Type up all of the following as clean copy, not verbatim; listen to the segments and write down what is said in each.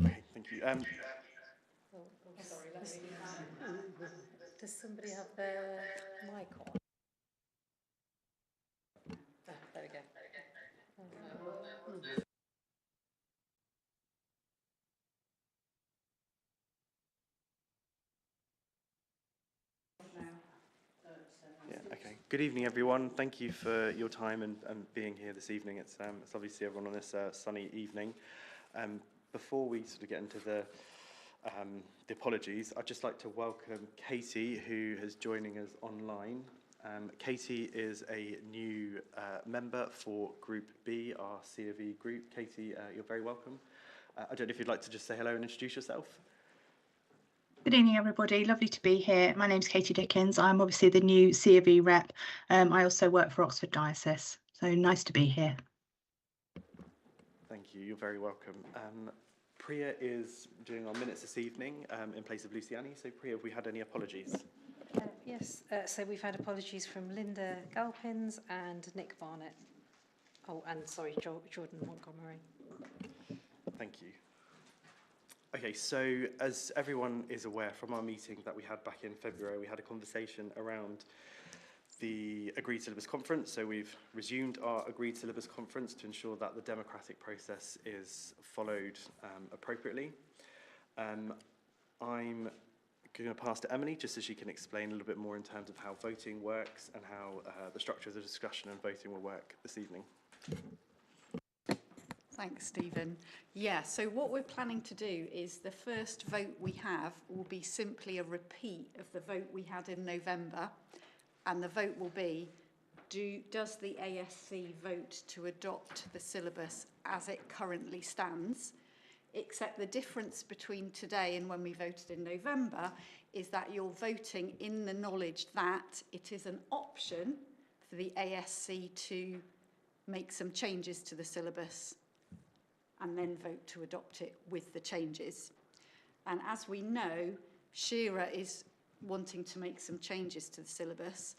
Okay, thank you. Sorry, does somebody have their mic on? There we go. Yeah, okay. Good evening, everyone. Thank you for your time and being here this evening. It's lovely to see everyone on this sunny evening. Before we sort of get into the apologies, I'd just like to welcome Katie, who is joining us online. Katie is a new member for Group B, our C of E group. Katie, you're very welcome. I don't know if you'd like to just say hello and introduce yourself. Good evening, everybody. Lovely to be here. My name's Katie Dickens. I'm obviously the new C of E rep. I also work for Oxford Diocese, so nice to be here. Thank Thank you. You're very welcome. Priya is doing our minutes this evening in place of Luciani. So Priya, have we had any apologies? Yes, so we've had apologies from Linda Galpins and Nick Barnett. Oh, and sorry, Jordan Montgomery. Thank you. Okay, so as everyone is aware from our meeting that we had back in February, we had a conversation around the Agreed Syllabus Conference. So we've resumed our Agreed Syllabus Conference to ensure that the democratic process is followed appropriately. I'm going to pass to Emily just so she can explain a little bit more in terms of how voting works and how the structure of the discussion and voting will work this evening. Thanks, Stephen. Yeah, so what we're planning to do is the first vote we have will be simply a repeat of the vote we had in November. And the vote will be, does the ASC vote to adopt the syllabus as it currently stands? Except the difference between today and when we voted in November is that you're voting in the knowledge that it is an option for the ASC to make some changes to the syllabus and then vote to adopt it with the changes. And as we know, SACRE is wanting to make some changes to the syllabus,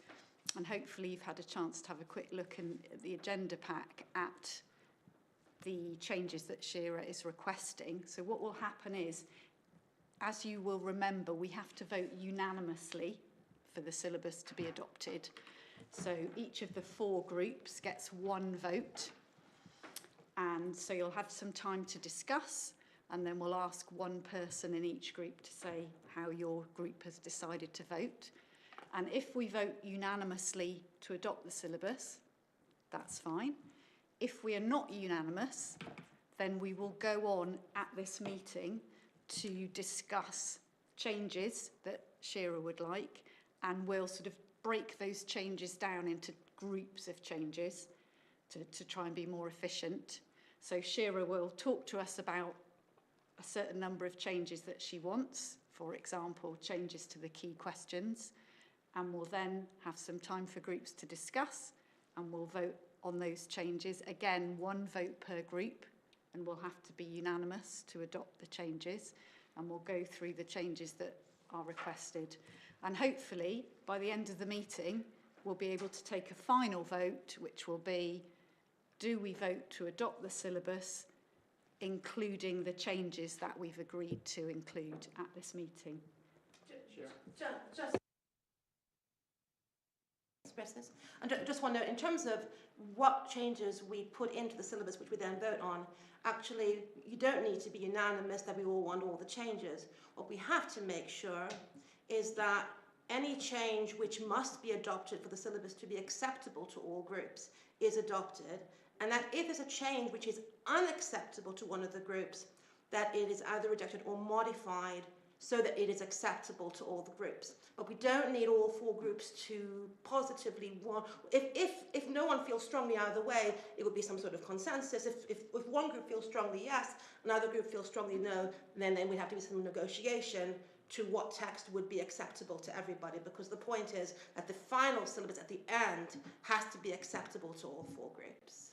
and hopefully you've had a chance to have a quick look at the agenda pack at the changes that SACRE is requesting. So what will happen is, as you will remember, we have to vote unanimously for the syllabus to be adopted. So each of the 4 groups gets 1 vote, and so you'll have some time to discuss, and then we'll ask 1 person in each group to say how your group has decided to vote. And if we vote unanimously to adopt the syllabus, that's fine. If we are not unanimous, then we will go on at this meeting to discuss changes that SACRE would like, and we'll sort of break those changes down into groups of changes to try and be more efficient. So SACRE will talk to us about a certain number of changes that she wants, for example, changes to the key questions, and we'll then have some time for groups to discuss, and we'll vote on those changes. Again, 1 vote per group, and we'll have to be unanimous to adopt the changes, and we'll go through the changes that are requested. And hopefully, by the end of the meeting, we'll be able to take a final vote, which will be, do we vote to adopt the syllabus, including the changes that we've agreed to include at this meeting? Just express this. And just one note, in terms of what changes we put into the syllabus, which we then vote on, actually, you don't need to be unanimous that we all want all the changes. What we have to make sure is that any change which must be adopted for the syllabus to be acceptable to all groups is adopted, and that if there's a change which is unacceptable to one of the groups, that it is either rejected or modified so that it is acceptable to all the groups. But we don't need all 4 groups to positively want. If no one feels strongly either way, it would be some sort of consensus. If one group feels strongly yes, another group feels strongly no, then we have to be some negotiation to what text would be acceptable to everybody, because the point is that the final syllabus at the end has to be acceptable to all 4 groups.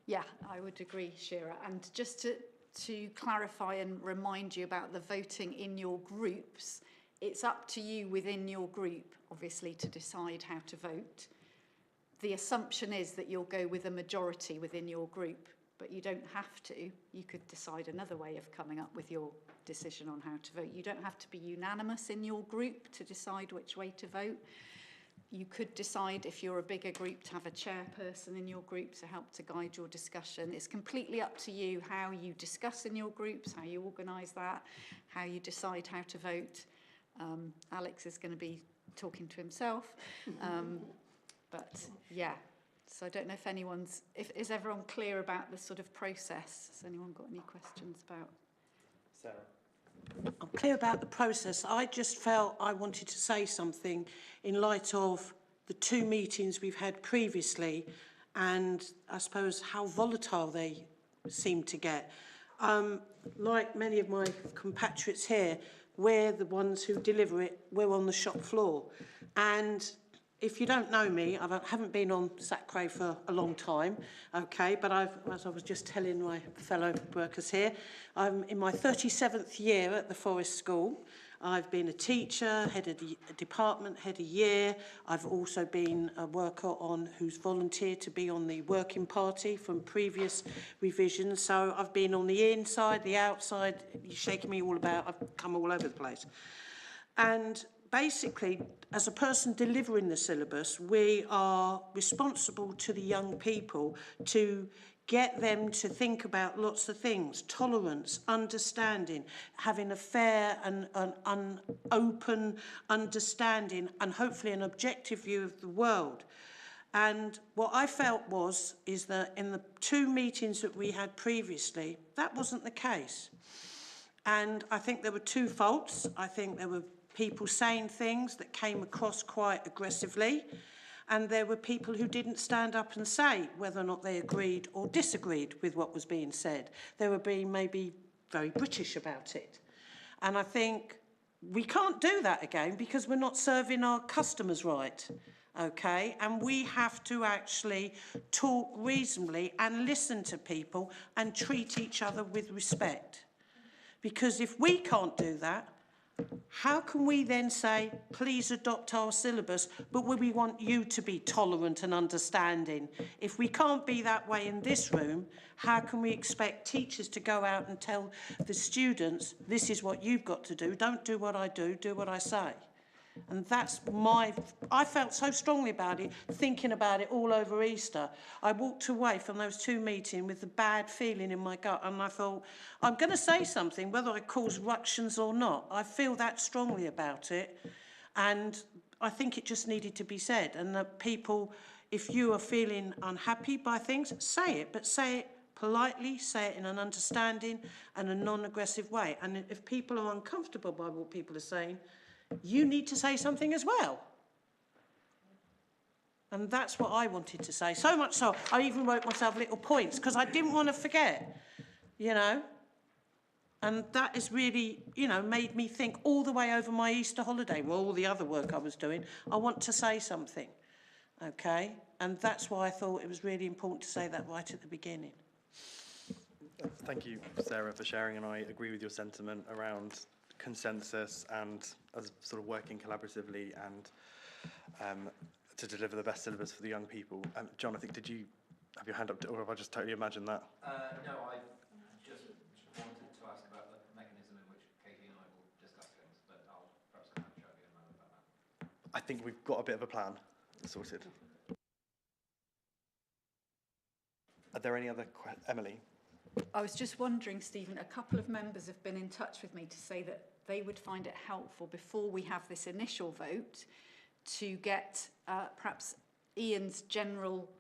Yeah, I would agree, Shira. And just to clarify and remind you about the voting in your groups, it's up to you within your group, obviously, to decide how to vote. The assumption is that you'll go with a majority within your group, but you don't have to. You could decide another way of coming up with your decision on how to vote. You don't have to be unanimous in your group to decide which way to vote. You could decide, if you're a bigger group, to have a chairperson in your group to help to guide your discussion. It's completely up to you how you discuss in your groups, how you organise that, how you decide how to vote. Alex is going to be talking to himself. But yeah, so I don't know if is everyone clear about the sort of process? Has anyone got any questions about? Sarah. I'm clear about the process. I just felt I wanted to say something in light of the 2 meetings we've had previously, and I suppose how volatile they seem to get. Like many of my compatriots here, we're the ones who deliver it. We're on the shop floor. And if you don't know me, I haven't been on SACRE for a long time, okay, but as I was just telling my fellow workers here, I'm in my 37th year at the Forest School. I've been a teacher, head of the department, head of year. I've also been a worker who's volunteered to be on the working party from previous revisions. So I've been on the inside, the outside, you're shaking me all about, I've come all over the place. And basically, as a person delivering the syllabus, we are responsible to the young people to get them to think about lots of things: tolerance, understanding, having a fair and an open understanding, and hopefully an objective view of the world. And what I felt is that in the 2 meetings that we had previously, that wasn't the case. And I think there were 2 faults. I think there were people saying things that came across quite aggressively, and there were people who didn't stand up and say whether or not they agreed or disagreed with what was being said. They were being maybe very British about it. And I think we can't do that again, because we're not serving our customers right, okay? And we have to actually talk reasonably and listen to people and treat each other with respect. Because if we can't do that, how can we then say, please adopt our syllabus, but we want you to be tolerant and understanding? If we can't be that way in this room, how can we expect teachers to go out and tell the students, this is what you've got to do, don't do what I do what I say? And that's I felt so strongly about it, thinking about it all over Easter. I walked away from those 2 meetings with a bad feeling in my gut, and I thought, I'm going to say something, whether I cause ructions or not. I feel that strongly about it, and I think it just needed to be said. And that people, if you are feeling unhappy by things, say it, but say it politely, say it in an understanding and a non-aggressive way. And if people are uncomfortable by what people are saying, you need to say something as well. And that's what I wanted to say. So much so, I even wrote myself little points, because I didn't want to forget, you know. And that has really, you know, made me think all the way over my Easter holiday, with all the other work I was doing, I want to say something, okay? And that's why I thought it was really important to say that right at the beginning. Thank you, Sarah, for sharing, and I agree with your sentiment around consensus and as sort of working collaboratively and to deliver the best syllabus for the young people. John, I think, did you have your hand up, or have I just totally imagined that? No, I just wanted to ask about the mechanism in which Katie and I will discuss things, but I'll perhaps come and chat with you in a moment about that. I think we've got a bit of a plan sorted. Are there any other questions? Emily? I was just wondering, Stephen, a couple of members have been in touch with me to say that they would find it helpful before we have this initial vote to get perhaps Ian's general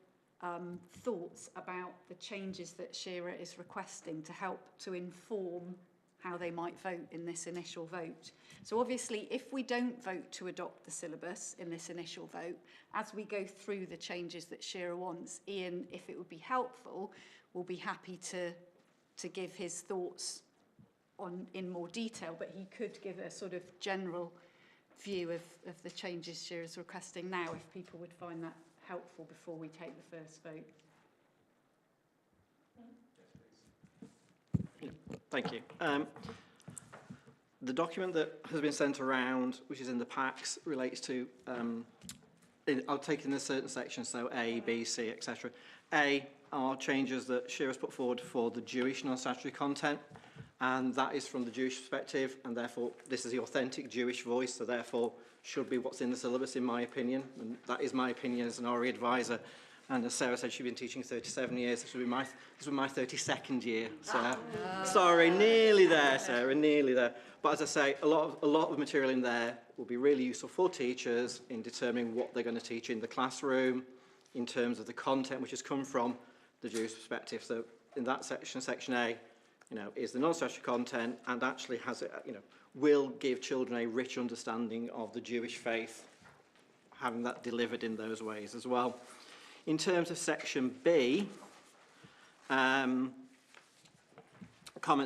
thoughts about the changes that SACRE is requesting to help to inform how they might vote in this initial vote. So obviously, if we don't vote to adopt the syllabus in this initial vote, as we go through the changes that SACRE wants, Ian, if it would be helpful, will be happy to give his thoughts in more detail, but he could give a sort of general view of the changes SACRE is requesting now, if people would find that helpful before we take the first vote. Thank you. The document that has been sent around, which is in the packs, relates to, I'll take in a certain section, so A, B, C, etc. A are changes that SACRE has put forward for the Jewish non-statutory content, and that is from the Jewish perspective, and therefore this is the authentic Jewish voice, so therefore should be what's in the syllabus, in my opinion, and that is my opinion as an RE advisor. And as Sarah said, she's been teaching 37 years. This will be my 32nd year. So, sorry, nearly there, Sarah, nearly there. But as I say, a lot of material in there will be really useful for teachers in determining what they're going to teach in the classroom, in terms of the content which has come from the Jewish perspective. So, in that section, section A, is the non-statutory content, and actually has, will give children a rich understanding of the Jewish faith, having that delivered in those ways as well. In terms of section B, comments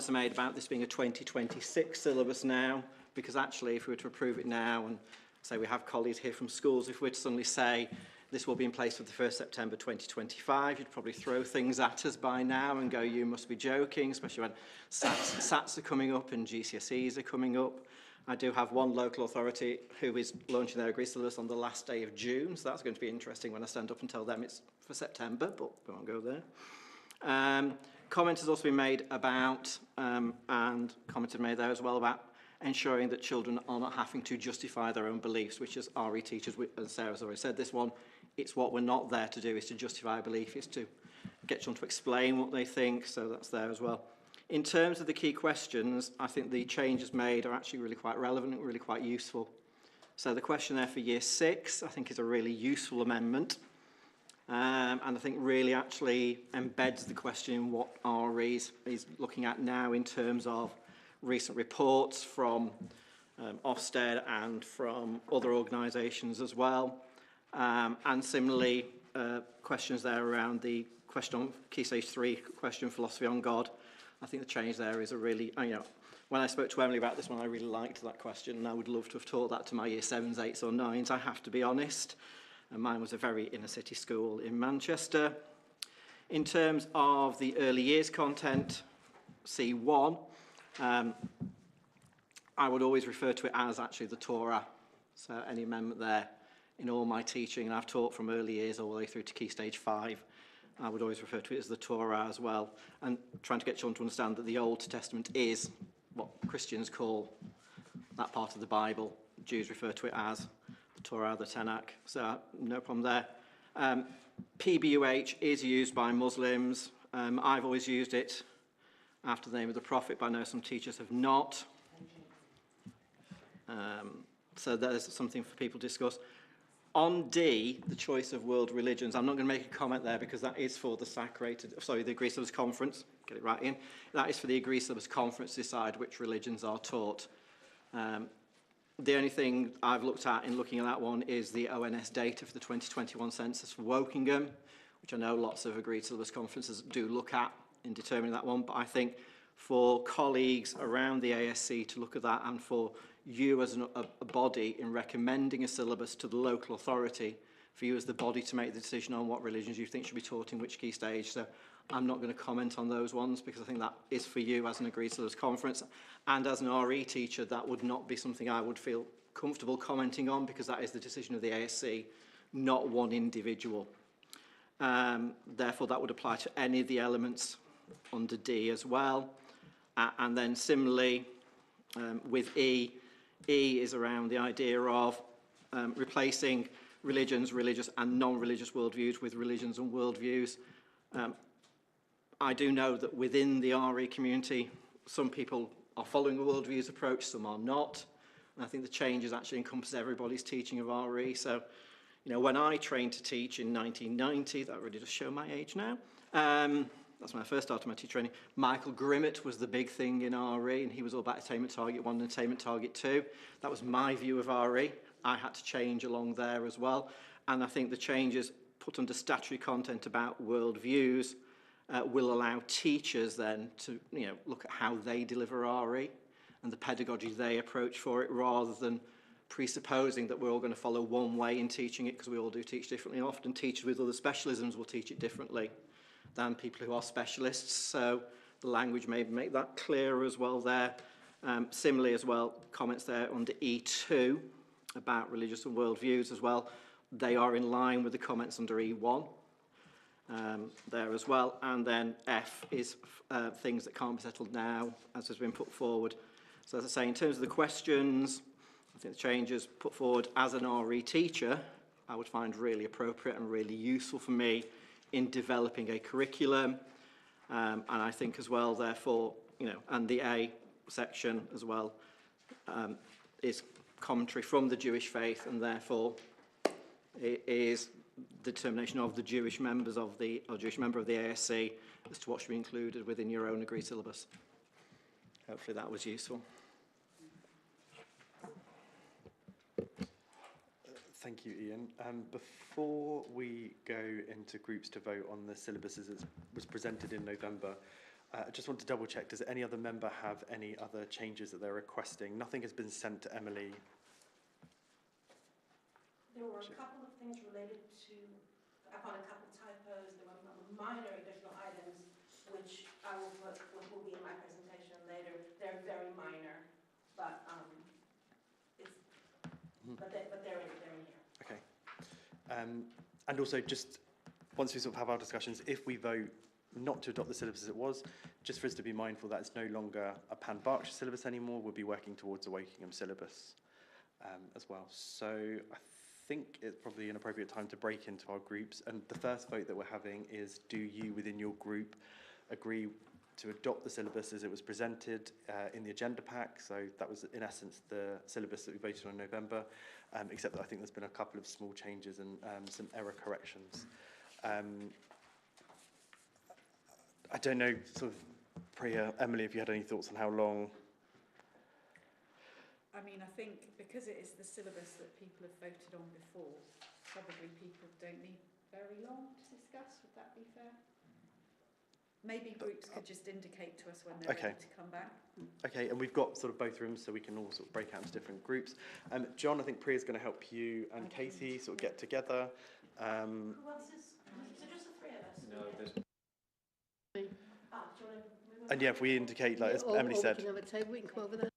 are made about this being a 2026 syllabus now, because actually if we were to approve it now and So we have colleagues here from schools. If we're to suddenly say this will be in place for the 1st September 2025, you'd probably throw things at us by now and go, you must be joking, especially when SATs are coming up and GCSEs are coming up. I do have one local authority who is launching their Agreed Syllabus on the last day of June, so that's going to be interesting when I stand up and tell them it's for September, but we won't go there. Comment has also been made about, and commented made there as well, about ensuring that children are not having to justify their own beliefs, which as RE teachers, as Sarah's already said, this one, it's what we're not there to do, is to justify a belief, is to get children to explain what they think, so that's there as well. In terms of the key questions, I think the changes made are actually really quite relevant and really quite useful. So the question there for Year 6, I think, is a really useful amendment. And I think really actually embeds the question in what RE is looking at now in terms of recent reports from Ofsted and from other organisations as well. And similarly, questions there around the question on Key Stage 3, question philosophy on God. I think the change there is a really, when I spoke to Emily about this one, I really liked that question, and I would love to have taught that to my Year 7s, 8s or 9s, I have to be honest. And mine was a very inner-city school in Manchester. In terms of the early years content, C1, I would always refer to it as actually the Torah. So any amendment there in all my teaching, and I've taught from early years all the way through to Key Stage 5, I would always refer to it as the Torah as well, and trying to get children to understand that the Old Testament is what Christians call that part of the Bible. Jews refer to it as the Torah, the Tanakh, so no problem there. PBUH is used by Muslims. I've always used it after the name of the Prophet, but I know some teachers have not. So there's something for people to discuss. On D, the choice of world religions, I'm not going to make a comment there because that is for the SACRE, the Agreed Syllabus Conference, get it right in. That is for the Agreed Syllabus Conference to decide which religions are taught. The only thing I've looked at in looking at that one is the ONS data for the 2021 census for Wokingham, which I know lots of Agreed Syllabus conferences do look at in determining that one, but I think for colleagues around the ASC to look at that and for you as a body in recommending a syllabus to the local authority, for you as the body to make the decision on what religions you think should be taught in which key stage. So I'm not going to comment on those ones because I think that is for you as an Agreed Syllabus Conference. And as an RE teacher, that would not be something I would feel comfortable commenting on because that is the decision of the ASC, not one individual. Therefore, that would apply to any of the elements under D as well. And then similarly, with E is around the idea of replacing religions, religious and non-religious worldviews with religions and worldviews. I do know that within the RE community, some people are following a worldviews approach, some are not. And I think the changes actually encompass everybody's teaching of RE. So, when I trained to teach in 1990, that really does show my age now. That's when I first started my teacher training. Michael Grimmett was the big thing in RE, and he was all about attainment target 1 and attainment target 2. That was my view of RE. I had to change along there as well. And I think the changes put under statutory content about worldviews will allow teachers then to look at how they deliver RE and the pedagogy they approach for it, rather than presupposing that we're all going to follow one way in teaching it, because we all do teach differently. Often teachers with other specialisms will teach it differently than people who are specialists, so the language may make that clearer as well there. Similarly as well, comments there under E2 about religious and worldviews as well. They are in line with the comments under E1 there as well. And then F is things that can't be settled now, as has been put forward. So as I say, in terms of the questions, I think the changes put forward as an RE teacher, I would find really appropriate and really useful for me in developing a curriculum, and I think as well, therefore, and the A section as well is commentary from the Jewish faith, and therefore it is the determination of the Jewish members of the, or Jewish member of the ASC as to what should be included within your own agreed syllabus. Hopefully that was useful. Thank you, Ian. Before we go into groups to vote on the syllabus as it was presented in November, I just want to double check, does any other member have any other changes that they're requesting? Nothing has been sent to Emily. There were a couple of things related to, I found a couple of typos, there were minor additional items, which I will put, which will be in my presentation later. They're very minor, but they're in here. Okay. And also, just once we sort of have our discussions, if we vote not to adopt the syllabus as it was, just for us to be mindful that it's no longer a Pan-Berkshire syllabus anymore, we'll be working towards a Wokingham syllabus as well. So I think it's probably an appropriate time to break into our groups. And the first vote that we're having is, do you within your group agree to adopt the syllabus as it was presented in the agenda pack? So that was in essence the syllabus that we voted on in November, except that I think there's been a couple of small changes and some error corrections. I don't know, sort of, Priya, Emily, if you had any thoughts on how long. I mean, I think because it is the syllabus that people have voted on before, probably people don't need very long to discuss. Would that be fair? Maybe groups could just indicate to us when they're ready to come back. Okay, and we've got sort of both rooms, so we can all sort of break out into different groups. John, I think Priya's going to help you and Katie sort of get together. Who else is, so just the three of us? No, there's Do you want to And yeah, if we indicate, like as Emily said, We can have a table, we can come over there.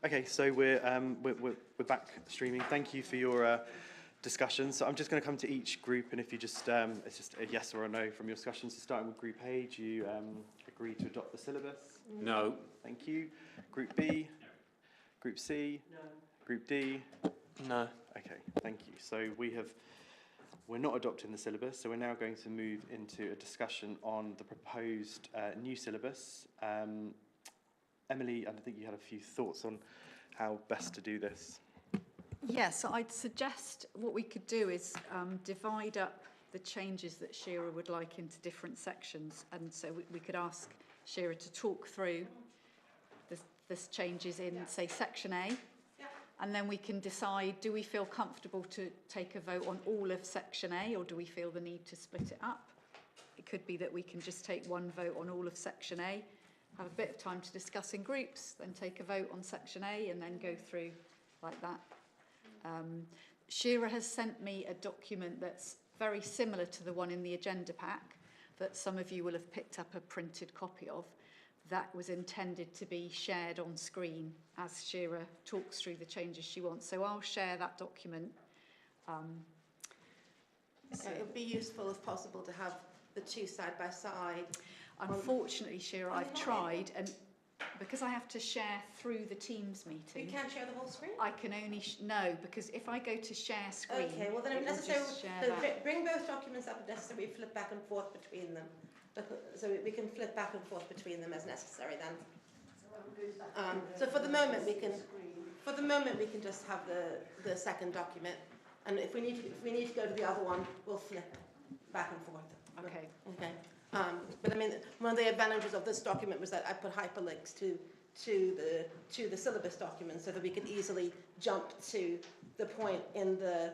Okay, so we're back streaming. Thank you for your discussion. So I'm just going to come to each group, and if you just it's just a yes or a no from your discussions. So starting with Group A, do you agree to adopt the syllabus? No. Thank you. Group B, Group C, no. Group D, No. Okay, thank you. So we're not adopting the syllabus, so we're now going to move into a discussion on the proposed new syllabus. Emily, I think you had a few thoughts on how best to do this. Yes, I'd suggest what we could do is divide up the changes that Shira would like into different sections, and so we could ask Shira to talk through the changes in, say, Section A, and then we can decide, do we feel comfortable to take a vote on all of Section A, or do we feel the need to split it up? It could be that we can just take one vote on all of Section A, have a bit of time to discuss in groups, then take a vote on Section A, and then go through like that. Shira has sent me a document that's very similar to the one in the agenda pack that some of you will have picked up a printed copy of. That was intended to be shared on screen as Shira talks through the changes she wants. So I'll share that document. So it would be useful, if possible, to have the two side by side. Unfortunately, Shira, I've tried, and because I have to share through the Teams meeting. You can't share the whole screen? I can only no, because if I go to share screen, okay, well then if it will necessary, just share so that. bring both documents up if necessary, flip back and forth between them. So we can flip back and forth between them as necessary then. So for the moment we can just have the second document, and if we need to go to the other one, we'll flip back and forth. Okay. Okay. But I mean, one of the advantages of this document was that I put hyperlinks to the syllabus document, so that we could easily jump to the point in the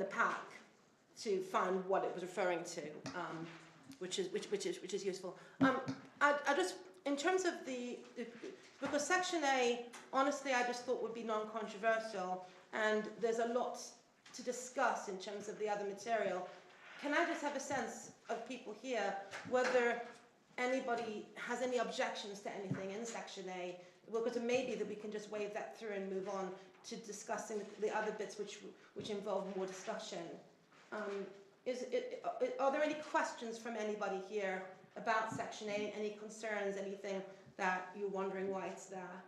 pack to find what it was referring to, which is useful. I just, in terms of because Section A, honestly, I just thought would be non-controversial, and there's a lot to discuss in terms of the other material. Can I just have a sense of people here whether anybody has any objections to anything in Section A? Because it may be that we can just wave that through and move on to discussing the other bits which involve more discussion. Are there any questions from anybody here about Section A? Any concerns? Anything that you're wondering why it's there?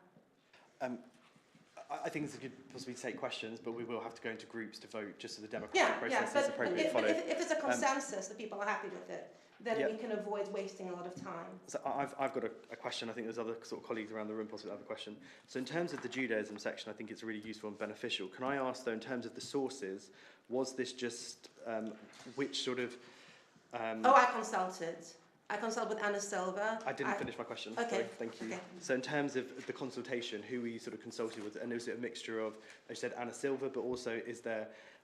I think it's good possibly to take questions, but we will have to go into groups to vote just so the democratic process is appropriately followed. If there's a consensus that people are happy with it, then we can avoid wasting a lot of time. So I've got a question. I think there's other sort of colleagues around the room possibly have a question. So in terms of the Judaism section, I think it's really useful and beneficial. Can I ask, though, in terms of the sources, was this just which sort of... I consulted. I consulted with Anna Silva. I didn't finish my question. Okay. Sorry, thank you. Okay. So in terms of the consultation, who were you sort of consulted with? And was it a mixture of, I said Anna Silva, but also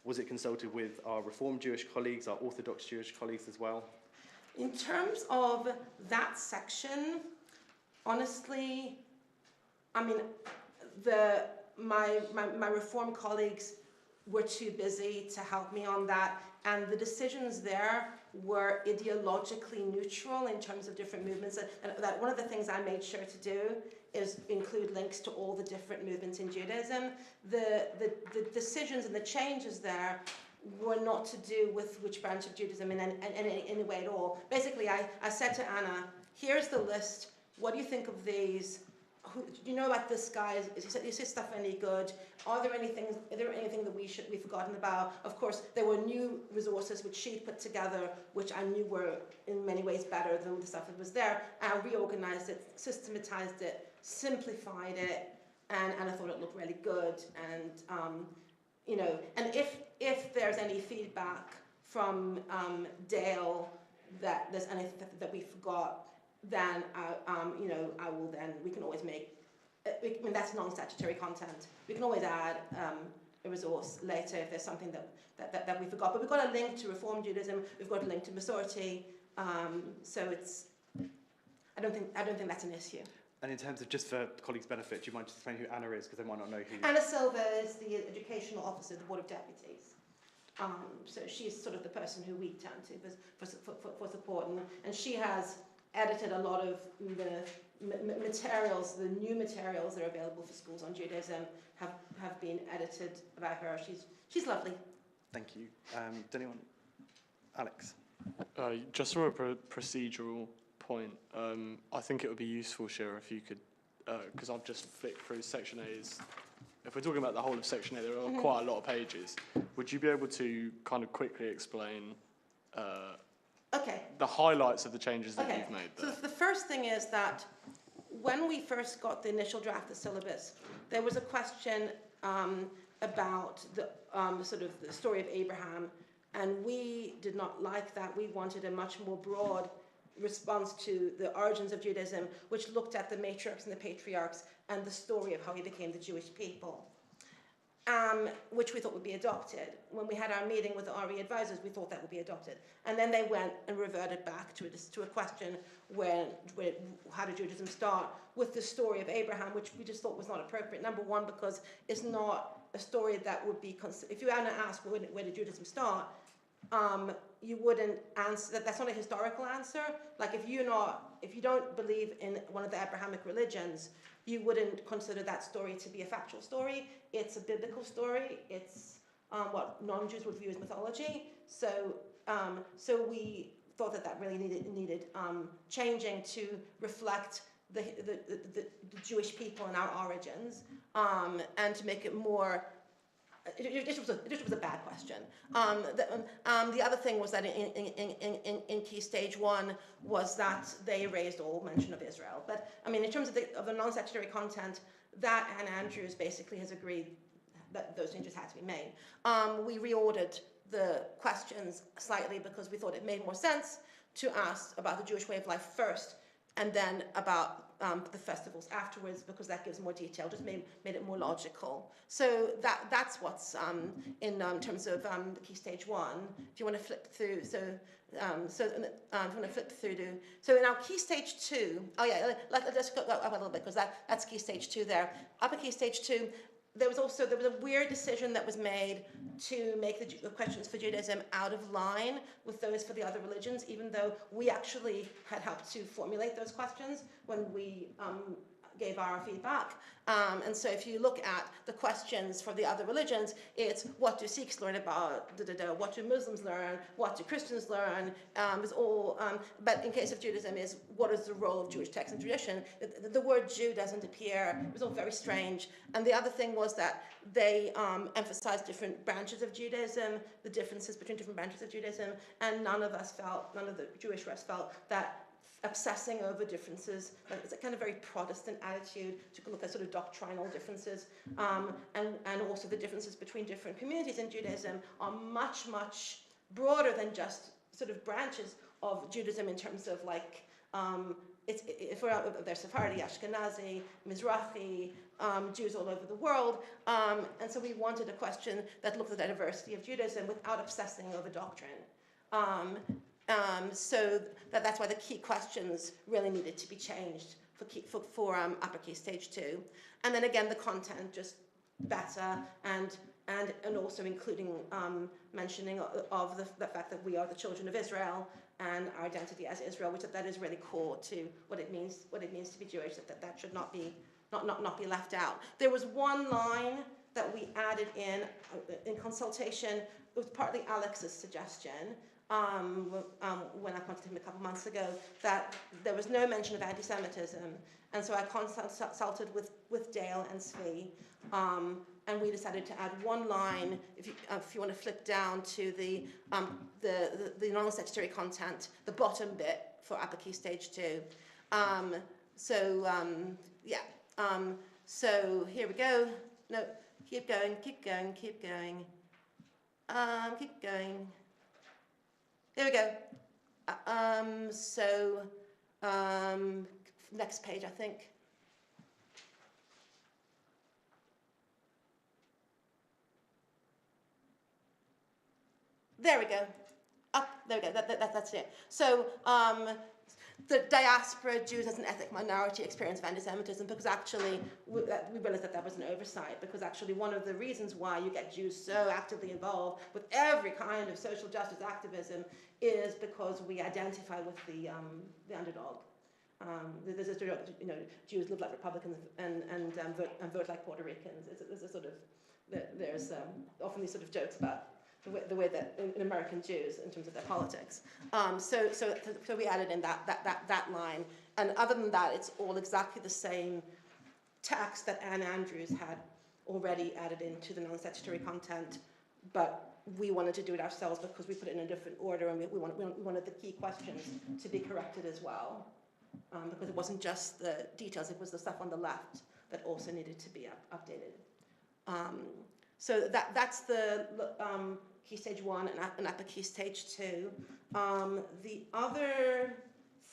was it consulted with our Reformed Jewish colleagues, our Orthodox Jewish colleagues as well? In terms of that section, honestly, I mean, my Reform colleagues were too busy to help me on that, and the decisions there were ideologically neutral in terms of different movements. And that one of the things I made sure to do is include links to all the different movements in Judaism. The decisions and the changes there were not to do with which branch of Judaism in any way at all. Basically, I said to Anna, here's the list. What do you think of these? Do you know about this guy? Is his stuff any good? Are there anything that we've forgotten about? Of course, there were new resources which she put together, which I knew were in many ways better than the stuff that was there. And I reorganized it, systematized it, simplified it, and I thought it looked really good. And and if there's any feedback from Dale that there's anything that we forgot, then I will then, we can always make, I mean that's non-statutory content. We can always add a resource later if there's something that we forgot. But we've got a link to Reform Judaism, we've got a link to Masorti, so it's, I don't think that's an issue. And in terms of, just for colleagues' benefit, do you mind just explaining who Anna is, because they might not know who... Anna Silva is the Educational Officer of the Board of Deputies. So she's sort of the person who we turn to for support, and she has edited a lot of materials, the new materials that are available for schools on Judaism have been edited about her. She's lovely. Thank you. Does anyone? Alex? Just from a procedural point, I think it would be useful, Shira, if you could, because I've just flicked through Section A's. If we're talking about the whole of Section A, there are quite a lot of pages. Would you be able to kind of quickly explain the highlights of the changes that you've made there? So the first thing is that when we first got the initial draft of the syllabus, there was a question about the sort of the story of Abraham, and we did not like that. We wanted a much more broad response to the origins of Judaism, which looked at the matriarchs and the patriarchs and the story of how he became the Jewish people, which we thought would be adopted. When we had our meeting with the RE advisors, we thought that would be adopted. And then they went and reverted back to a question where how did Judaism start, with the story of Abraham, which we just thought was not appropriate. Number one, because it's not a story that would be, if you were to ask where did Judaism start, you wouldn't answer that's not a historical answer. Like if you don't believe in one of the Abrahamic religions, you wouldn't consider that story to be a factual story. It's a biblical story. It's what non-Jews would view as mythology. So we thought that really needed changing to reflect the Jewish people and our origins, and to make it more. It just was a bad question. The other thing was that in Key Stage 1 was that they erased all mention of Israel. But I mean, in terms of the non-statutory content, that Anne Andrews basically has agreed that those changes had to be made. We reordered the questions slightly because we thought it made more sense to ask about the Jewish way of life first, and then about the festivals afterwards, because that gives more detail, just made it more logical. So that's what's in terms of the Key Stage 1. If you want to flip through, if you want to flip through to, so in our Key Stage 2, let's go up a little bit, because that's Key Stage 2 there. Upper Key Stage 2, there was a weird decision that was made to make the questions for Judaism out of line with those for the other religions, even though we actually had helped to formulate those questions when we gave our feedback. And so if you look at the questions for the other religions, it's what do Sikhs learn about, what do Muslims learn, what do Christians learn, it's all, but in case of Judaism is what is the role of Jewish text and tradition. The word Jew doesn't appear. It was all very strange. And the other thing was that they emphasized different branches of Judaism, the differences between different branches of Judaism, and none of the Jewish reps felt that obsessing over differences, it's a kind of very Protestant attitude to look at sort of doctrinal differences, and also the differences between different communities in Judaism are much, much broader than just sort of branches of Judaism in terms of like, if we're out there, Sephardi, Ashkenazi, Mizrahi, Jews all over the world, and so we wanted a question that looked at the diversity of Judaism without obsessing over doctrine. So that's why the key questions really needed to be changed for Upper Key Stage 2. And then again, the content just better, and also including mentioning of the fact that we are the children of Israel and our identity as Israel, which that is really core to what it means to be Jewish. That should not be left out. There was one line that we added in consultation. It was partly Alex's suggestion. When I contacted him a couple months ago, that there was no mention of anti-Semitism, and so I consulted with Dale and Svi, and we decided to add one line. If you want to flip down to the non-statutory content, the bottom bit for Upper Key Stage 2. So here we go. No, keep going. There we go. Next page, I think. There we go. There we go. That's it. So the diaspora, Jews as an ethnic minority, experience of anti-Semitism, because actually we realized that was an oversight, because actually one of the reasons why you get Jews so actively involved with every kind of social justice activism is because we identify with the underdog. There's a stereotype, you know, Jews live like Republicans and vote like Puerto Ricans. There's a sort of, there's often these sort of jokes about the way that in American Jews in terms of their politics. So we added in that line, and other than that, it's all exactly the same text that Anne Andrews had already added into the non-statutory content, but we wanted to do it ourselves because we put it in a different order, and we wanted the key questions to be corrected as well, because it wasn't just the details, it was the stuff on the left that also needed to be updated. So that's the Key Stage 1 and Upper Key Stage 2. The other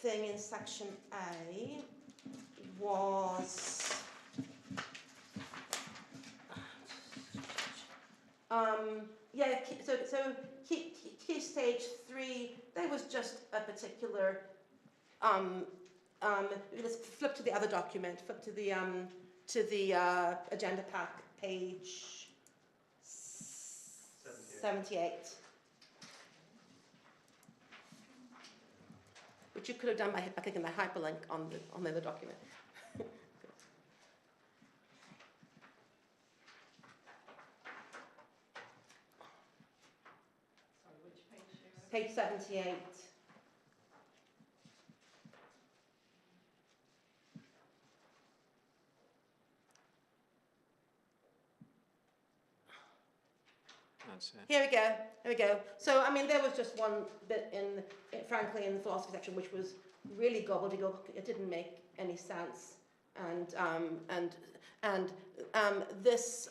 thing in Section A was so key stage 3, there was just a particular let's flip to the other document, flip to the agenda pack, page 78. Which you could have done by clicking the hyperlink on the other document. Page 78. That's it. Here we go. So, I mean, there was just one bit frankly, in the philosophy section, which was really gobbledygook. It didn't make any sense. This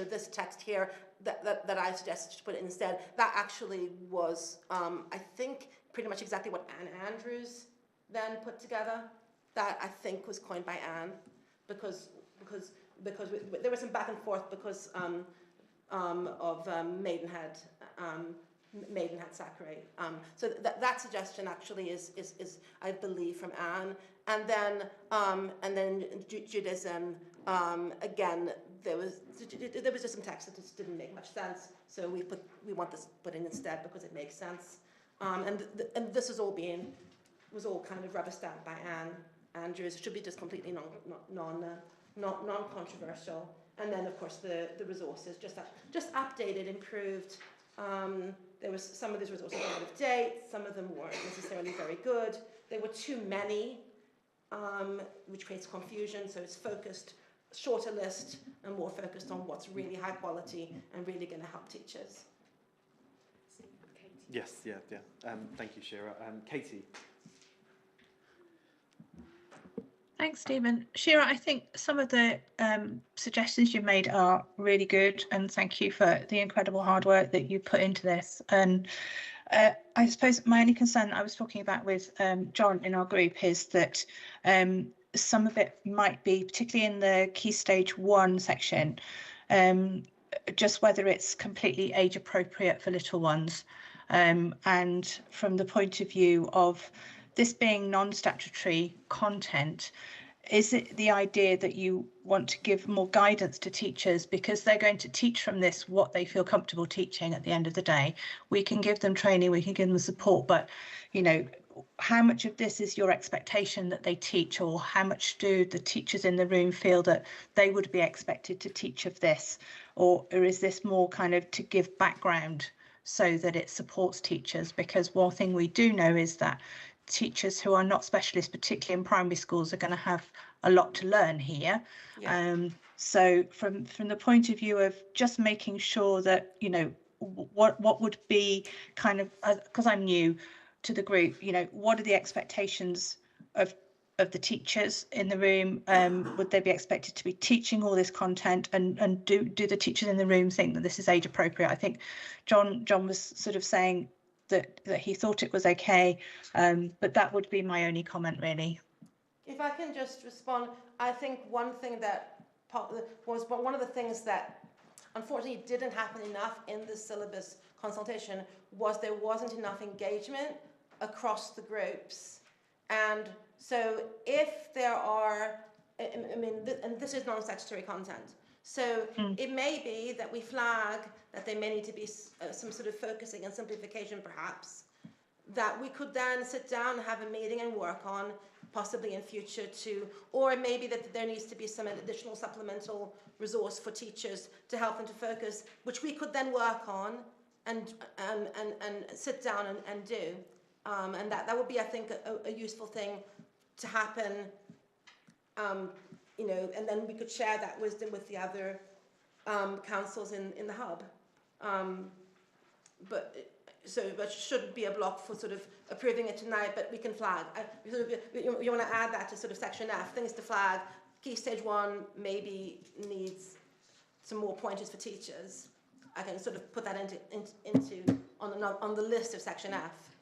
this text here that I suggested to put it instead, that actually was, I think, pretty much exactly what Anne Andrews then put together. That I think was coined by Anne, because there was some back and forth because of Maidenhead SACRE. So that suggestion actually is I believe from Anne, and then Judaism. Again, there was just some text that just didn't make much sense. So we want this put in instead because it makes sense. And this was all kind of rubber stamped by Anne Andrews. It should be just completely non-controversial. And then, of course, the resources just updated, improved. There was some of these resources were out of date. Some of them weren't necessarily very good. There were too many, which creates confusion. So it's focused, shorter list, and more focused on what's really high quality and really going to help teachers. Yes, yeah. Thank you, Shira. Katie. Thanks, Stephen. Shira, I think some of the suggestions you made are really good, and thank you for the incredible hard work that you put into this. And I suppose my only concern I was talking about with John in our group is that some of it might be, particularly in the Key Stage 1 section, just whether it's completely age appropriate for little ones. And from the point of view of this being non-statutory content, is it the idea that you want to give more guidance to teachers because they're going to teach from this what they feel comfortable teaching at the end of the day? We can give them training, we can give them support, but, you know, how much of this is your expectation that they teach, or how much do the teachers in the room feel that they would be expected to teach of this? Or is this more kind of to give background so that it supports teachers? Because one thing we do know is that teachers who are not specialists, particularly in primary schools, are going to have a lot to learn here. Yeah. So from the point of view of just making sure that, you know, what would be kind of, because I'm new to the group, you know, what are the expectations of the teachers in the room? Would they be expected to be teaching all this content, and do the teachers in the room think that this is age appropriate? I think John was sort of saying that he thought it was okay, but that would be my only comment, really. If I can just respond, I think one thing that was one of the things that unfortunately didn't happen enough in the syllabus consultation was there wasn't enough engagement across the groups. And so if there are, I mean, and this is non-statutory content, so it may be that we flag that there may need to be some sort of focusing and simplification, perhaps, that we could then sit down and have a meeting and work on, possibly in future too, or maybe that there needs to be some additional supplemental resource for teachers to help them to focus, which we could then work on and sit down and do. And that would be, I think, a useful thing to happen, you know, and then we could share that wisdom with the other councils in the hub. But it shouldn't be a block for sort of approving it tonight, but we can flag. You want to add that to sort of section F, things to flag. Key stage 1 maybe needs some more pointers for teachers. I can sort of put that into on the list of section F.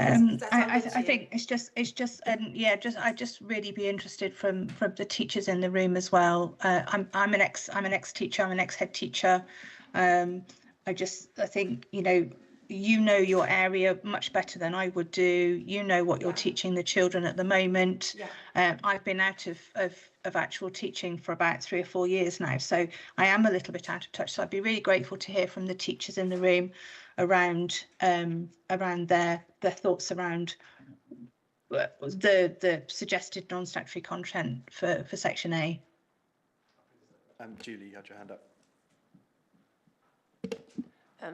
I think it's just I'd just really be interested from the teachers in the room as well. I'm an ex teacher. I'm an ex head teacher. I think you know your area much better than I would do. You know what you're teaching the children at the moment. I've been out of actual teaching for about 3 or 4 years now, so I am a little bit out of touch. So I'd be really grateful to hear from the teachers in the room around their thoughts around the suggested non-statutory content for section A. Julie, you had your hand up.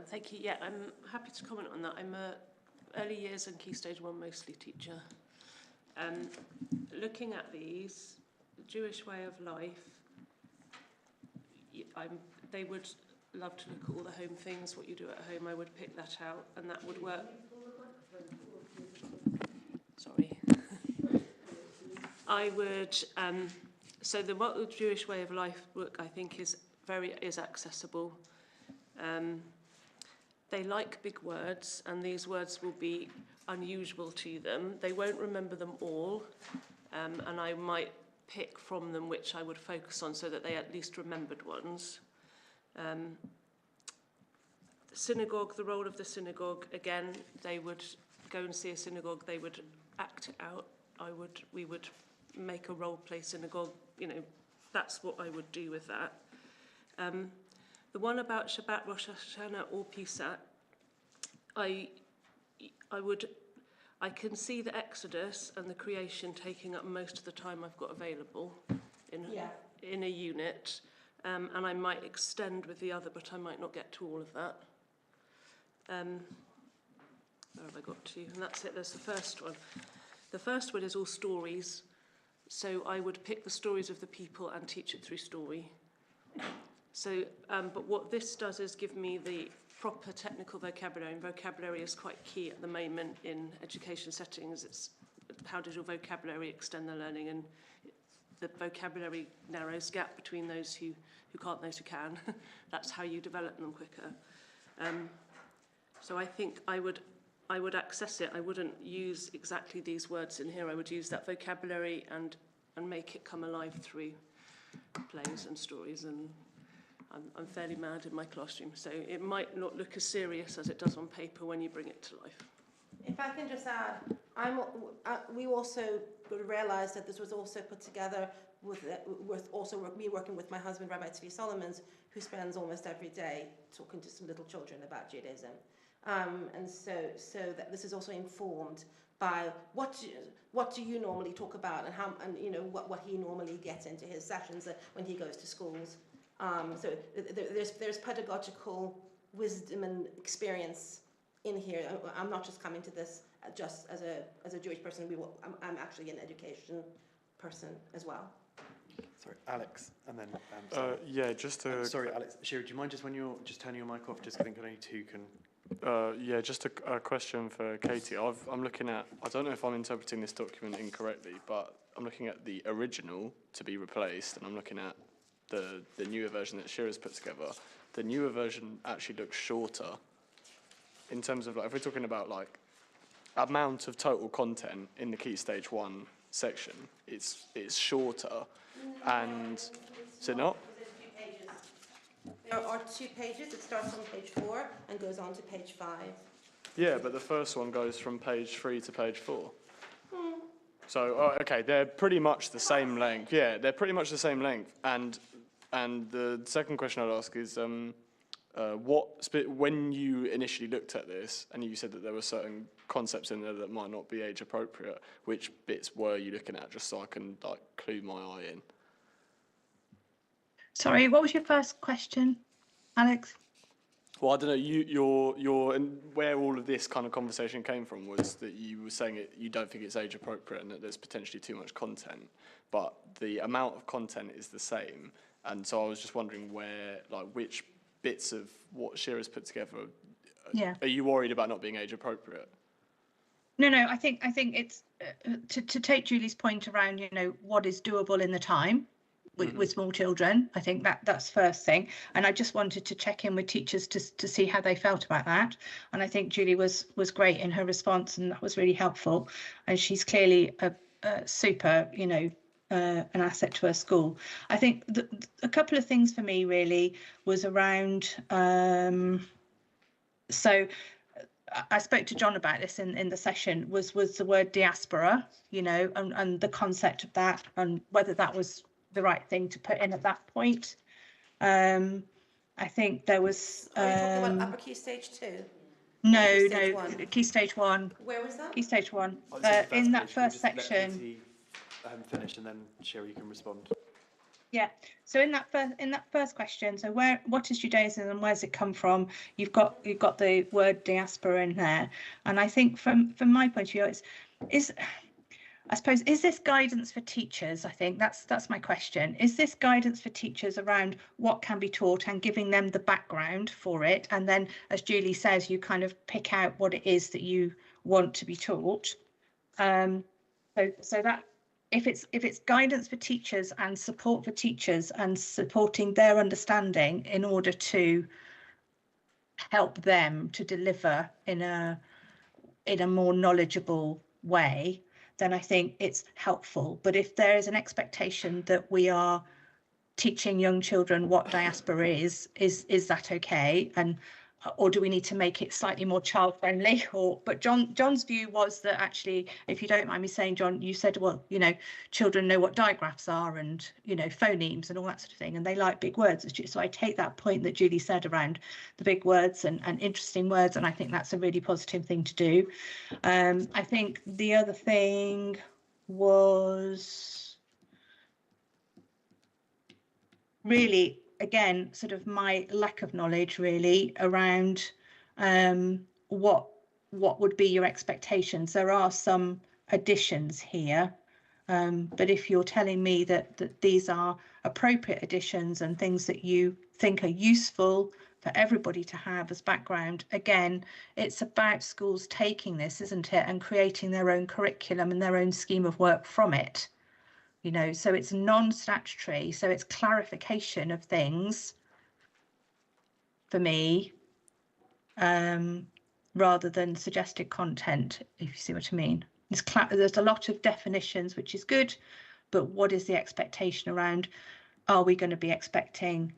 Thank you. Yeah, I'm happy to comment on that. I'm a early years and Key Stage 1 mostly teacher. Looking at these, the Jewish way of life, they would love to look at all the home things, what you do at home. I would pick that out, and that would work. Sorry. I would. So what the Jewish way of life book, I think, is accessible. They like big words, and these words will be unusual to them. They won't remember them all, and I might pick from them which I would focus on so that they at least remembered ones. The synagogue, the role of the synagogue, again, they would go and see a synagogue, they would act it out. We would make a role play synagogue, that's what I would do with that. The one about Shabbat, Rosh Hashanah or Pesach, I can see the Exodus and the creation taking up most of the time I've got available in a unit, and I might extend with the other, but I might not get to all of that. Where have I got to? And that's it, there's the first one. The first one is all stories, so I would pick the stories of the people and teach it through story. So, but what this does is give me the proper technical vocabulary, and vocabulary is quite key at the moment in education settings. It's how does your vocabulary extend the learning, and the vocabulary narrows gap between those who can't, those who can. That's how you develop them quicker. So I think I would access it. I wouldn't use exactly these words in here. I would use that vocabulary and make it come alive through plays and stories, and I'm fairly mad in my classroom, so it might not look as serious as it does on paper when you bring it to life. If I can just add, we also realised that this was also put together with also me working with my husband, Rabbi Tzvi Solomons, who spends almost every day talking to some little children about Judaism. And so that this is also informed by what do you normally talk about, and how, and what he normally gets into his sessions when he goes to schools. So there's pedagogical wisdom and experience in here. I'm not just coming to this just as a Jewish person. I'm actually an education person as well. Sorry, Alex, and then yeah, just to. Sorry, Alex. Shira, do you mind just when you're just turning your mic off? Just I think only two can. Yeah, just a question for Katie. I'm looking at. I don't know if I'm interpreting this document incorrectly, but I'm looking at the original to be replaced, and I'm looking at the newer version that Shira's put together. The newer version actually looks shorter. In terms of, like, if we're talking about like amount of total content in the Key Stage 1 section, it's shorter, and is it not? There are 2 pages. It starts on page 4 and goes on to page 5. Yeah, but the first one goes from page 3 to page 4. So, okay, they're pretty much the same length. Yeah, they're pretty much the same length. And the second question I'd ask is, when you initially looked at this and you said that there were certain concepts in there that might not be age appropriate, which bits were you looking at, just so I can like clue my eye in? Sorry, what was your first question, Alex? Well, I don't know. And where all of this kind of conversation came from was that you were saying you don't think it's age appropriate and that there's potentially too much content, but the amount of content is the same. And so I was just wondering which bits of what Shira's put together. Yeah. Are you worried about not being age appropriate? No, I think it's to take Julie's point around, what is doable in the time with small children. I think that's first thing. And I just wanted to check in with teachers to see how they felt about that. And I think Julie was great in her response, and that was really helpful. And she's clearly a super, an asset to her school. I think a couple of things for me really was around. So I spoke to John about this in the session. Was the word diaspora, and the concept of that, and whether that was the right thing to put in at that point. I think there was. Are you talking about upper key stage 2? No, Key stage 1? Key stage 1. Where was that? Key stage 1. Oh, In that page. first Can we just let section. Katie, finish, and then Shira, you can respond. Yeah. So in that first question, so what is Judaism and where does it come from? You've got the word diaspora in there, and I think from my point of view, is this guidance for teachers? I think that's my question. Is this guidance for teachers around what can be taught and giving them the background for it? And then, as Julie says, you kind of pick out what it is that you want to be taught. So that if it's guidance for teachers and support for teachers and supporting their understanding in order to help them to deliver in a more knowledgeable way, then I think it's helpful. But if there is an expectation that we are teaching young children what diaspora is that okay? Or do we need to make it slightly more child friendly? But John's view was that actually, if you don't mind me saying, John, you said, well, children know what digraphs are and, phonemes and all that sort of thing, and they like big words. So I take that point that Julie said around the big words and interesting words, and I think that's a really positive thing to do. I think the other thing was really, again, sort of my lack of knowledge really around what would be your expectations. There are some additions here, but if you're telling me that these are appropriate additions and things that you think are useful for everybody to have as background, again, it's about schools taking this, isn't it, and creating their own curriculum and their own scheme of work from it. So it's non-statutory, so it's clarification of things for me, rather than suggested content, if you see what I mean. There's a lot of definitions, which is good, but what is the expectation around, are we going to be expecting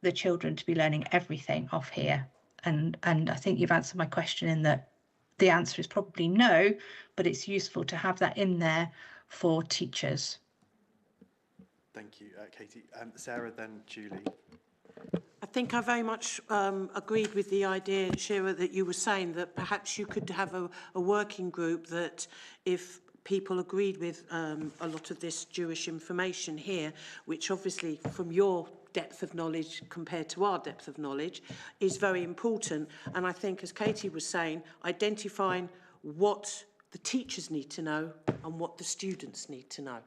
the children to be learning everything off here? And I think you've answered my question in that the answer is probably no, but it's useful to have that in there for teachers. Thank you, Katie. Sarah, then Julie. I think I very much agreed with the idea, Shira, that you were saying that perhaps you could have a working group that if people agreed with a lot of this Jewish information here, which obviously from your depth of knowledge compared to our depth of knowledge is very important. And I think, as Katie was saying, identifying what the teachers need to know and what the students need to know.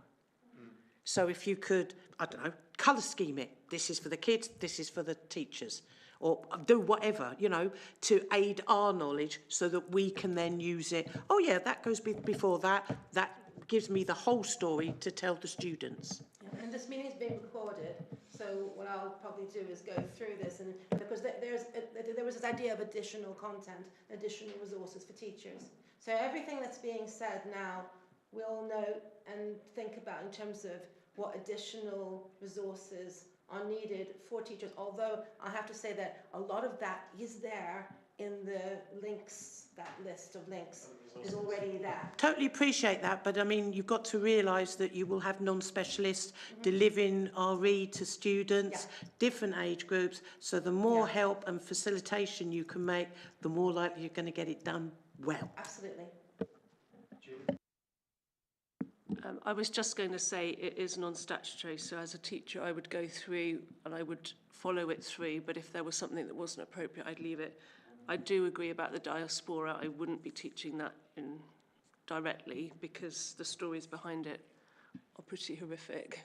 So if you could, I don't know, colour scheme it. This is for the kids, this is for the teachers. Or do whatever, to aid our knowledge so that we can then use it. Oh, yeah, that goes before that. That gives me the whole story to tell the students. Yeah, and this meeting is being recorded, so what I'll probably do is go through this, and because there was this idea of additional content, additional resources for teachers. So everything that's being said now, we'll note and think about in terms of what additional resources are needed for teachers, although I have to say that a lot of that is there in the links, that list of links is already there. Totally appreciate that, but I mean, you've got to realise that you will have non-specialists delivering RE to students, different age groups, so the more help and facilitation you can make, the more likely you're going to get it done well. Absolutely. I was just going to say it is non-statutory, so as a teacher I would go through and I would follow it through, but if there was something that wasn't appropriate, I'd leave it. I do agree about the diaspora. I wouldn't be teaching that directly because the stories behind it are pretty horrific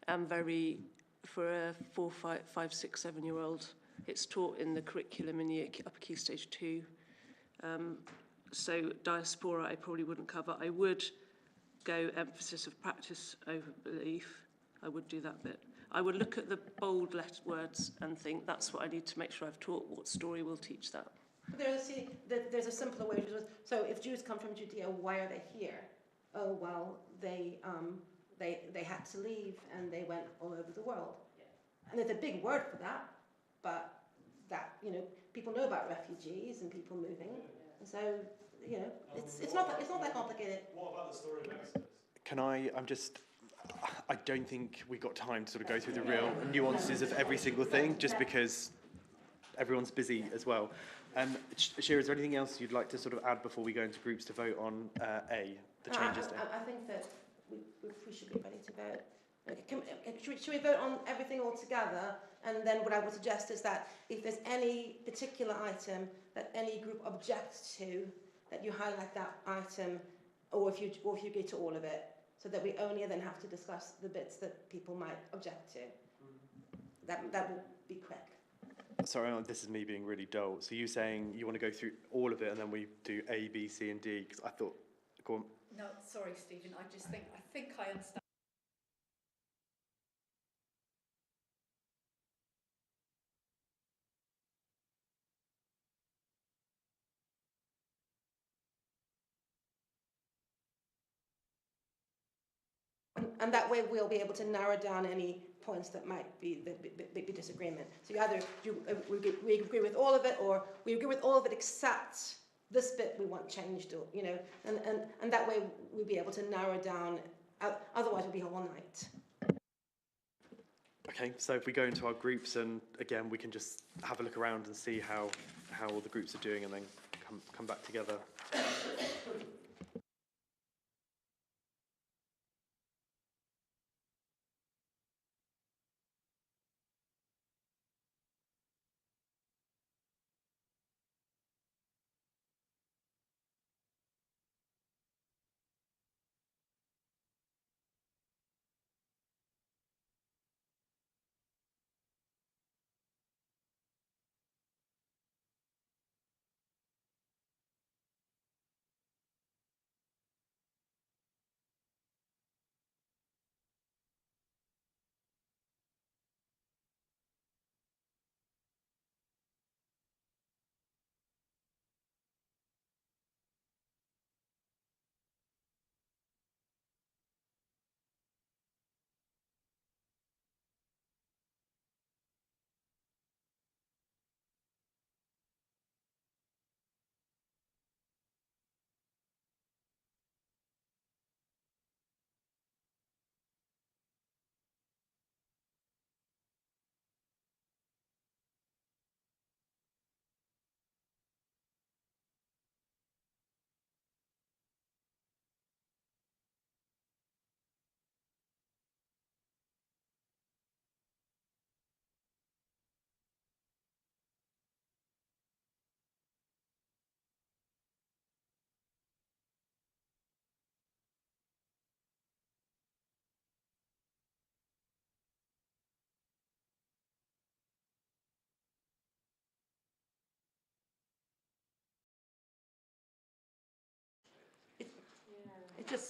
and very, for a 4, 5, 6, 7-year-old, it's taught in the curriculum in the upper key stage 2. So diaspora I probably wouldn't cover. I would go emphasis of practice over belief. I would do that bit. I would look at the bold words and think that's what I need to make sure I've taught. What story will teach that? There's a simpler way. So if Jews come from Judea, why are they here? Oh, well, they had to leave and they went all over the world. And there's a big word for that, but that, you know, people know about refugees and people moving. And so, you know, it's not that complicated. What about the story of Exodus? Can I don't think we got time to sort of go through the real nuances of every single thing, just because everyone's busy as well. Shira, is there anything else you'd like to sort of add before we go into groups to vote on the changes? I think that we should be ready to vote. Okay, should we vote on everything all together? And then what I would suggest is that if there's any particular item that any group objects to, that you highlight that item, or if you agree to all of it, so that we only then have to discuss the bits that people might object to. That will be quick. Sorry, this is me being really dull. So you're saying you want to go through all of it and then we do A, B, C and D? Because I thought, go on. No, sorry, Stephen. I think I understand. And that way we'll be able to narrow down any points that might be the disagreement. So either we agree with all of it, or we agree with all of it except this bit we want changed, or, you know, and that way we'll be able to narrow down. Otherwise, we'll be here all night. Okay, so if we go into our groups, and again, we can just have a look around and see how all the groups are doing, and then come back together.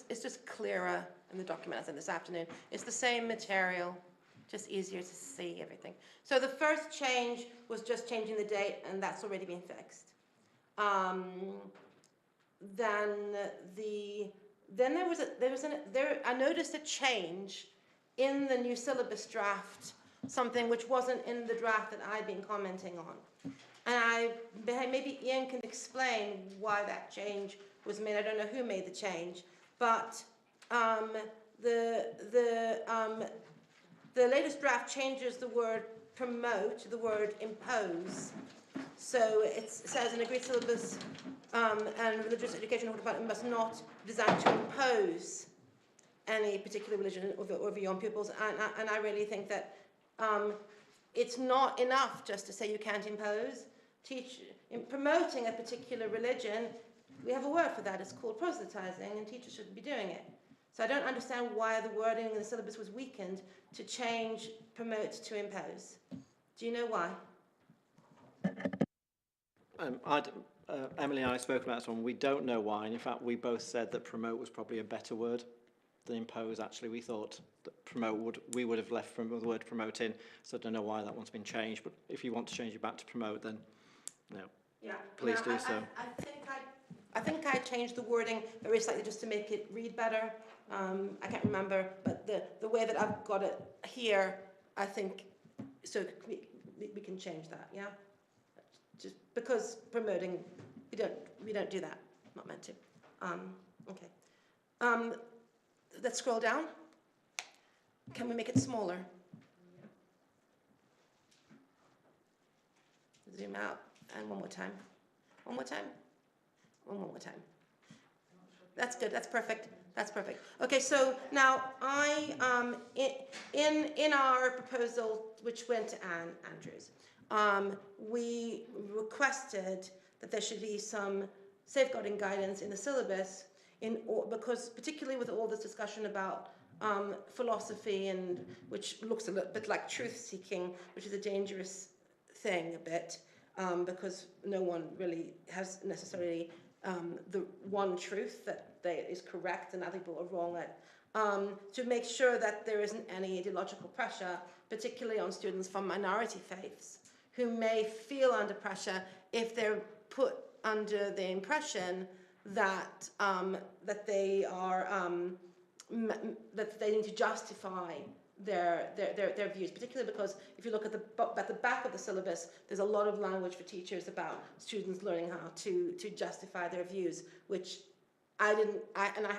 It's just clearer in the document as in this afternoon. It's the same material, just easier to see everything. So the first change was just changing the date, and that's already been fixed. I noticed a change in the new syllabus draft, something which wasn't in the draft that I'd been commenting on. And maybe Ian can explain why that change was made. I don't know who made the change, but the latest draft changes the word promote to the word impose. So it says an agreed syllabus and religious education department must not be designed to impose any particular religion or view on pupils. And I really think that it's not enough just to say you can't impose. In promoting a particular religion, we have a word for that. It's called proselytizing, and teachers shouldn't be doing it. So I don't understand why the wording in the syllabus was weakened to change promote to impose. Do you know why? Emily and I spoke about this one. We don't know why. And in fact, we both said that promote was probably a better word than impose. Actually, we thought that promote we would have left from the word promote in. So I don't know why that one's been changed. But if you want to change it back to promote, then please do so. I think I changed the wording very slightly just to make it read better. I can't remember, but the way that I've got it here, I think, so we can change that, yeah? Just because promoting, we don't do that, not meant to. Okay. Let's scroll down. Can we make it smaller? Zoom out, and one more time. One more time. One more time. That's good. That's perfect. That's perfect. Okay, so now in our proposal, which went to Andrews, we requested that there should be some safeguarding guidance in the syllabus, because particularly with all this discussion about philosophy, and which looks a little bit like truth-seeking, which is a dangerous thing a bit, because no one really has necessarily the one truth that is correct and other people are wrong at, to make sure that there isn't any ideological pressure, particularly on students from minority faiths, who may feel under pressure if they're put under the impression that that they are that they need to justify their views, particularly because if you look at the back of the syllabus, there's a lot of language for teachers about students learning how to justify their views, which I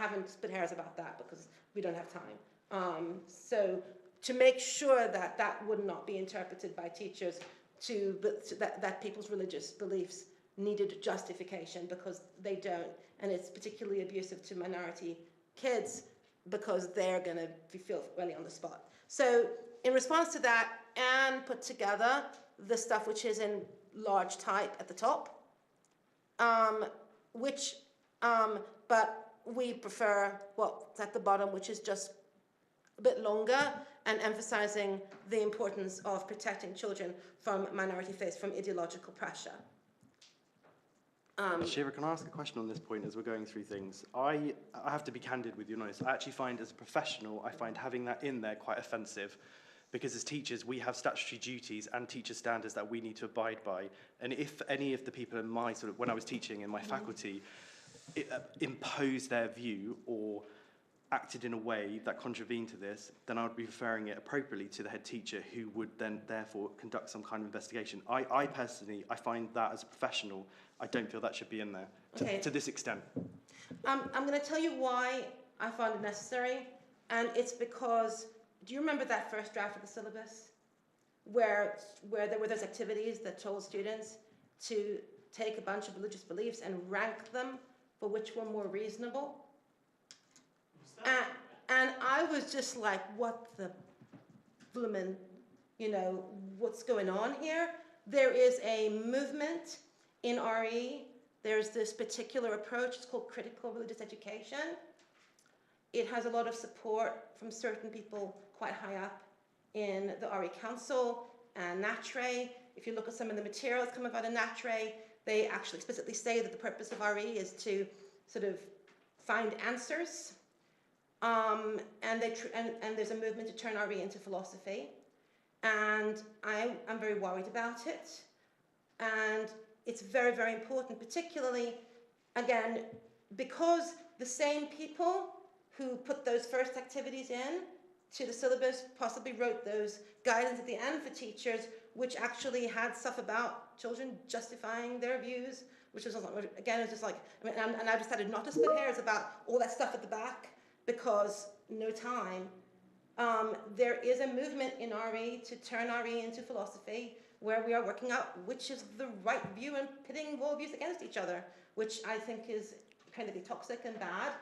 haven't split hairs about that because we don't have time. So to make sure that that would not be interpreted by teachers that people's religious beliefs needed justification, because they don't, and it's particularly abusive to minority kids because they're going to feel really on the spot. So in response to that, Anne put together the stuff which is in large type at the top, but we prefer what's at the bottom, which is just a bit longer and emphasizing the importance of protecting children from minority faiths, from ideological pressure. Shira, can I ask a question on this point as we're going through things? I have to be candid with you and honest. I actually find, as a professional, I find having that in there quite offensive, because as teachers, we have statutory duties and teacher standards that we need to abide by. And if any of the people in my when I was teaching in my faculty, imposed their view or acted in a way that contravened to this, then I would be referring it appropriately to the head teacher, who would then therefore conduct some kind of investigation. I personally, I find that as a professional, I don't feel that should be in there to this extent. I'm going to tell you why I found it necessary, and it's because, do you remember that first draft of the syllabus where there were those activities that told students to take a bunch of religious beliefs and rank them for which were more reasonable? And I was just like, what the bloomin', what's going on here? There is a movement in RE. There's this particular approach. It's called critical religious education. It has a lot of support from certain people quite high up in the RE Council and NATRE. If you look at some of the materials coming out of NATRE, they actually explicitly say that the purpose of RE is to sort of find answers. And there's a movement to turn RE into philosophy, and I'm very worried about it. And it's very, very important, particularly, again, because the same people who put those first activities in to the syllabus possibly wrote those guidance at the end for teachers, which actually had stuff about children justifying their views, which is, again, it's just like, I mean, and I've decided not to split hairs about all that stuff at the back, because no time. There is a movement in RE to turn RE into philosophy, where we are working out which is the right view and pitting all views against each other, which I think is incredibly toxic and bad.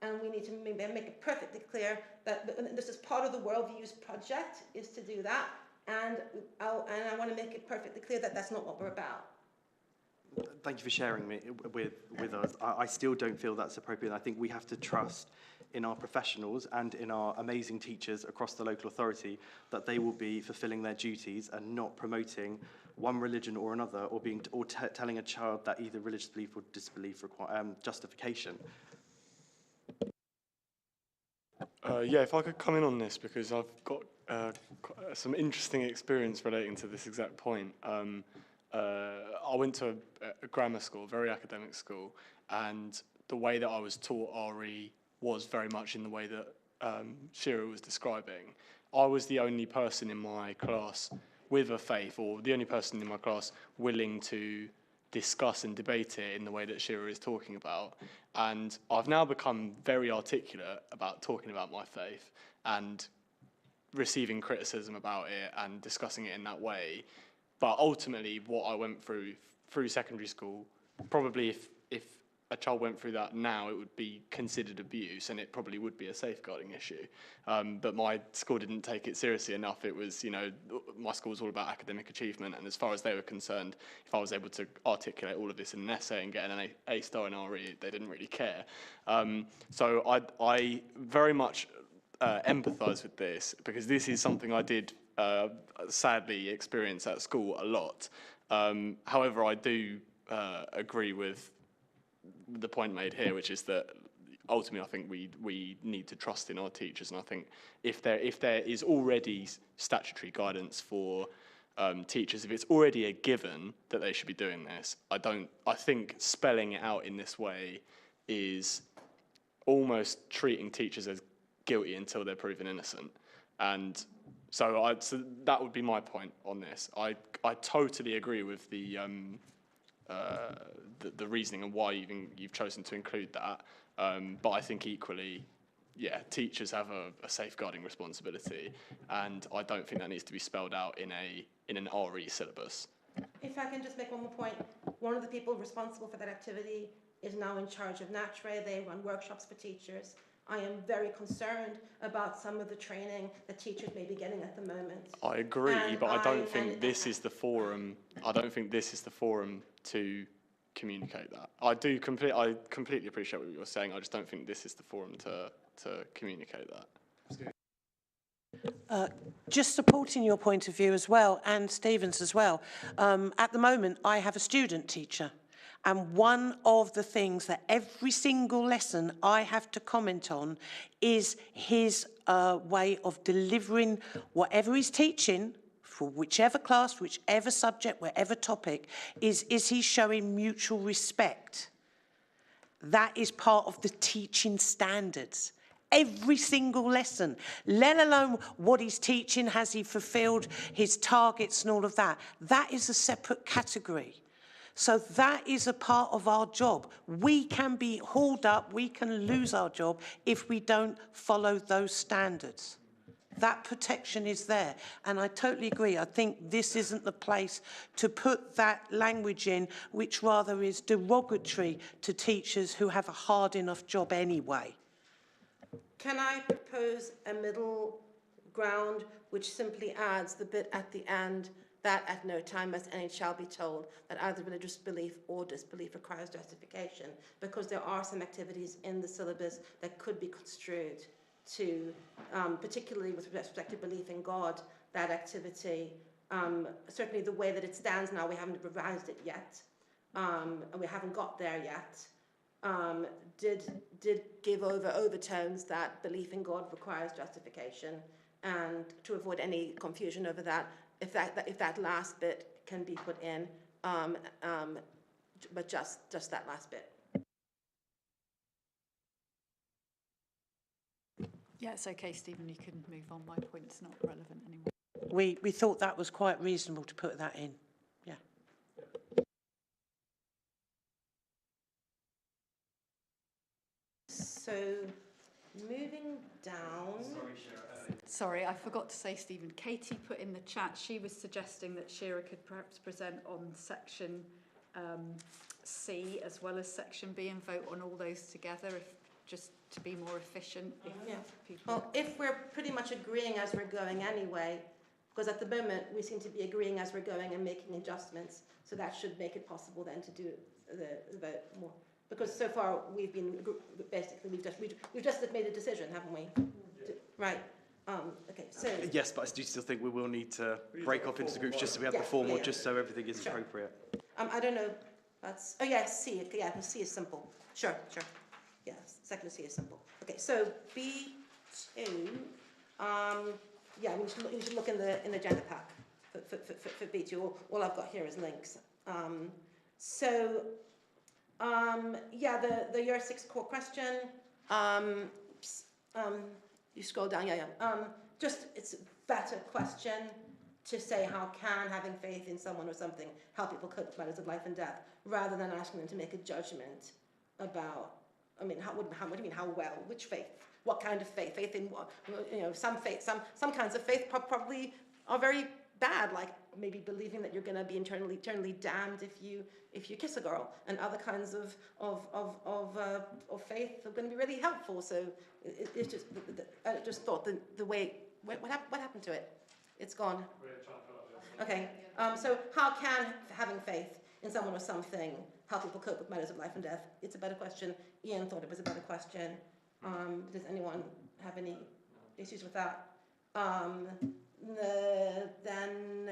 And we need to make it perfectly clear that this is part of the Worldviews project, is to do that. And I want to make it perfectly clear that that's not what we're about. Thank you for sharing with us. I still don't feel that's appropriate. I think we have to trust in our professionals and in our amazing teachers across the local authority that they will be fulfilling their duties and not promoting one religion or another, or telling a child that either religious belief or disbelief require justification. Yeah, if I could come in on this, because I've got some interesting experience relating to this exact point. I went to a grammar school, very academic school, and the way that I was taught RE was very much in the way that Shira was describing. I was the only person in my class with a faith, or the only person in my class willing to discuss and debate it in the way that Shira is talking about. And I've now become very articulate about talking about my faith and receiving criticism about it and discussing it in that way. But ultimately, what I went through secondary school, probably if a child went through that now, it would be considered abuse, and it probably would be a safeguarding issue. But my school didn't take it seriously enough. It was, you know, my school was all about academic achievement, and as far as they were concerned, if I was able to articulate all of this in an essay and get an A star in RE, they didn't really care. So I very much empathise with this, because this is something I did sadly experience at school a lot. However, I do agree with the point made here, which is that ultimately I think we need to trust in our teachers, and I think if there is already statutory guidance for teachers, if it's already a given that they should be doing this, I think spelling it out in this way is almost treating teachers as guilty until they're proven innocent. And so that would be my point on this. I totally agree with the reasoning and why you've chosen to include that. But I think equally, yeah, teachers have a safeguarding responsibility, and I don't think that needs to be spelled out in an RE syllabus. If I can just make one more point, one of the people responsible for that activity is now in charge of NATRE. They run workshops for teachers. I am very concerned about some of the training that teachers may be getting at the moment. I agree, but I don't think this is the forum. I don't think this is the forum to communicate that. I completely appreciate what you're saying. I just don't think this is the forum to communicate that. Just supporting your point of view as well, and Stephen's as well. At the moment, I have a student teacher. And one of the things that every single lesson I have to comment on is his way of delivering whatever he's teaching, for whichever class, whichever subject, whatever topic, is he showing mutual respect? That is part of the teaching standards. Every single lesson, let alone what he's teaching, has he fulfilled his targets and all of that. That is a separate category. So that is a part of our job. We can be hauled up, we can lose our job if we don't follow those standards. That protection is there. And I totally agree. I think this isn't the place to put that language in, which rather is derogatory to teachers who have a hard enough job anyway. Can I propose a middle ground which simply adds the bit at the end that at no time must any child be told that either religious belief or disbelief requires justification, because there are some activities in the syllabus that could be construed to, particularly with respect to belief in God, that activity, certainly the way that it stands now, we haven't revised it yet, and we haven't got there yet, did give overtones that belief in God requires justification, and to avoid any confusion over that, if that last bit can be put in, but just that last bit. Yeah, it's okay, Stephen, you can move on. My point's not relevant anymore. We thought that was quite reasonable to put that in. Yeah. moving down. Sorry, I forgot to say, Stephen, Katie put in the chat, she was suggesting that Shira could perhaps present on section C as well as section B and vote on all those together, just to be more efficient. Well, if we're pretty much agreeing as we're going anyway, because at the moment we seem to be agreeing as we're going and making adjustments, so that should make it possible then to do the vote more. Because so far we've been basically we've just made a decision, haven't we? Right. Okay. So yes, but I do still think we will need to break off into groups just so we have the formal, just so everything is appropriate. I don't know. That's C. Yeah, C is simple. Sure. Yes, second C is simple. Okay. So B2. Yeah, you should look in the agenda pack for B2. All I've got here is links. Yeah, the year 6 core question. You scroll down. Just it's a better question to say how can having faith in someone or something help people cope with matters of life and death, rather than asking them to make a judgment about. I mean, what do you mean? How well? Which faith? What kind of faith? Faith in what? You know, some kinds of faith probably are very bad, like maybe believing that you're going to be eternally damned if you kiss a girl, and other kinds of faith are going to be really helpful. So it's just I just thought the way what happened to it? It's gone. Okay. So how can having faith in someone or something help people cope with matters of life and death? It's a better question. Ian thought it was a better question. Does anyone have any issues with that? Then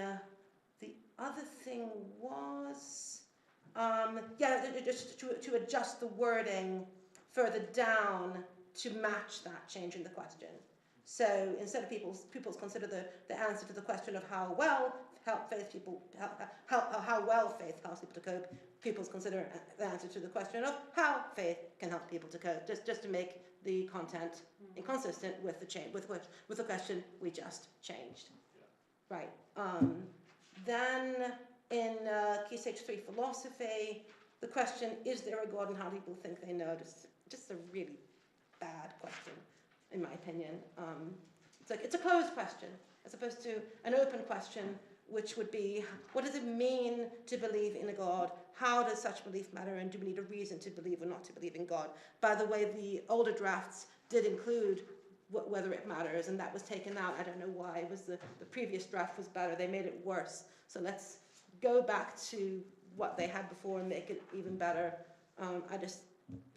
the other thing was, just to adjust the wording further down to match that change in the question. So instead of pupils consider the answer to the question of how well faith helps people to cope, pupils consider the answer to the question of how faith can help people to cope, just to make the content inconsistent with the change with the question we just changed. Right. Then in Key Stage 3 philosophy, the question, is there a God and how do people think they know? Just a really bad question, in my opinion. It's a closed question as opposed to an open question, which would be, what does it mean to believe in a God? How does such belief matter? And do we need a reason to believe or not to believe in God? By the way, the older drafts did include whether it matters, and that was taken out. I don't know why. It was the previous draft was better. They made it worse. So let's go back to what they had before and make it even better.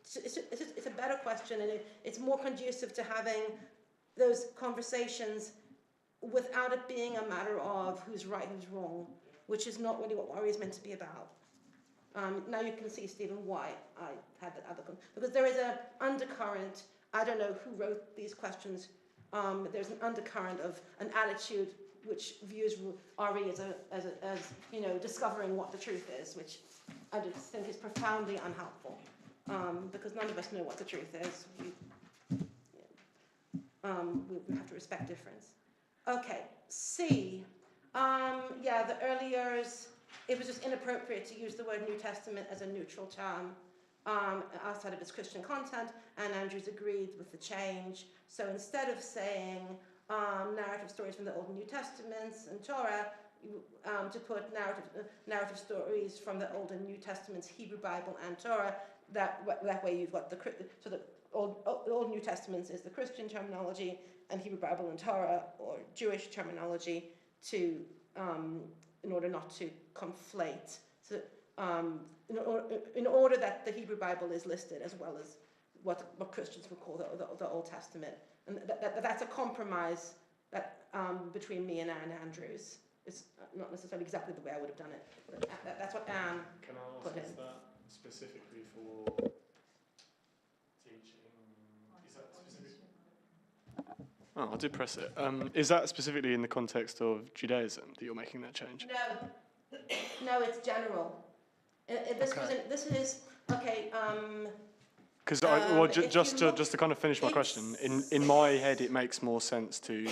It's a better question, and it's more conducive to having those conversations without it being a matter of who's right, who's wrong, which is not really what worry is meant to be about. Now you can see, Stephen, why I had that other because there is an undercurrent. I don't know who wrote these questions. There's an undercurrent of an attitude which views RE as discovering what the truth is, which I just think is profoundly unhelpful, because none of us know what the truth is. We have to respect difference. Okay, C. The early years, it was just inappropriate to use the word New Testament as a neutral term outside of its Christian content, and Andrews agreed with the change. So instead of saying narrative stories from the Old and New Testaments and Torah, to put narrative stories from the Old and New Testaments, Hebrew Bible and Torah. That way you've got the Old New Testaments is the Christian terminology, and Hebrew Bible and Torah or Jewish terminology in order not to conflate. So in order that the Hebrew Bible is listed as well as what Christians would call the Old Testament, and that's a compromise that between me and Anne Andrews. It's not necessarily exactly the way I would have done it, but that's what Anne put in. Can I ask, is that specifically for teaching? Is that specific? Oh, I did press it. Is that specifically in the context of Judaism that you're making that change? No, it's general. This is okay. Because just to kind of finish my question, in my head it makes more sense to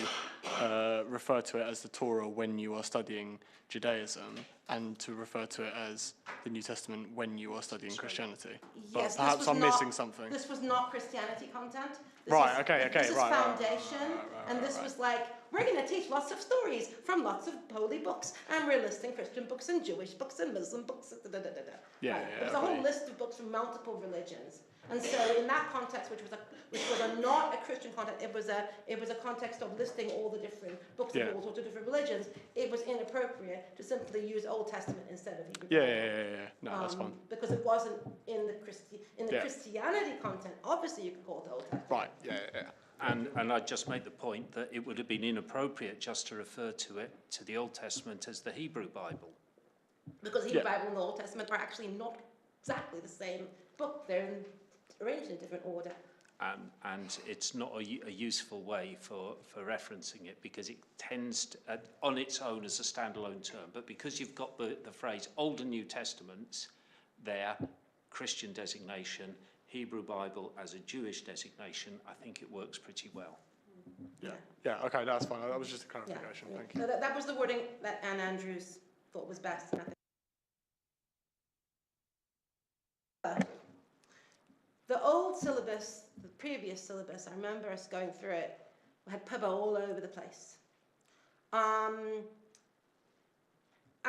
refer to it as the Torah when you are studying Judaism, and to refer to it as the New Testament when you are studying Christianity. But Yes, perhaps I'm missing something. This was not Christianity content. This is foundation, and this was like, we're going to teach lots of stories from lots of holy books, and we're listing Christian books and Jewish books and Muslim books. It was a whole list of books from multiple religions. And so, in that context, which was not a Christian context, it was a context of listing all the different books of all sorts of different religions. It was inappropriate to simply use Old Testament instead of Hebrew. No, that's fine. Because it wasn't in the Christianity content. Obviously, you could call it Old Testament. Right. And I'd just make the point that it would have been inappropriate just to refer to the Old Testament as the Hebrew Bible. Because the Hebrew Bible and the Old Testament are actually not exactly the same book. They're arranged in different order. And it's not a useful way for referencing it, because it tends to, on its own as a standalone term, but because you've got the phrase Old and New Testaments there, Christian designation, Hebrew Bible as a Jewish designation, I think it works pretty well. Okay, that's fine. That was just a clarification. Thank you. So that was the wording that Anne Andrews thought was best. And I think the old syllabus, the previous syllabus, I remember us going through it, we had pubba all over the place. I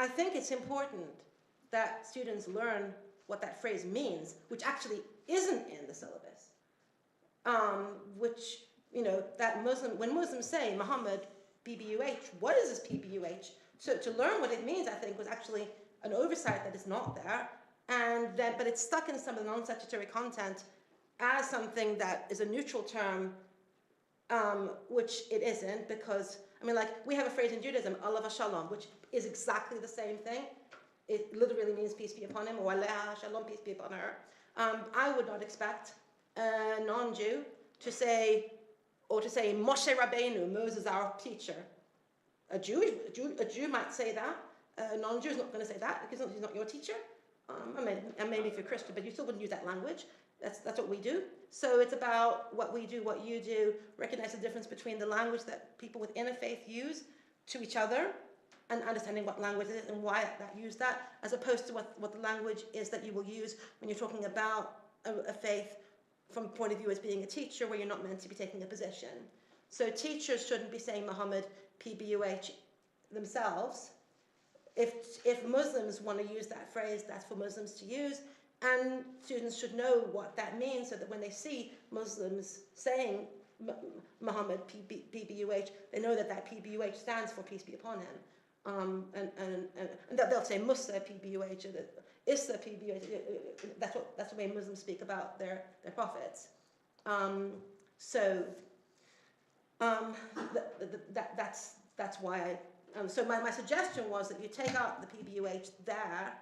think it's important that students learn what that phrase means, which actually isn't in the syllabus. Which, that when Muslims say Muhammad, PBUH, what is this PBUH? So to learn what it means, I think, was actually an oversight that is not there. But it's stuck in some of the non-statutory content as something that is a neutral term, which it isn't, because, we have a phrase in Judaism, Allah Shalom, which is exactly the same thing. It literally means peace be upon him, or Aleha Shalom, peace be upon her. I would not expect a non-Jew to say Moshe Rabbeinu, Moses our teacher. A Jew might say that. A non-Jew is not going to say that because he's not your teacher. And maybe if you're Christian, but you still wouldn't use that language. That's what we do. So it's about what we do, what you do, recognize the difference between the language that people within a faith use to each other, and understanding what language it is and why that use that, as opposed to what the language is that you will use when you're talking about a faith from a point of view as being a teacher, where you're not meant to be taking a position. So teachers shouldn't be saying Muhammad, PBUH themselves. If Muslims want to use that phrase, that's for Muslims to use, and students should know what that means, so that when they see Muslims saying Muhammad, PBUH, they know that PBUH stands for peace be upon him. And they'll say Musa, PBUH, Issa, PBUH. That's the way Muslims speak about their prophets. That's why so my suggestion was that you take out the PBUH there,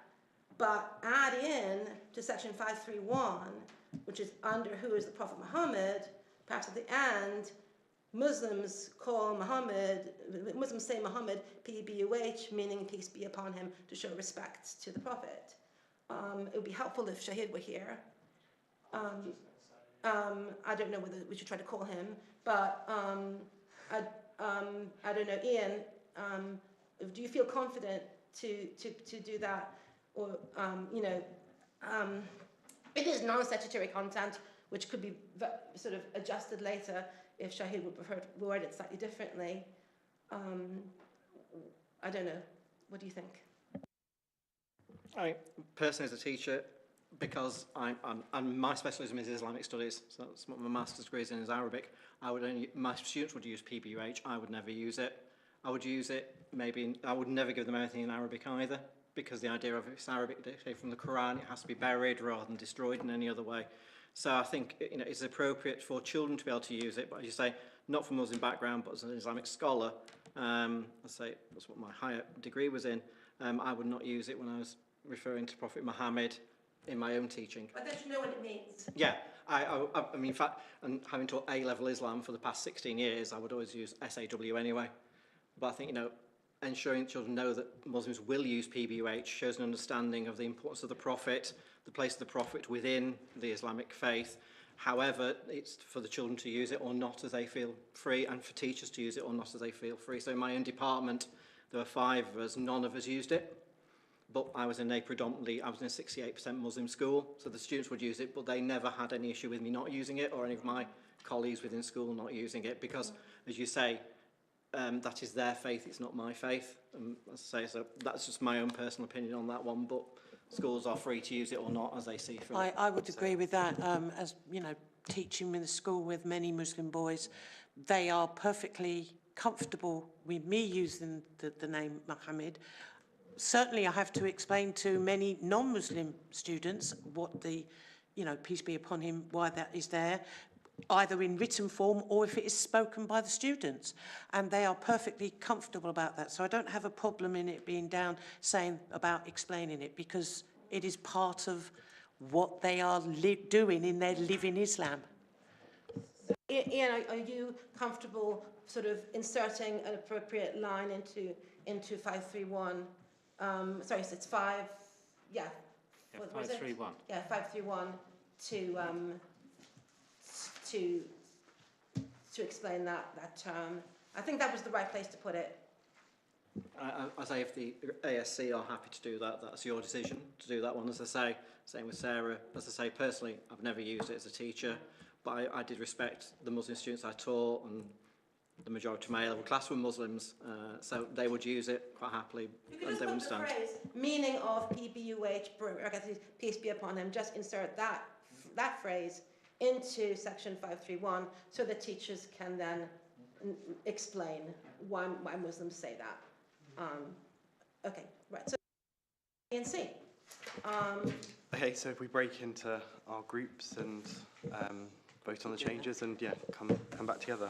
but add in to section 531, which is under who is the Prophet Muhammad, perhaps at the end, Muslims say Muhammad, PBUH, meaning peace be upon him, to show respect to the Prophet. It would be helpful if Shahid were here. I don't know whether we should try to call him, but I don't know, Ian, do you feel confident to do that? Or, it is non-statutory content, which could be sort of adjusted later if Shahid would prefer to word it slightly differently. I don't know. What do you think? Personally, as a teacher, because my specialism is Islamic studies, so that's what my master's degree is in, is Arabic. My students would use PBUH. I would never use it. I would use it I would never give them anything in Arabic either, because the idea of it's Arabic dictated from the Quran, it has to be buried rather than destroyed in any other way. So I think it's appropriate for children to be able to use it, but as you say, not from Muslim background, but as an Islamic scholar, I say that's what my higher degree was in. I would not use it when I was referring to Prophet Muhammad in my own teaching. But don't you know what it means? Yeah, I mean, in fact, and having taught A-level Islam for the past 16 years, I would always use SAW anyway. But I think, ensuring children know that Muslims will use PBUH shows an understanding of the importance of the Prophet, the place of the Prophet within the Islamic faith, However, it's for the children to use it or not as they feel free, and for teachers to use it or not as they feel free. So in my own department, there were 5 of us, none of us used it. But I was in a 68% Muslim school, so the students would use it, but they never had any issue with me not using it or any of my colleagues within school not using it because, as you say, that is their faith, it's not my faith. As I say, so that's just my own personal opinion on that one, but schools are free to use it or not as they see fit. I would agree with that. As you know, teaching in a school with many Muslim boys, they are perfectly comfortable with me using the name Muhammad. Certainly I have to explain to many non-Muslim students what the, you know, peace be upon him, why that is there, either in written form or if it is spoken by the students. And they are perfectly comfortable about that. So I don't have a problem in it being down saying about explaining it because it is part of what they are doing in their living Islam. Ian, are you comfortable sort of inserting an appropriate line into 531? Sorry, so it's 5, yeah. Yeah, What was it? 531. Yeah, 531 to explain that term. I think that was the right place to put it. I say if the ASC are happy to do that, that's your decision to do that one. As I say, same with Sarah. As I say, personally, I've never used it as a teacher, but I did respect the Muslim students I taught, and the majority of my A-level class were Muslims, so they would use it quite happily, and they would understand. The phrase, meaning of PBUH, peace be upon him, just insert that phrase into section 531 so that teachers can then explain why Muslims say that. Okay, right, so A and C. Okay, so if we break into our groups and vote on the changes and yeah, come back together.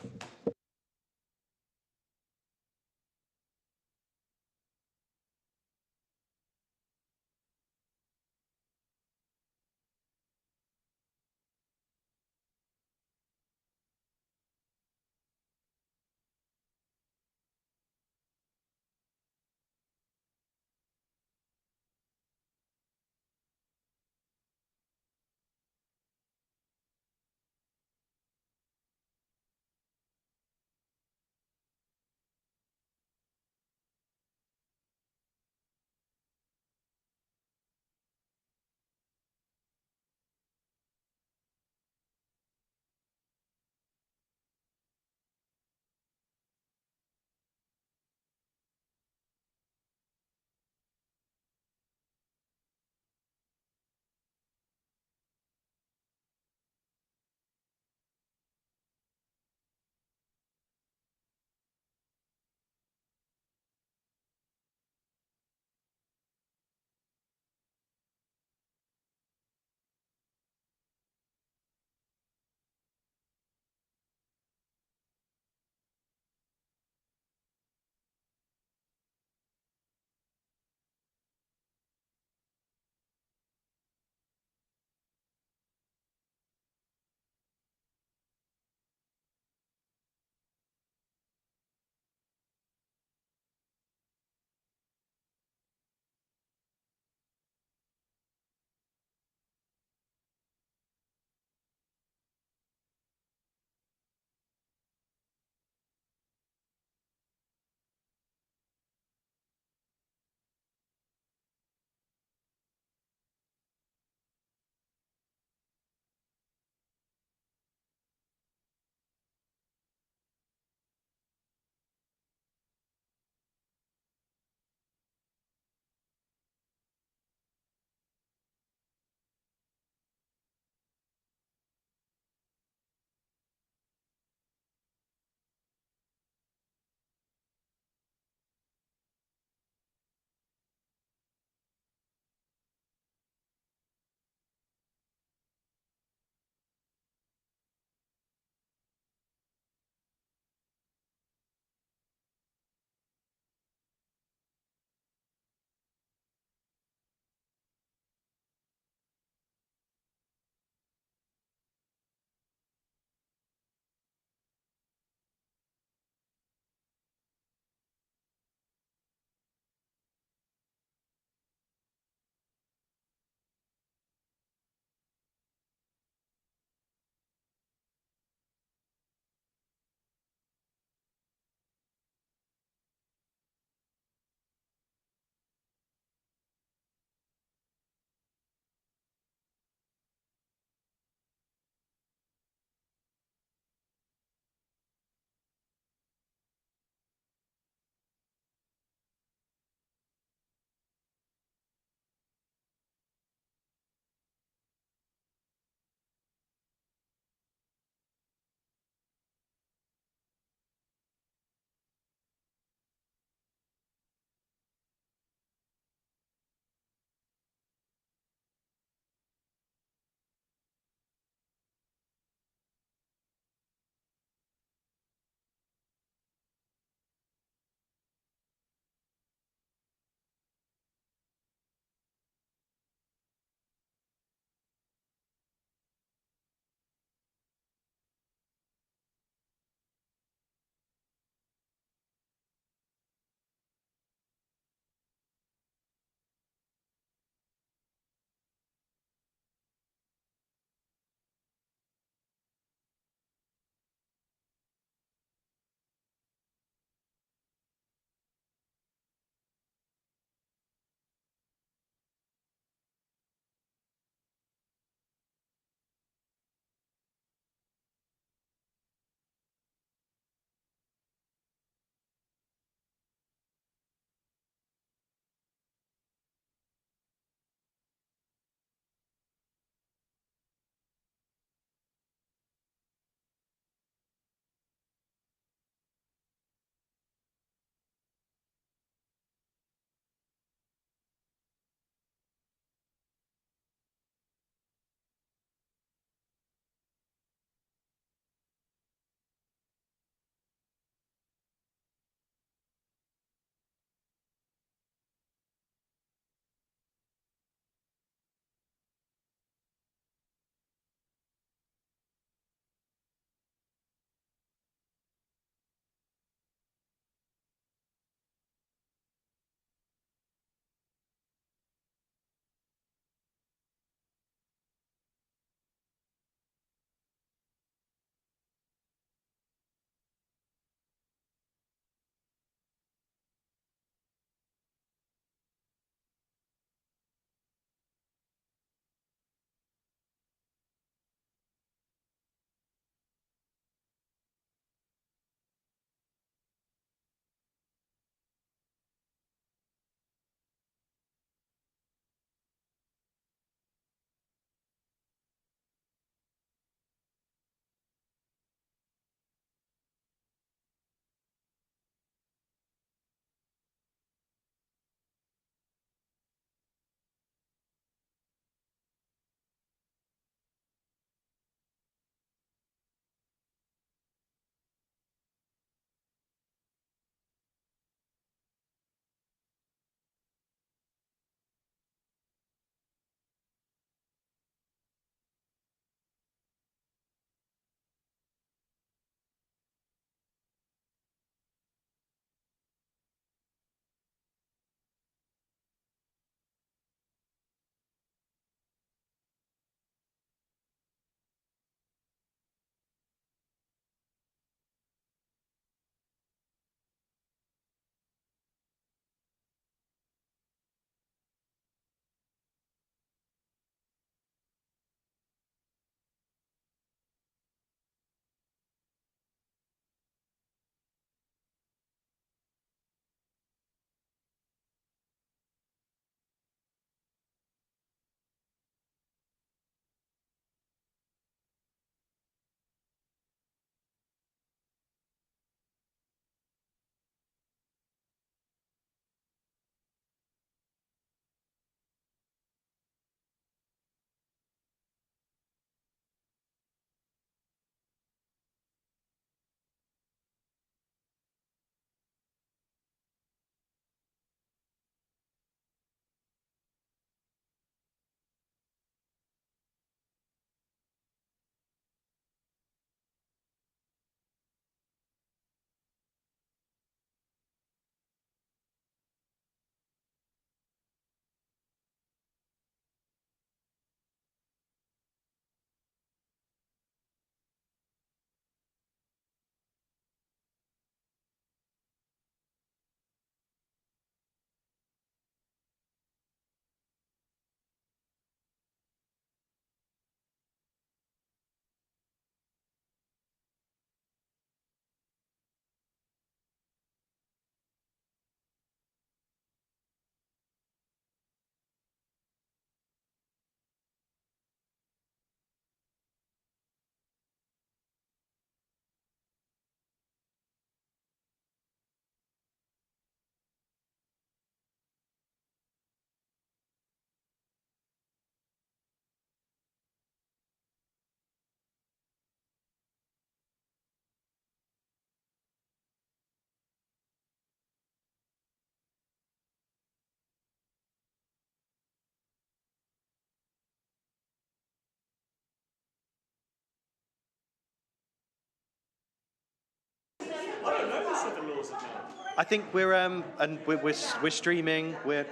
don't know the 7 laws of man. I think we're and we're streaming. We're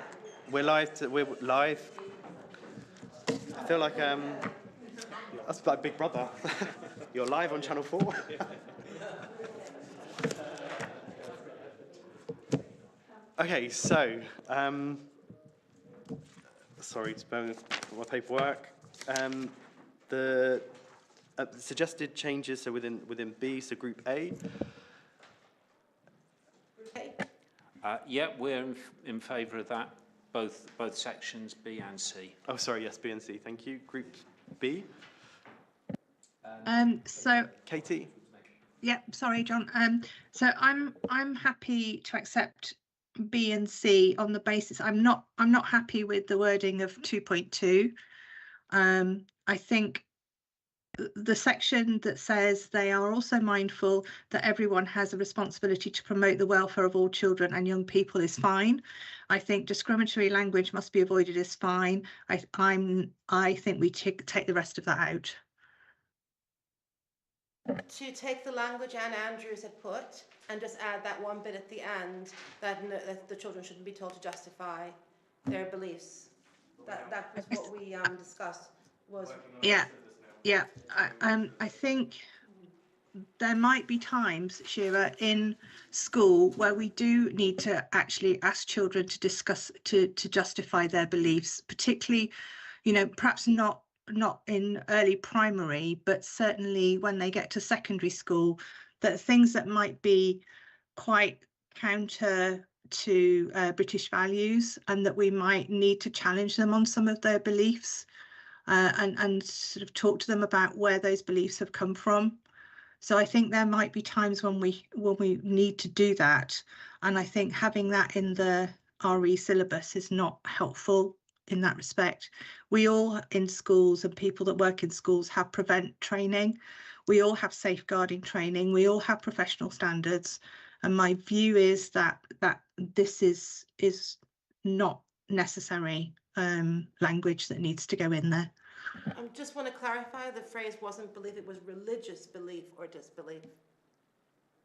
live. We're live. I feel like that's like Big Brother. You're live on Channel 4. Okay, so sorry, just bear with my paperwork. The suggested changes, so within B, so Group A. Yeah, we're in favour of that, both sections B and C. Oh, sorry, yes, B and C. Thank you. Group B. So Katie. yeah, sorry, John. So I'm happy to accept B and C on the basis I'm not happy with the wording of 2.2. I think the section that says they are also mindful that everyone has a responsibility to promote the welfare of all children and young people is fine. I think discriminatory language must be avoided is fine. I think we take the rest of that out. To take the language Anne Andrews had put and just add that one bit at the end that the children shouldn't be told to justify their beliefs. That was what we discussed. Yeah. I think there might be times, Shira, in school where we do need to actually ask children to discuss, to justify their beliefs, particularly, perhaps not in early primary, but certainly when they get to secondary school, that things that might be quite counter to British values and that we might need to challenge them on some of their beliefs. And sort of talk to them about where those beliefs have come from. So I think there might be times when we need to do that. And I think having that in the RE syllabus is not helpful in that respect. We all in schools and people that work in schools have prevent training. We all have safeguarding training. We all have professional standards. And my view is that this is not necessary language that needs to go in there. I just want to clarify, the phrase wasn't belief, it was religious belief or disbelief.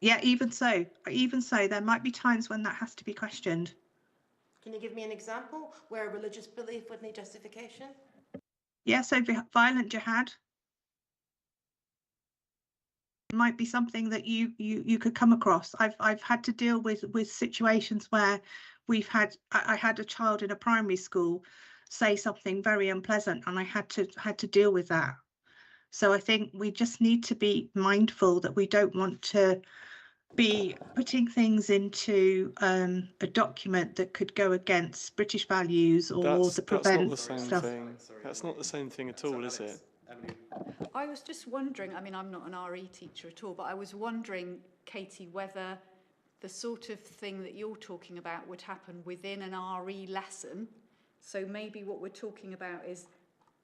Yeah, even so, there might be times when that has to be questioned. Can you give me an example where a religious belief would need justification? Yeah, so violent jihad might be something that you could come across. I've had to deal with situations where I had a child in a primary school say something very unpleasant and I had to deal with that. So I think we just need to be mindful that we don't want to be putting things into a document that could go against British values or the prevent stuff. That's not the same thing at all, is it? I was just wondering, I mean, I'm not an RE teacher at all, but I was wondering, Katie, whether the sort of thing that you're talking about would happen within an RE lesson. So maybe what we're talking about is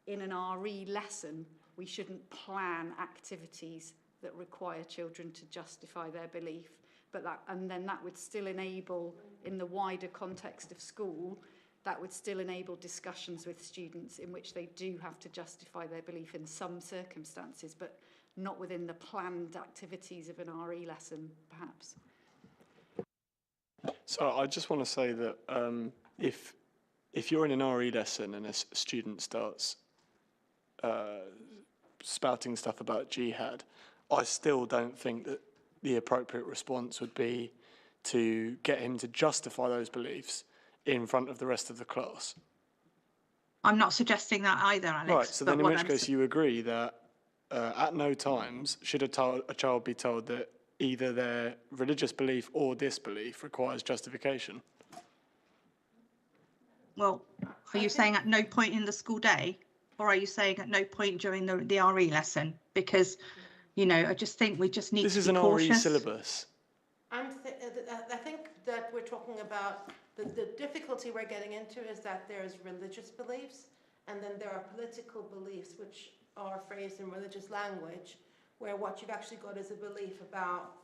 in an RE lesson, we shouldn't plan activities that require children to justify their belief, and then that would still enable, in the wider context of school, that would still enable discussions with students in which they do have to justify their belief in some circumstances, but not within the planned activities of an RE lesson, perhaps. So I just want to say that if you're in an RE lesson and a student starts spouting stuff about jihad, I still don't think that the appropriate response would be to get him to justify those beliefs in front of the rest of the class. I'm not suggesting that either, Alex. Right, so then in which case you agree that at no times should a child be told that either their religious belief or disbelief requires justification. Well, are you saying at no point in the school day, or are you saying at no point during the RE lesson? Because, I just think we just need to be cautious. This is an RE syllabus. I think that we're talking about the difficulty we're getting into is that there's religious beliefs and then there are political beliefs which are phrased in religious language, where what you've actually got is a belief about,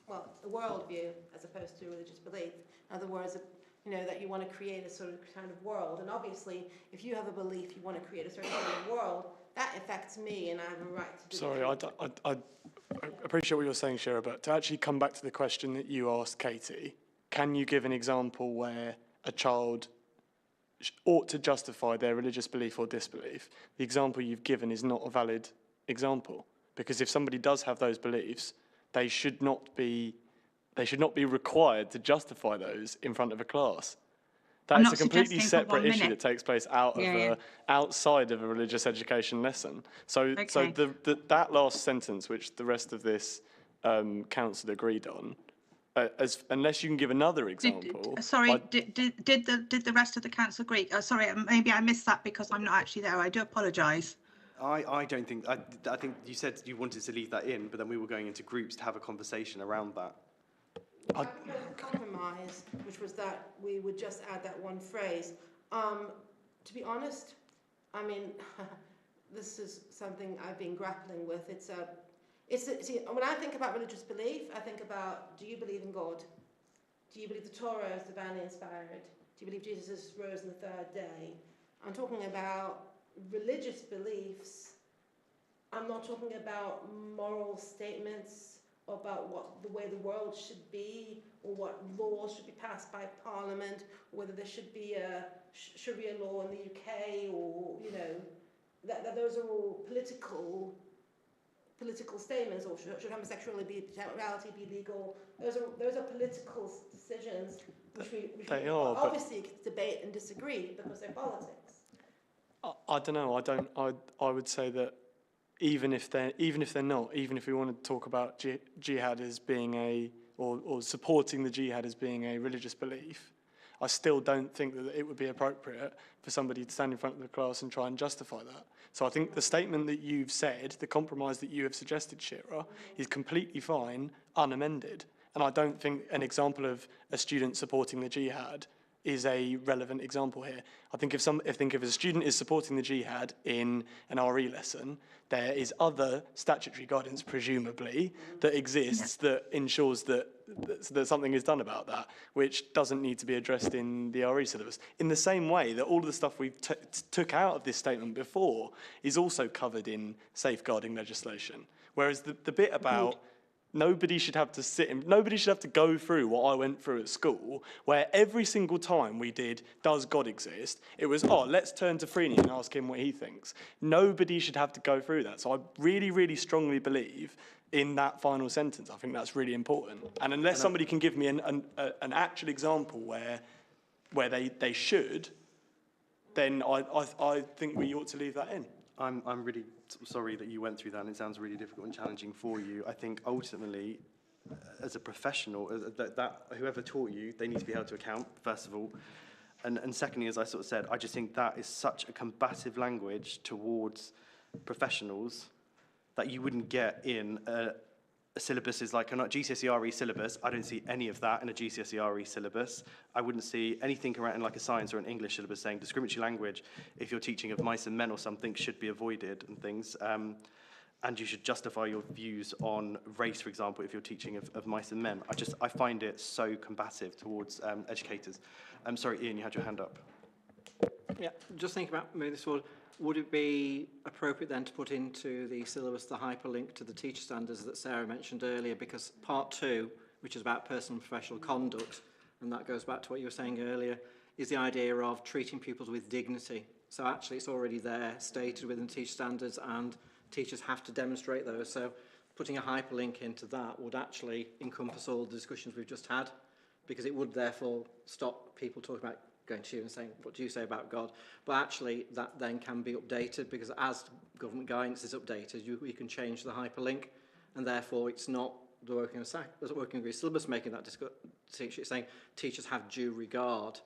well, a worldview as opposed to religious belief. In other words, you know, that you want to create a sort of kind of world. And obviously, if you have a belief you want to create a certain kind of world, that affects me, and I have a right to do it. I appreciate what you're saying, Shira, but to actually come back to the question that you asked Katie, can you give an example where a child ought to justify their religious belief or disbelief? The example you've given is not a valid example, because if somebody does have those beliefs, they should not be required to justify those in front of a class. That is a completely separate issue that takes place outside of a religious education lesson. So that last sentence, which the rest of this council agreed on, unless you can give another example. Did the rest of the council agree? Sorry, maybe I missed that because I'm not actually there. I do apologise. I don't think, I think you said you wanted to leave that in, but then we were going into groups to have a conversation around that. I proposed a compromise, which was that we would just add that one phrase. To be honest, I mean, this is something I've been grappling with. See, when I think about religious belief, I think about, do you believe in God? Do you believe the Torah is divinely inspired? Do you believe Jesus rose on the third day? I'm talking about religious beliefs. I'm not talking about moral statements about what the way the world should be, or what laws should be passed by Parliament, or whether there should be a Sharia law in the UK, or, you know, that those are all political statements, or should homosexuality be legal? Those are political decisions which we obviously debate and disagree because they're politics. I don't know. I would say that even if we want to talk about jihad as being or supporting the jihad as being a religious belief, I still don't think that it would be appropriate for somebody to stand in front of the class and try and justify that. So I think the statement that you've said, the compromise that you have suggested, Shira, is completely fine, unamended. And I don't think an example of a student supporting the jihad is a relevant example here. I think if a student is supporting the jihad in an RE lesson, there is other statutory guidance, presumably, that exists that ensures that something is done about that, which doesn't need to be addressed in the RE syllabus. In the same way that all of the stuff we've took out of this statement before is also covered in safeguarding legislation. Whereas the bit about nobody should have to go through what I went through at school, where every single time we did, does God exist? It was, let's turn to Freeney and ask him what he thinks. Nobody should have to go through that. So I really, really strongly believe in that final sentence. I think that's really important. And unless somebody can give me an actual example where they should, then I think we ought to leave that in. I'm really sorry that you went through that, and it sounds really difficult and challenging for you. I think ultimately, as a professional, that whoever taught you, they need to be held to account, first of all. And secondly, as I sort of said, I just think that is such a combative language towards professionals that you wouldn't get in a syllabus is like a GCSE RE syllabus. I don't see any of that in a GCSE RE syllabus. I wouldn't see anything around in like a science or an English syllabus saying discriminatory language, if you're teaching of mice and men or something, should be avoided and things. And you should justify your views on race, for example, if you're teaching of mice and men. I find it so combative towards educators. I'm sorry, Ian, you had your hand up. Yeah, just thinking about moving this forward. Would it be appropriate then to put into the syllabus the hyperlink to the teacher standards that Sarah mentioned earlier? Because part 2, which is about personal and professional conduct, and that goes back to what you were saying earlier, is the idea of treating pupils with dignity. So actually it's already there, stated within teacher standards, and teachers have to demonstrate those. So putting a hyperlink into that would actually encompass all the discussions we've just had, because it would therefore stop people talking about going to you and saying, what do you say about God? But actually that then can be updated, because as government guidance is updated, we can change the hyperlink, and therefore it's not the working group syllabus making that distinction. It's saying teachers have due regard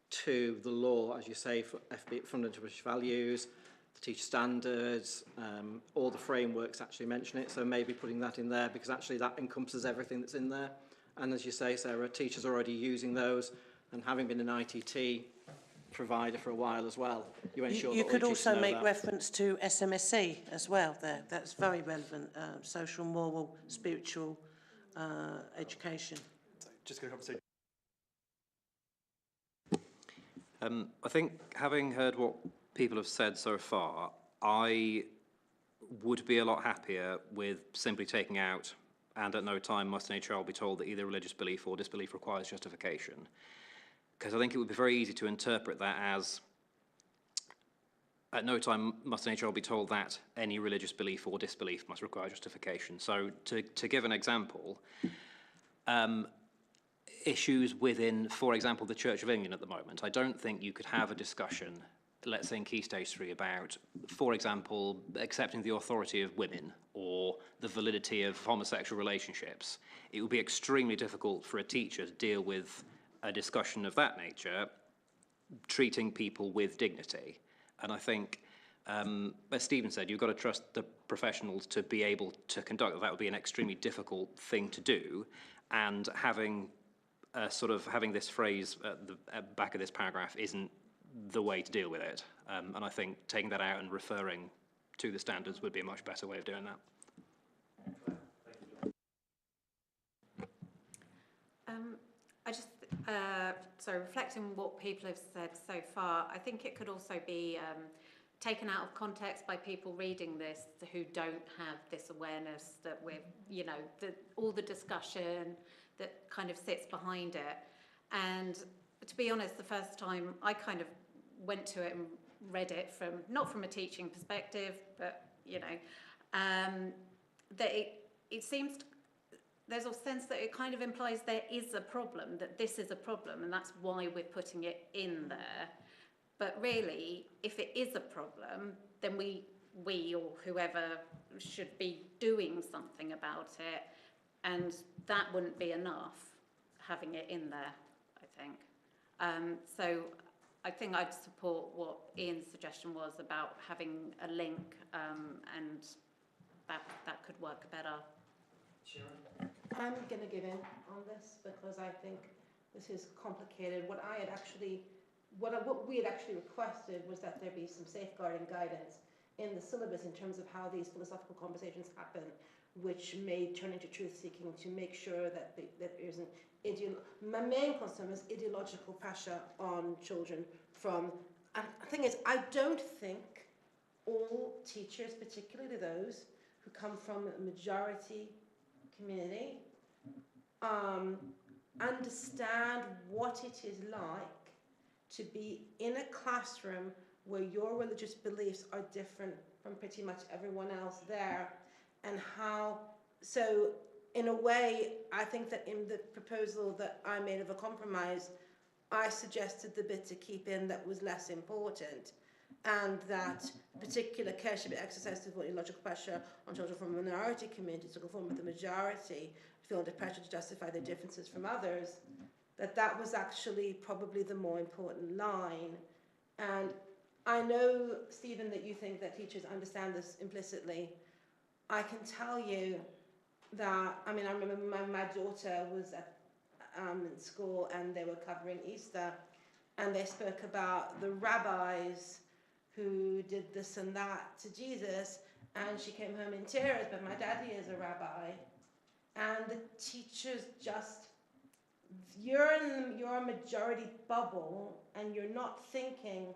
to the law, as you say, for fundamental British values, the teacher standards, all the frameworks actually mention it. So maybe putting that in there, because actually that encompasses everything that's in there. And as you say, Sarah, teachers are already using those. And having been an ITT provider for a while as well, you ensure you that could also make that. reference to SMSE as well there. That's very relevant, social, moral, spiritual education. Just going to I think, having heard what people have said so far, I would be a lot happier with simply taking out, and at no time must any child be told that either religious belief or disbelief requires justification. Because I think it would be very easy to interpret that as, at no time must any child be told that any religious belief or disbelief must require justification. So to give an example, issues within, for example, the Church of England at the moment, I don't think you could have a discussion, let's say in Key Stage 3, about, for example, accepting the authority of women or the validity of homosexual relationships. It would be extremely difficult for a teacher to deal with a discussion of that nature, treating people with dignity. And I think, as Stephen said, you've got to trust the professionals to be able to conduct that. That would be an extremely difficult thing to do. And having having this phrase at the back of this paragraph isn't the way to deal with it. And I think taking that out and referring to the standards would be a much better way of doing that. So reflecting on what people have said so far, I think it could also be taken out of context by people reading this who don't have this awareness that we're, all the discussion that kind of sits behind it. And to be honest, the first time I kind of went to it and read it not from a teaching perspective, but, that it seems there's a sense that it kind of implies there is a problem, that this is a problem, and that's why we're putting it in there. But really, if it is a problem, then we or whoever should be doing something about it, and that wouldn't be enough, having it in there, I think. So I think I'd support what Ian's suggestion was about having a link, and that could work better. I'm going to give in on this because I think this is complicated. What we had actually requested was that there be some safeguarding guidance in the syllabus in terms of how these philosophical conversations happen, which may turn into truth-seeking, to make sure that there isn't my main concern is ideological pressure on children from. And the thing is, I don't think all teachers, particularly those who come from a majority community, understand what it is like to be in a classroom where your religious beliefs are different from pretty much everyone else there, and how, so in a way, I think that in the proposal that I made of a compromise, I suggested the bit to keep in that was less important, and that particular care should be exercised to avoid ideological pressure on children from minority communities to conform with the majority, feel under pressure to justify their differences from others, that was actually probably the more important line. And I know, Stephen, that you think that teachers understand this implicitly. I can tell you that, I remember my daughter was at in school and they were covering Easter, and they spoke about the rabbis who did this and that to Jesus, and she came home in tears, but my daddy is a rabbi. And the teachers just, you're in your majority bubble and you're not thinking,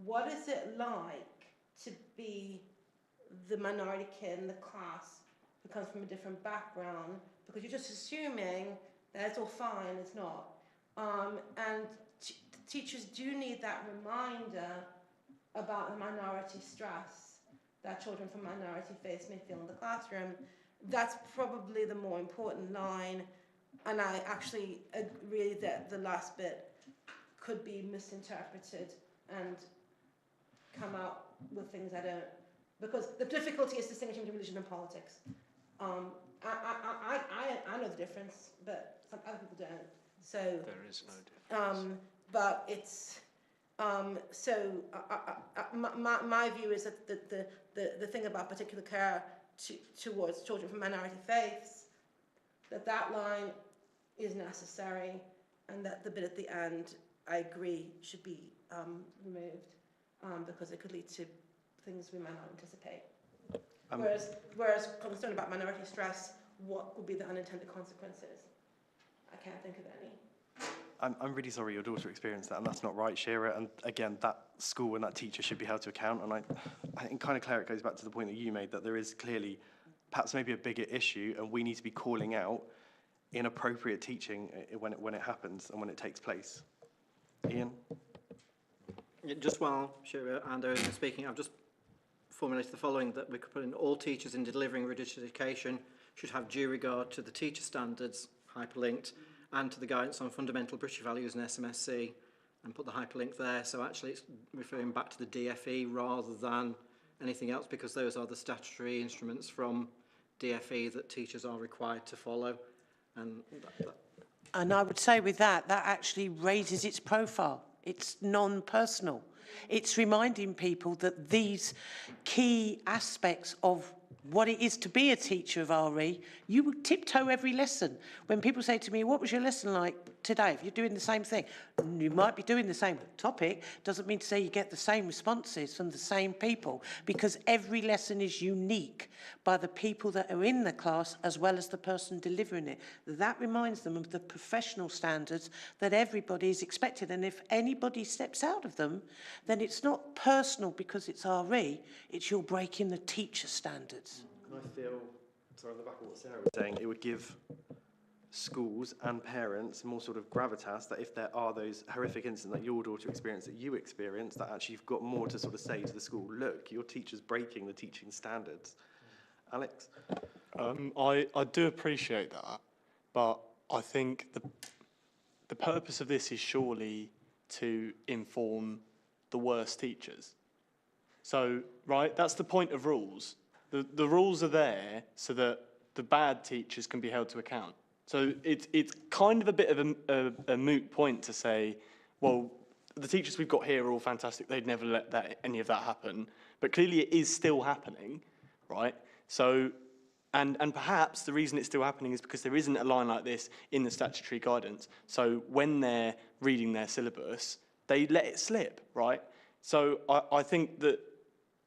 what is it like to be the minority kid in the class who comes from a different background, because you're just assuming that it's all fine, it's not. And teachers do need that reminder about the minority stress that children from minority faiths may feel in the classroom. That's probably the more important line, and I actually agree that the last bit could be misinterpreted and come out with things I don't, because the difficulty is distinguishing between religion and politics. I know the difference, but some other people don't. So there is no difference. But it's my view is that the thing about particular care towards children from minority faiths, that line is necessary, and that the bit at the end, I agree, should be removed, because it could lead to things we might not anticipate. Whereas concerned about minority stress, what would be the unintended consequences? I can't think of any. I'm really sorry your daughter experienced that, and that's not right, Shira. And again, that school and that teacher should be held to account. And I think kind of, Claire, it goes back to the point that you made, that there is clearly perhaps maybe a bigger issue, and we need to be calling out inappropriate teaching when it happens and when it takes place. Ian? Yeah, just while Shira and Owen are speaking, I've just formulated the following, that we could put in: all teachers in delivering religious education should have due regard to the teacher standards, hyperlinked, and to the guidance on fundamental British values in SMSC, and put the hyperlink there. So actually it's referring back to the DFE rather than anything else, because those are the statutory instruments from DFE that teachers are required to follow. And I would say with that actually raises its profile. It's non-personal. It's reminding people that these key aspects of what it is to be a teacher of RE, you would tiptoe every lesson. When people say to me, what was your lesson like today? If you're doing the same thing, you might be doing the same topic, doesn't mean to say you get the same responses from the same people, because every lesson is unique by the people that are in the class as well as the person delivering it. That reminds them of the professional standards that everybody is expected, and if anybody steps out of them, then it's not personal because it's RE, it's you're breaking the teacher standards. And I feel, sorry, on the back of what Sarah was saying, it would give schools and parents more sort of gravitas, that if there are those horrific incidents that your daughter experienced, that you experienced, that actually you've got more to sort of say to the school, look, your teacher's breaking the teaching standards. Alex? I do appreciate that, but I think the purpose of this is surely to inform the worst teachers. So, right, that's the point of rules. The rules are there so that the bad teachers can be held to account. So it's kind of a bit of a moot point to say, well, the teachers we've got here are all fantastic, they'd never let any of that happen. But clearly it is still happening, right? So, and perhaps the reason it's still happening is because there isn't a line like this in the statutory guidance. So when they're reading their syllabus, they let it slip, right? So I think that,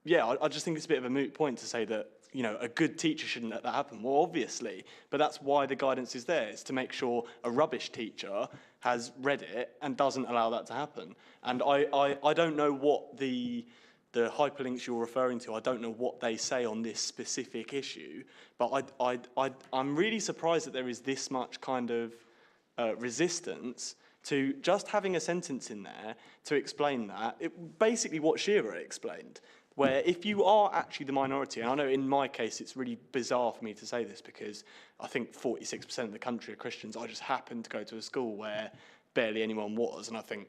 yeah, I just think it's a bit of a moot point to say that, you know, a good teacher shouldn't let that happen. Well, obviously, but that's why the guidance is there, is to make sure a rubbish teacher has read it and doesn't allow that to happen. And I don't know what the hyperlinks you're referring to, I don't know what they say on this specific issue, but I'm really surprised that there is this much kind of resistance to just having a sentence in there to explain that. Basically what Shira explained, where if you are actually the minority, and I know in my case it's really bizarre for me to say this because I think 46% of the country are Christians. I just happened to go to a school where barely anyone was, and I think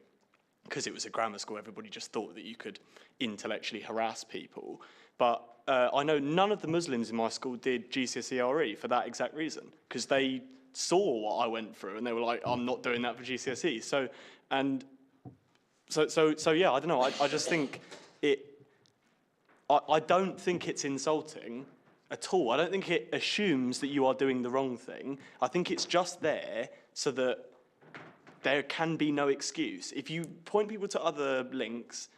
because it was a grammar school, everybody just thought that you could intellectually harass people. But I know none of the Muslims in my school did GCSE RE for that exact reason, because they saw what I went through and they were like, I'm not doing that for GCSE. So yeah, I don't know. I just think I don't think it's insulting at all. I don't think it assumes that you are doing the wrong thing. I think it's just there so that there can be no excuse. If you point people to other links,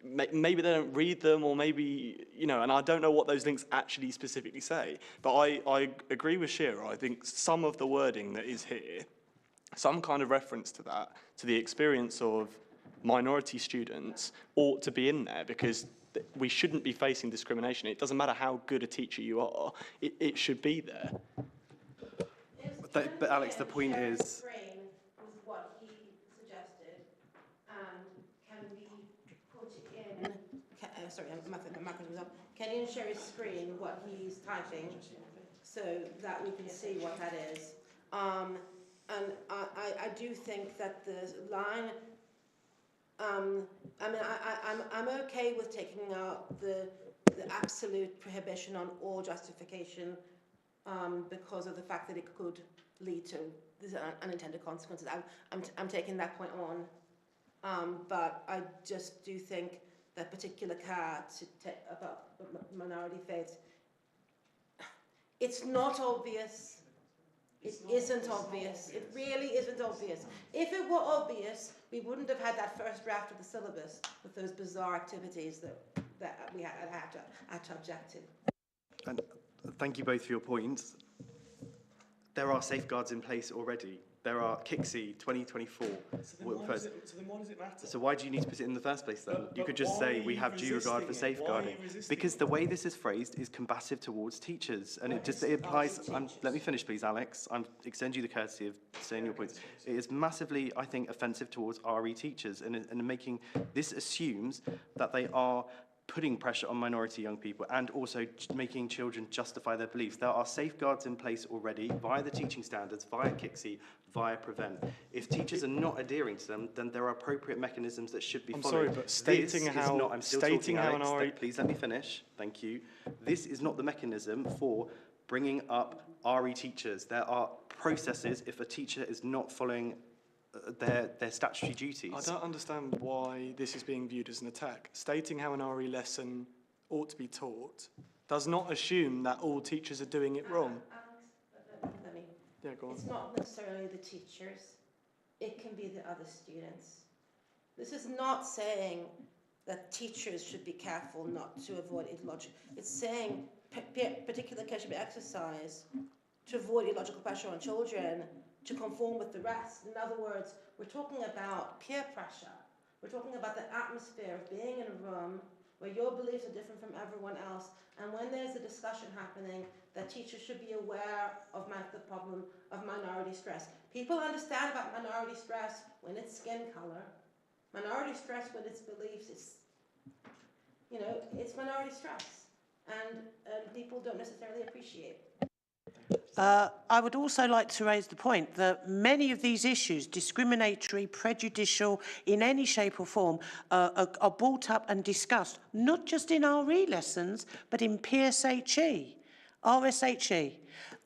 maybe they don't read them, or maybe, you know, and I don't know what those links actually specifically say. But I agree with Shira. I think some of the wording that is here, some kind of reference to that, to the experience of minority students, ought to be in there, because we shouldn't be facing discrimination. It doesn't matter how good a teacher you are, it should be there. But Alex, the point is, was what he suggested, and can we put in, sorry, my microphone was up. Can you share his screen what he's typing so that we can see what that is? And I do think that the line, I mean, I'm okay with taking out the absolute prohibition on all justification because of the fact that it could lead to these unintended consequences. I'm taking that point on, but I just do think that particular care about minority faiths, it's not obvious. It isn't obvious. It really isn't obvious. If it were obvious, we wouldn't have had that first draft of the syllabus with those bizarre activities that we had to object to. and thank you both for your points. There are safeguards in place already. There are KICSI 2024. So then why does it matter? So why do you need to put it in the first place then? You could just say we have due regard for safeguarding. Because the way this is phrased is combative towards teachers, and it implies. Let me finish, please, Alex. I'm extend you the courtesy of saying your points. It is massively, I think, offensive towards RE teachers, and making this assumes that they are putting pressure on minority young people and also making children justify their beliefs. There are safeguards in place already via the teaching standards, via KICSI, via Prevent. If teachers are not adhering to them, then there are appropriate mechanisms that should be followed. I'm sorry, but stating how an RE... Please let me finish. Thank you. This is not the mechanism for bringing up RE teachers. There are processes if a teacher is not following their statutory duties. I don't understand why this is being viewed as an attack. Stating how an RE lesson ought to be taught does not assume that all teachers are doing it wrong. Yeah, go on. It's not necessarily the teachers. It can be the other students. This is not saying that teachers should be careful not to avoid ideology. It's saying particular care should be exercised to avoid ideological pressure on children to conform with the rest. In other words, we're talking about peer pressure. We're talking about the atmosphere of being in a room where your beliefs are different from everyone else, and when there's a discussion happening, that teachers should be aware of the problem of minority stress. People understand about minority stress when it's skin color, minority stress when it's beliefs, it's minority stress, and people don't necessarily appreciate it. I would also like to raise the point that many of these issues, discriminatory, prejudicial, in any shape or form, are brought up and discussed, not just in RE lessons, but in PSHE, RSHE.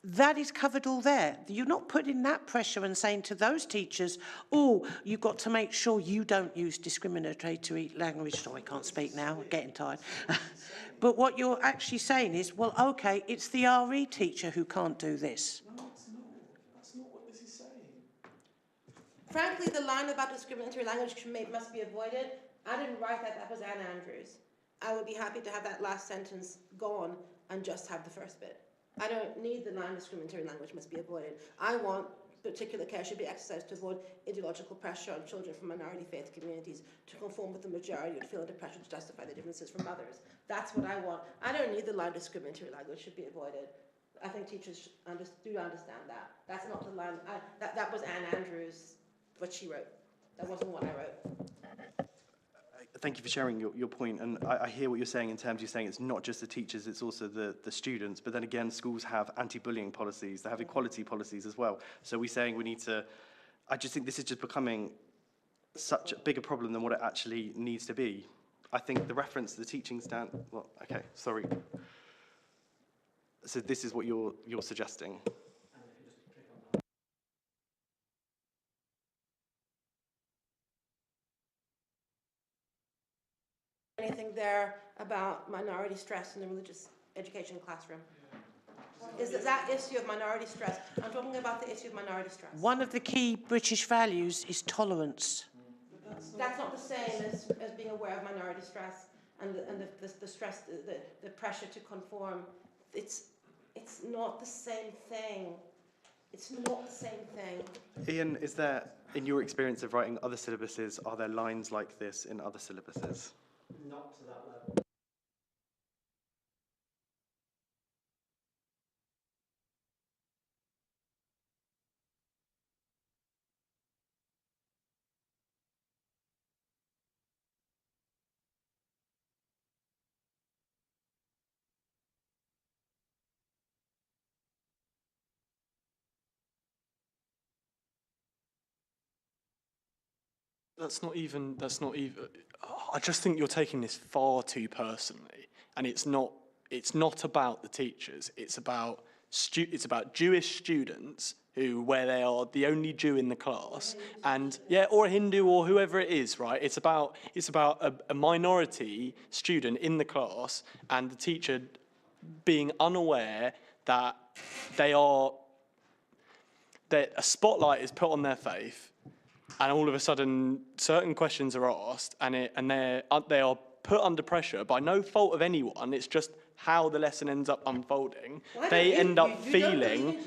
That is covered all there. You're not putting that pressure and saying to those teachers, oh, you've got to make sure you don't use discriminatory language. Sorry, I can't speak now, I'm getting tired. But what you're actually saying is, well, okay, it's the RE teacher who can't do this. No, it's not. That's not what this is saying. Frankly, the line about discriminatory language must be avoided, I didn't write that, that was Anne Andrews. I would be happy to have that last sentence gone and just have the first bit. I don't need the line discriminatory language must be avoided. I want particular care should be exercised to avoid ideological pressure on children from minority faith communities to conform with the majority and feel under pressure to justify the differences from others. That's what I want. I don't need the line discriminatory language should be avoided. I think teachers do understand that. That's not the line. That was Anne Andrews, what she wrote. That wasn't what I wrote. Thank you for sharing your point, and I hear what you're saying in terms you're saying it's not just the teachers, it's also the students, but then again, schools have anti-bullying policies, they have equality policies as well. So we're saying we need to, I just think this is just becoming such a bigger problem than what it actually needs to be. I think the reference to the teaching stand, well, okay, sorry. So this is what you're suggesting. Anything there about minority stress in the religious education classroom? Is that issue of minority stress? I'm talking about the issue of minority stress. One of the key British values is tolerance. That's not the same as being aware of minority stress and the stress, the pressure to conform. It's not the same thing. It's not the same thing. Ian, is there, in your experience of writing other syllabuses, are there lines like this in other syllabuses? Not to that level. That's not even, I just think you're taking this far too personally, and it's not about the teachers, it's about Jewish students where they are the only Jew in the class, and yeah, or a Hindu or whoever it is, right? It's about a minority student in the class and the teacher being unaware that that a spotlight is put on their faith, and all of a sudden certain questions are asked, and they are put under pressure by no fault of anyone. It's just how the lesson ends up unfolding. They end up feeling.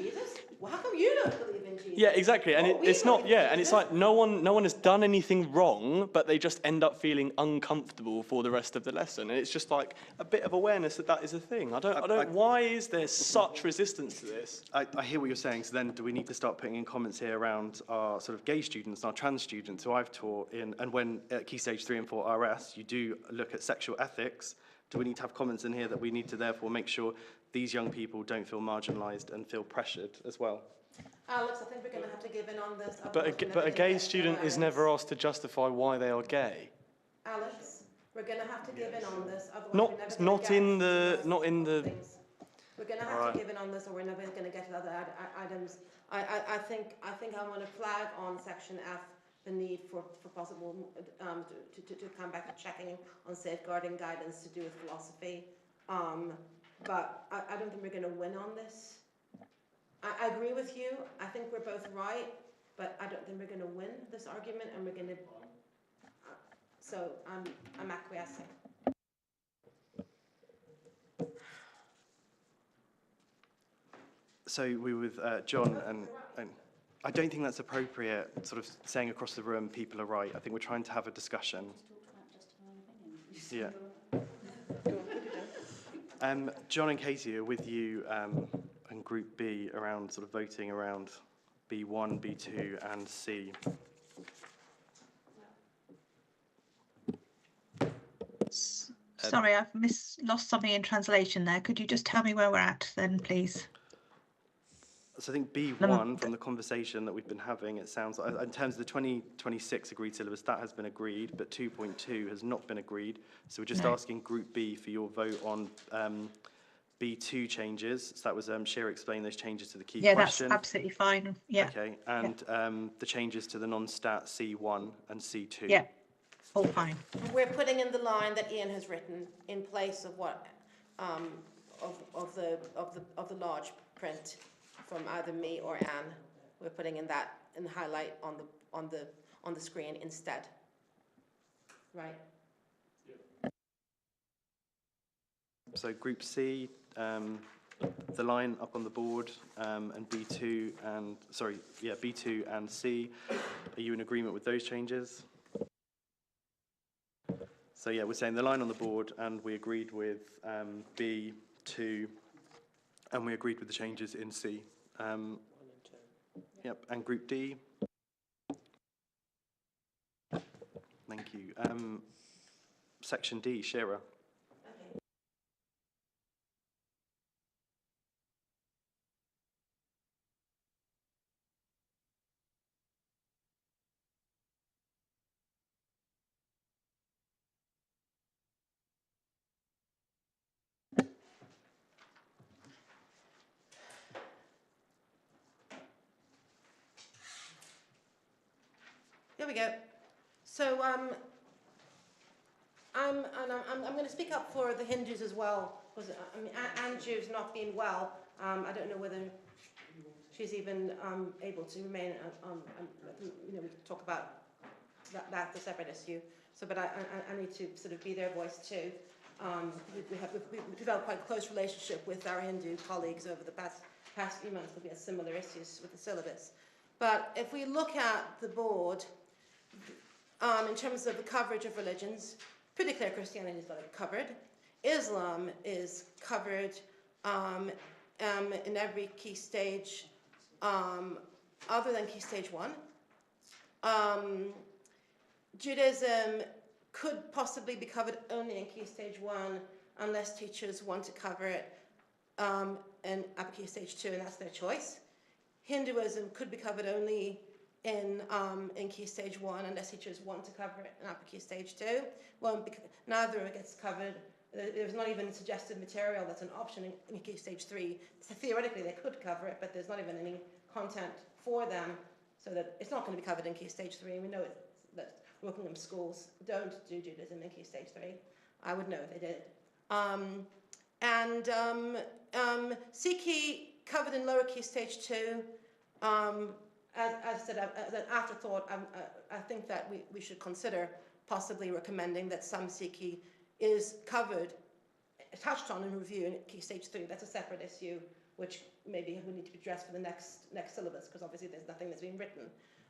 Well, how come you don't believe in Jesus? Yeah, exactly, and it's not. Yeah, and it's like no one has done anything wrong, but they just end up feeling uncomfortable for the rest of the lesson, and it's just like a bit of awareness that is a thing. I don't. Why is there such resistance to this? I hear what you're saying. So then, do we need to start putting in comments here around our sort of gay students, our trans students who I've taught in, and when at Key Stage 3 and 4 RS, you do look at sexual ethics. Do we need to have comments in here that we need to therefore make sure these young people don't feel marginalised and feel pressured as well? Alex, I think we're going to have to give in on this. But a gay student is never asked to justify why they are gay. Alex, we're going to have to give in on this. Not in the. We're going to have to give in on this, or we're never going to get to other items. I think I want to flag on section F the need for possible to come back to checking on safeguarding guidance to do with philosophy. But I don't think we're going to win on this. I agree with you. I think we're both right, but I don't think we're going to win this argument, and we're going to. So I'm acquiescing. So we with John, and I don't think that's appropriate, sort of saying across the room people are right. I think we're trying to have a discussion. Yeah. John and Katie are with you and Group B around sort of voting around B1, B2 and C. Sorry, I've lost something in translation there. Could you just tell me where we're at then, please? So I think B1, from the conversation that we've been having, it sounds like, in terms of the 2026 agreed syllabus, that has been agreed, but 2.2 has not been agreed. So we're just asking Group B for your vote on B2 changes. So that was Shira explaining those changes to the key question. Yeah, that's absolutely fine. Yeah. Okay, and the changes to the non-stat C1 and C2. Yeah, all fine. We're putting in the line that Ian has written in place of what of the large print from either me or Anne. We're putting in that in the highlight on the screen instead. Right. Yep. So Group C, the line up on the board, and B2 and B2 and C. Are you in agreement with those changes? So yeah, we're saying the line on the board, and we agreed with B2, and we agreed with the changes in C. 1 and 2. Yep, and Group D. Thank you. Section D, Shira. Okay. Here we go. So I'm going to speak up for the Hindus as well, because I mean Anju's not been well. I don't know whether she's even able to remain. We can talk about that's a separate issue. So, but I need to sort of be their voice too. We've developed quite a close relationship with our Hindu colleagues over the past few months, looking at similar issues with the syllabus. But if we look at the board, in terms of the coverage of religions, pretty clear Christianity's got it covered. Islam is covered in every key stage other than key stage 1. Judaism could possibly be covered only in key stage 1 unless teachers want to cover it in upper key stage 2, and that's their choice. Hinduism could be covered only in key stage 1 unless teachers want to cover it in upper key stage 2. Neither gets covered. There's not even suggested material that's an option in key stage 3. So theoretically they could cover it, but there's not even any content for them, so that it's not going to be covered in key stage 3. We know that Rockingham schools don't do Judaism in key stage 3. I would know if they did. SACRE covered in lower key stage 2. As I said, as an afterthought, I think that we should consider possibly recommending that some SACRE is covered, touched on in review in key stage 3. That's a separate issue. which maybe would need to be addressed for the next syllabus, because obviously there's nothing that's been written.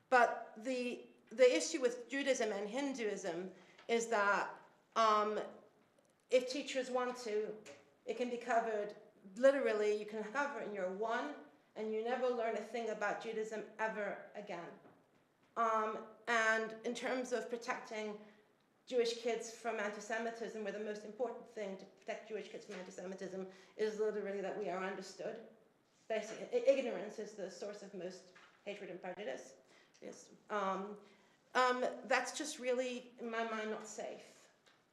But the issue with Judaism and Hinduism is that if teachers want to, it can be covered literally. You can cover it in year 1, and you never learn a thing about Judaism ever again. And in terms of protecting Jewish kids from anti-Semitism, where the most important thing to protect Jewish kids from anti-Semitism is literally that we are understood. Basically, ignorance is the source of most hatred and prejudice. Yes. That's just really, in my mind, not safe.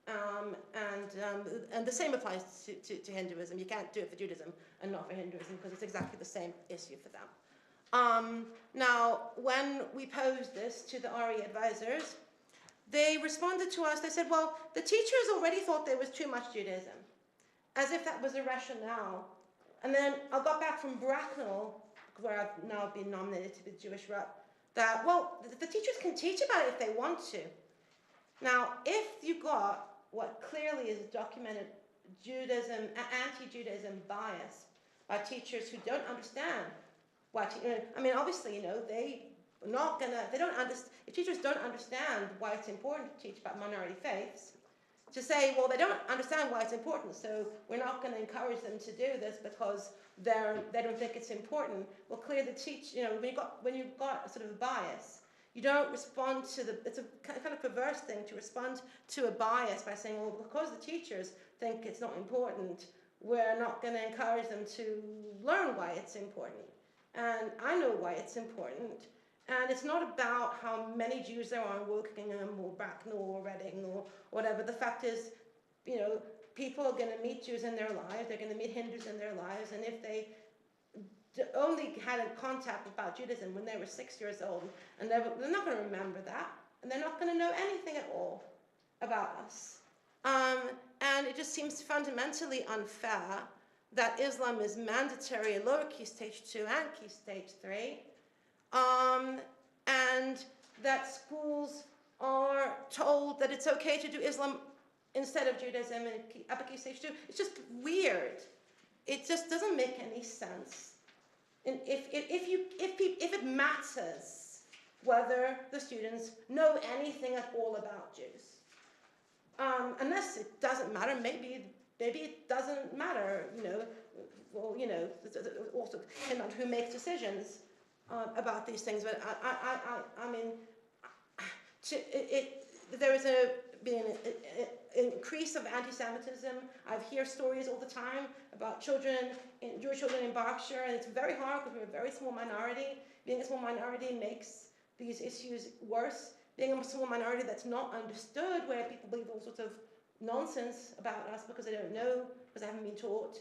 And the same applies to Hinduism. You can't do it for Judaism and not for Hinduism, because it's exactly the same issue for them. Now, when we posed this to the RE advisors, they responded to us. They said, well, the teachers already thought there was too much Judaism, as if that was a rationale. And then I got back from Bracknell, where I've now been nominated to be the Jewish rep, that, well, the teachers can teach about it if they want to. Now, if you got what clearly is documented Judaism, anti-Judaism bias by teachers who don't understand why, I mean, obviously, they don't understand, if teachers don't understand why it's important to teach about minority faiths, to say, well, they don't understand why it's important, so we're not going to encourage them to do this because they don't think it's important. Well, clearly, when you've got a sort of a bias, you don't respond to it's a kind of perverse thing to respond to a bias by saying, well, because the teachers think it's not important, we're not going to encourage them to learn why it's important. And I know why it's important. And it's not about how many Jews there are in Wokingham or Bracknell or Reading or whatever. The fact is, people are going to meet Jews in their lives. They're going to meet Hindus in their lives. And if they only had a contact about Judaism when they were 6 years old, and they're not going to remember that, and they're not going to know anything at all about us. And it just seems fundamentally unfair that Islam is mandatory in lower key stage 2 and key stage 3, and that schools are told that it's okay to do Islam instead of Judaism in upper key stage 2. It's just weird. It just doesn't make any sense. And if it matters whether the students know anything at all about Jews, unless it doesn't matter, maybe it doesn't matter. Also depend on who makes decisions about these things. But I mean, there is been an increase of anti-Semitism. I hear stories all the time about Jewish children in Berkshire, and it's very hard because we're a very small minority. Being a small minority makes these issues worse. Being a small minority that's not understood, where people believe all sorts of nonsense about us because they don't know, because they haven't been taught,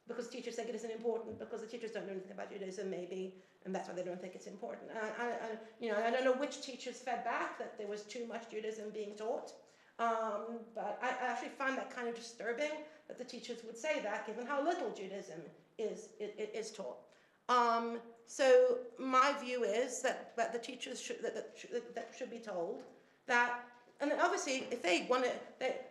because teachers think it isn't important, because the teachers don't know anything about Judaism, maybe, and that's why they don't think it's important. I don't know which teachers fed back that there was too much Judaism being taught. But I actually find that kind of disturbing that the teachers would say that, given how little Judaism is taught. So my view is that the teachers should be told that, and obviously if they want to,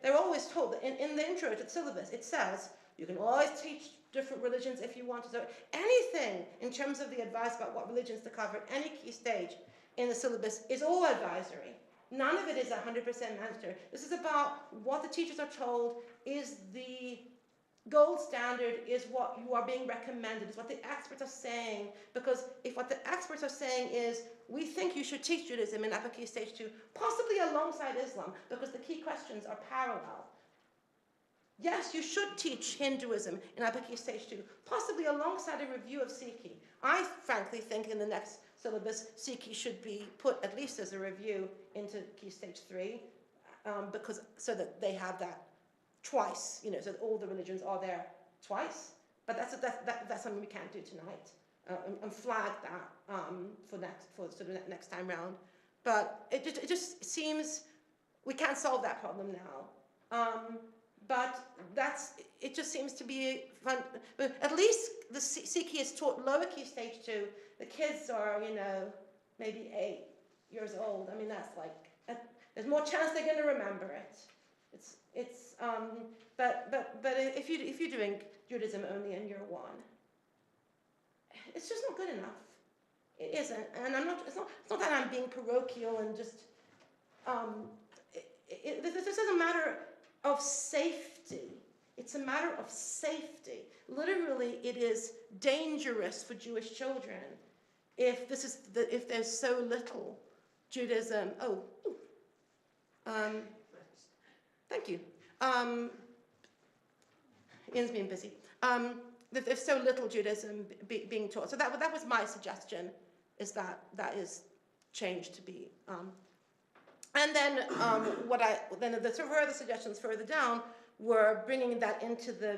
they're always told that in the intro to the syllabus it says you can always teach different religions if you want to. So anything in terms of the advice about what religions to cover at any key stage in the syllabus is all advisory. None of it is 100% mandatory. This is about what the teachers are told is the gold standard, is what you are being recommended, is what the experts are saying. Because if what the experts are saying is, we think you should teach Judaism in upper key stage 2, possibly alongside Islam, because the key questions are parallel. Yes, you should teach Hinduism in upper key stage 2, possibly alongside a review of SACRE. I frankly think in the next syllabus, SACRE should be put at least as a review into key stage 3, so that they have that twice, so that all the religions are there twice. But that's something we can't do tonight, and flag that for sort of next time round. But it just seems we can't solve that problem now. But it just seems to be fun. But at least the SACRE is taught lower key stage 2. The kids are, maybe 8 years old. I mean, that's like, there's more chance they're going to remember it. But if you're doing Judaism only in year 1, It's just not good enough. It isn't, and it's not that I'm being parochial and just, this is a matter of safety. It's a matter of safety. Literally, it is dangerous for Jewish children if there's so little Judaism. Thank you. Ian's been busy. That there's so little Judaism being taught. So that was my suggestion, is that is changed to be. And then the further suggestions further down were bringing that into there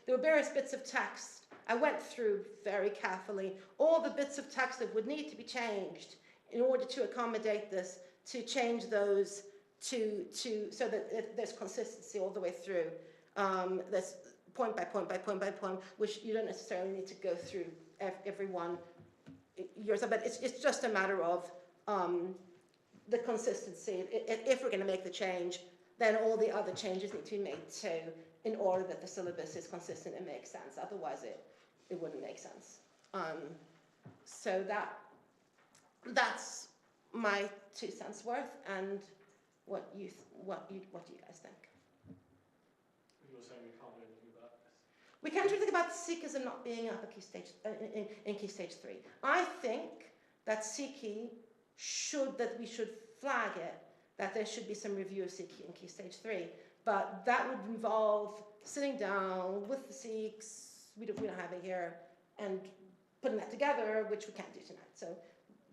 were various bits of text. I went through very carefully all the bits of text that would need to be changed in order to accommodate this, to change those so that there's consistency all the way through. There's point by point by point by point, which you don't necessarily need to go through every one yourself, but it's just a matter of the consistency. If we're going to make the change, then all the other changes need to be made too, in order that the syllabus is consistent and makes sense. Otherwise, it wouldn't make sense. So that's my 2 cents worth, and what do you guys think? You're saying we can't do anything about this? We can't do anything about Sikhism not being up at key stage in key stage 3. I think that we should flag it, that there should be some review of Sikhi in key stage 3, but that would involve sitting down with the Sikhs, we don't have it here, and putting that together, which we can't do tonight. So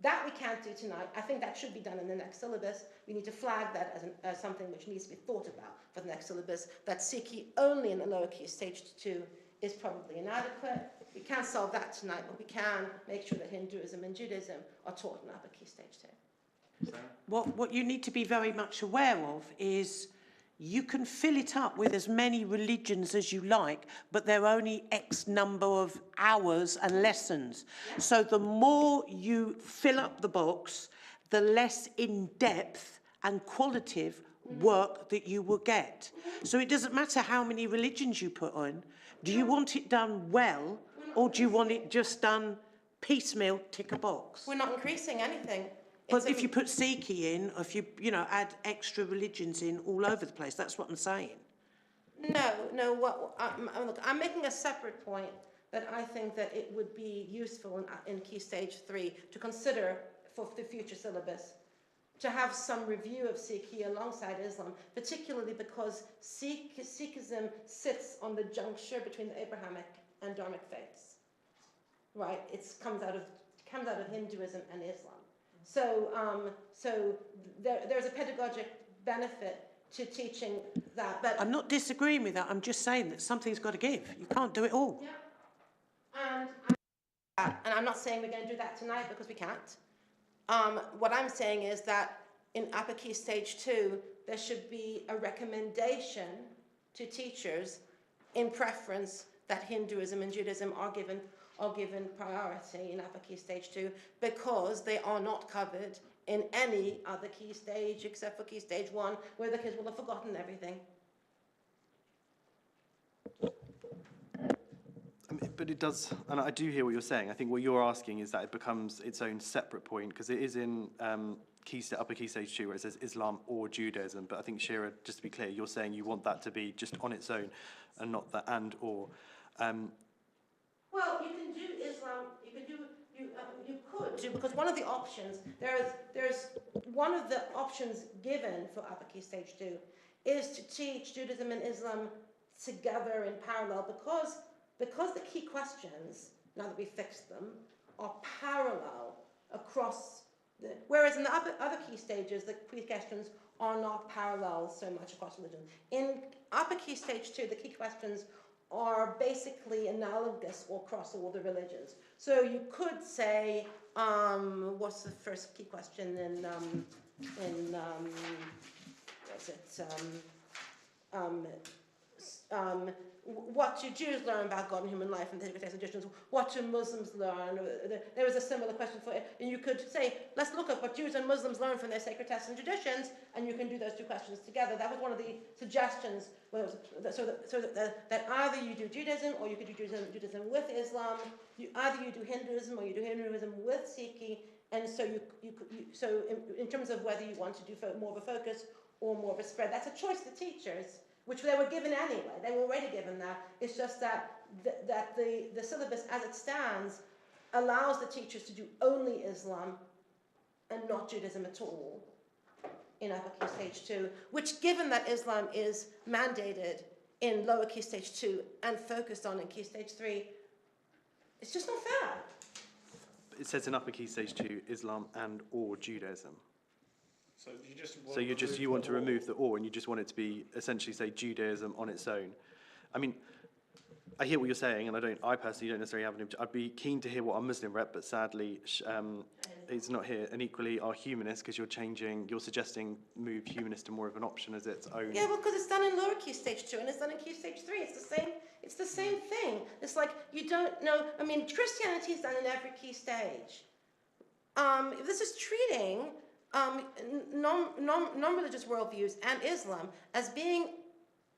that we can't do tonight. I think that should be done in the next syllabus. We need to flag that as something which needs to be thought about for the next syllabus, that Sikhi only in the lower key stage 2 is probably inadequate. We can't solve that tonight, but we can make sure that Hinduism and Judaism are taught in upper key stage 2. What you need to be very much aware of is you can fill it up with as many religions as you like, but there are only X number of hours and lessons. Yeah. So the more you fill up the box, the less in-depth and qualitative work that you will get. So it doesn't matter how many religions you put on. Do you want it done well, or do you want it just done piecemeal, tick a box? We're not increasing anything. But if you put Sikhi in, or if you add extra religions in all over the place, that's what I'm saying. No. I'm making a separate point that I think that it would be useful in key stage 3 to consider for the future syllabus, to have some review of Sikhi alongside Islam, particularly because Sikhism sits on the juncture between the Abrahamic and Dharmic faiths. Right? It comes out of Hinduism and Islam. So there's a pedagogic benefit to teaching that. But I'm not disagreeing with that. I'm just saying that something's got to give. You can't do it all. Yeah. And I'm not saying we're going to do that tonight, because we can't. What I'm saying is that in upper key stage 2, there should be a recommendation to teachers in preference that Hinduism and Judaism are given priority in upper key stage 2, because they are not covered in any other key stage except for key stage 1, where the kids will have forgotten everything. But it does, and I do hear what you're saying. I think what you're asking is that it becomes its own separate point, because it is in upper key stage 2 where it says Islam or Judaism. But I think, Shira, just to be clear, you're saying you want that to be just on its own and not the and or. Well, you can do Islam. You could do, because one of the options there's one of the options given for upper key stage 2 is to teach Judaism and Islam together in parallel, because the key questions, now that we've fixed them, are parallel across whereas in the other key stages, the key questions are not parallel so much across religion. In upper key stage 2, the key questions are basically analogous across all the religions. So you could say, what's the first key question in what do Jews learn about God and human life and the text and traditions? What do Muslims learn? There was a similar question for it. And you could say, let's look at what Jews and Muslims learn from their sacred texts and traditions, and you can do those two questions together. That was one of the suggestions, that either you do Judaism or you could do Judaism with Islam. Either you do Hinduism or you do Hinduism with Sikhi. And so in terms of whether you want to do more of a focus or more of a spread, that's a choice to teachers, which they were given anyway. They were already given that. It's just that the syllabus as it stands allows the teachers to do only Islam and not Judaism at all in upper key stage 2, which, given that Islam is mandated in lower key stage 2 and focused on in key stage 3, it's just not fair. It says in upper key stage 2, Islam and or Judaism. So you want to remove the or, and you just want it to be essentially say Judaism on its own. I mean, I hear what you're saying, and I personally don't necessarily have an I'd be keen to hear what our Muslim rep, but sadly, he's not here. And equally, our humanist, because you're suggesting move humanist to more of an option as its own. Yeah, well, because it's done in lower key stage 2 and it's done in key stage 3. It's the same thing. It's like you don't know. I mean, Christianity is done in every key stage. This is treating non-religious worldviews and Islam as being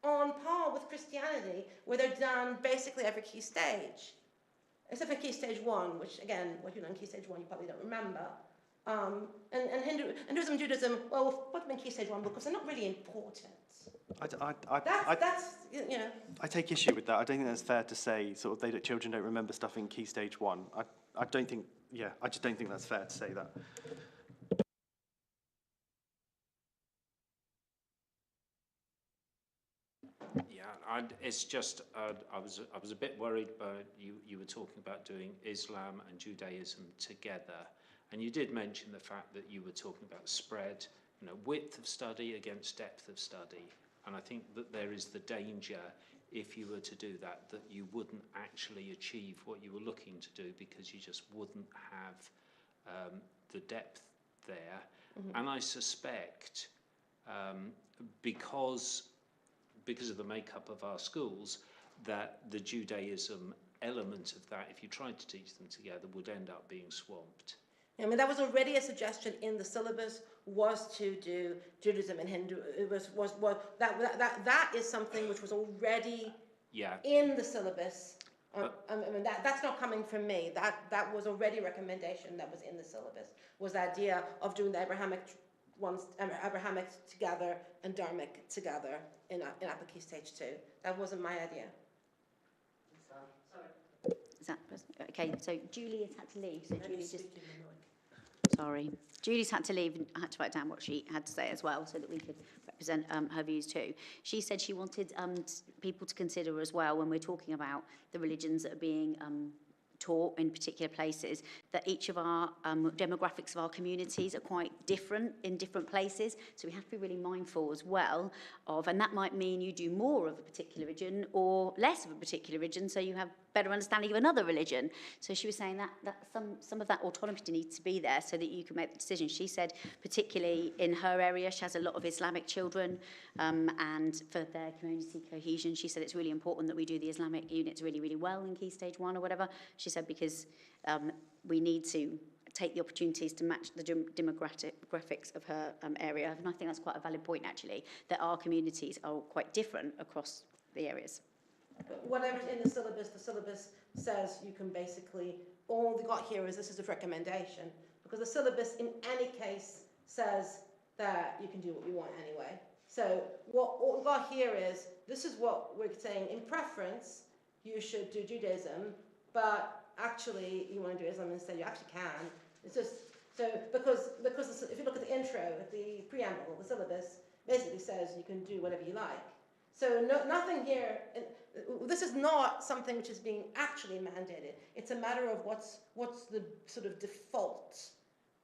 on par with Christianity, where they're done basically every key stage, except for key stage 1, which again, what you know in key stage 1 you probably don't remember. And Hinduism, Judaism, well, we'll put them in key stage 1 because they're not really important. I take issue with that. I don't think that's fair to say sort of children don't remember stuff in key stage 1. I just don't think that's fair to say that. Yeah, it's just I was a bit worried, but you were talking about doing Islam and Judaism together, and you did mention the fact that you were talking about spread, width of study against depth of study, and I think that there is the danger if you were to do that you wouldn't actually achieve what you were looking to do because you just wouldn't have the depth there, and I suspect because of the makeup of our schools, that the Judaism element of that, if you tried to teach them together, would end up being swamped. I mean, that was already a suggestion in the syllabus, was to do Judaism and Hindu. That is something which was already in the syllabus. I mean, that's not coming from me. That was already a recommendation that was in the syllabus, was the idea of doing the Abrahamic together and Dharmic together in upper key stage 2. That wasn't my idea. Is that okay? So Julie's had to leave. So Julie's had to leave, and I had to write down what she had to say as well, so that we could represent her views too. She said she wanted people to consider as well, when we're talking about the religions that are being taught in particular places, that each of our demographics of our communities are quite different in different places. So we have to be really mindful as well of, and that might mean you do more of a particular religion or less of a particular religion, so you have better understanding of another religion. So she was saying that some of that autonomy needs to be there so that you can make the decision. She said particularly in her area, she has a lot of Islamic children, and for their community cohesion, she said it's really important that we do the Islamic units really, really well in Key Stage 1 or whatever. She said because we need to take the opportunities to match the demographics of her area. And I think that's quite a valid point, actually, that our communities are quite different across the areas. But whatever's in the syllabus says you can basically, all we got here is this is a recommendation, because the syllabus in any case says that you can do what you want anyway. So what we got here is, this is what we're saying, in preference, you should do Judaism, but actually you want to do Islam instead, you actually can. It's just, so because if you look at the intro, the preamble, the syllabus basically says you can do whatever you like. So nothing here, this is not something which is being actually mandated. It's a matter of what's the sort of default,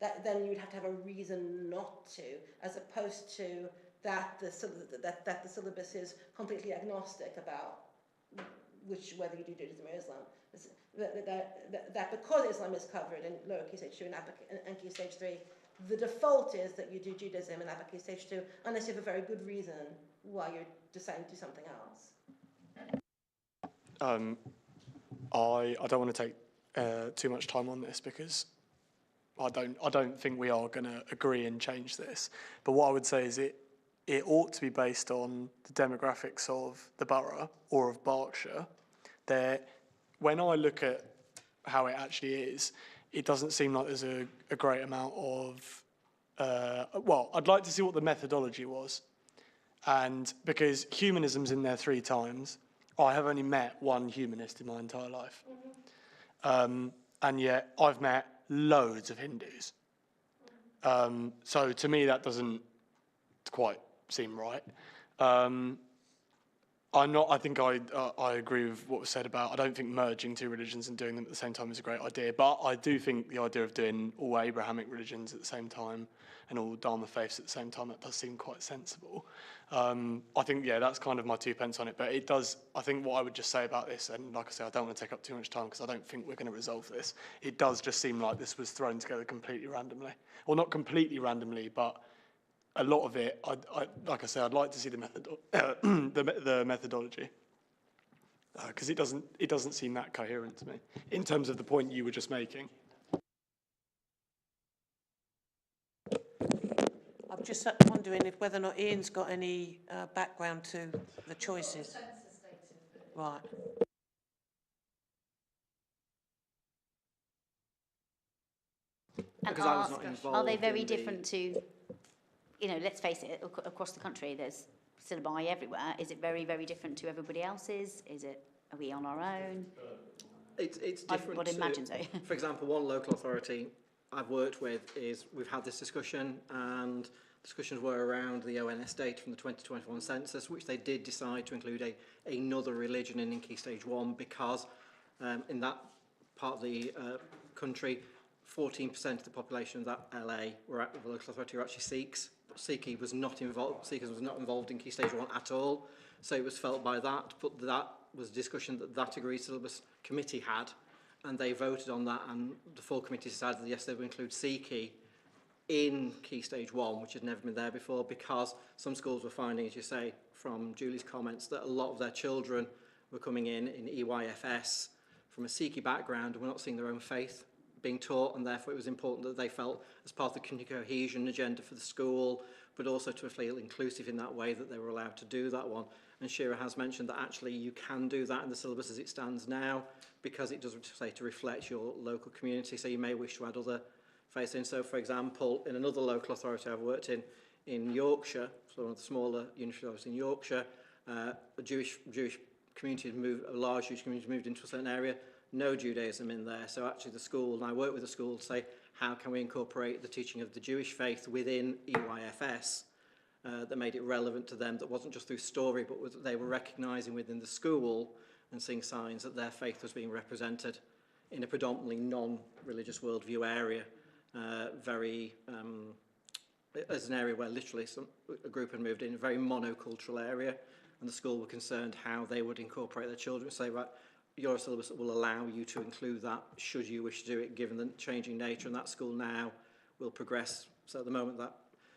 that then you'd have to have a reason not to, as opposed to that the syllabus is completely agnostic about whether you do Judaism or Islam. That because Islam is covered in lower key stage 2 and key stage 3, the default is that you do Judaism in upper key stage 2, unless you have a very good reason why you're deciding to do something else. I don't want to take too much time on this because I don't think we are going to agree and change this. But what I would say is it ought to be based on the demographics of the borough or of Berkshire. When I look at how it actually is, it doesn't seem like there's a great amount of, well, I'd like to see what the methodology was. And because humanism's in there 3 times, I have only met one humanist in my entire life. And yet I've met loads of Hindus. So to me, that doesn't quite seem right. I think I agree with what was said about, I don't think merging 2 religions and doing them at the same time is a great idea, but I do think the idea of doing all Abrahamic religions at the same time and all Dharma faiths at the same time, that does seem quite sensible. I think, yeah, that's kind of my 2 pence on it, but it does, I think what I would just say about this, and like I say, I don't want to take up too much time because I don't think we're going to resolve this, it does just seem like this was thrown together completely randomly. Well, not completely randomly, but a lot of it, like I say, I'd like to see the methodology, because it doesn't seem that coherent to me in terms of the point you were just making. I'm just wondering whether or not Ian's got any background to the choices. Right. And Because I was not involved. are they very in different to, you know, let's face it, across the country, there's syllabi everywhere. Is it very, very different to everybody else's? Are we on our own? It's different. I would imagine so. For example, one local authority I've worked with is we've had this discussion, and discussions were around the ONS data from the 2021 census, which they did decide to include another religion in Key Stage 1 because in that part of the country, 14% of the population of that LA the local authority were actually Sikhs. But Sikhs was not involved in Key Stage 1 at all. So it was felt by that, but that was a discussion that agreed syllabus committee had, and they voted on that, and the full committee decided that yes, they would include Sikhi in Key Stage 1, which had never been there before, because some schools were finding, as you say, from Julie's comments, that a lot of their children were coming in EYFS from a Sikhi background and were not seeing their own faith being taught, and therefore it was important that they felt, as part of the community cohesion agenda for the school, but also to feel inclusive in that way, that they were allowed to do that one. And Shira has mentioned that actually you can do that in the syllabus as it stands now, because it does say to reflect your local community, so you may wish to add other faiths in. So, for example, in another local authority I've worked in Yorkshire, so one of the smaller universities in Yorkshire, a Jewish community had moved, a large Jewish community moved into a certain area, no Judaism in there. So actually the school, and I work with the school to say, how can we incorporate the teaching of the Jewish faith within EYFS that made it relevant to them, that wasn't just through story, but they were recognising within the school and seeing signs that their faith was being represented in a predominantly non-religious worldview area, as an area where literally a group had moved in, a very monocultural area, and the school were concerned how they would incorporate their children, say, right, your syllabus will allow you to include that should you wish to do it, given the changing nature, and that school now will progress. So at the moment that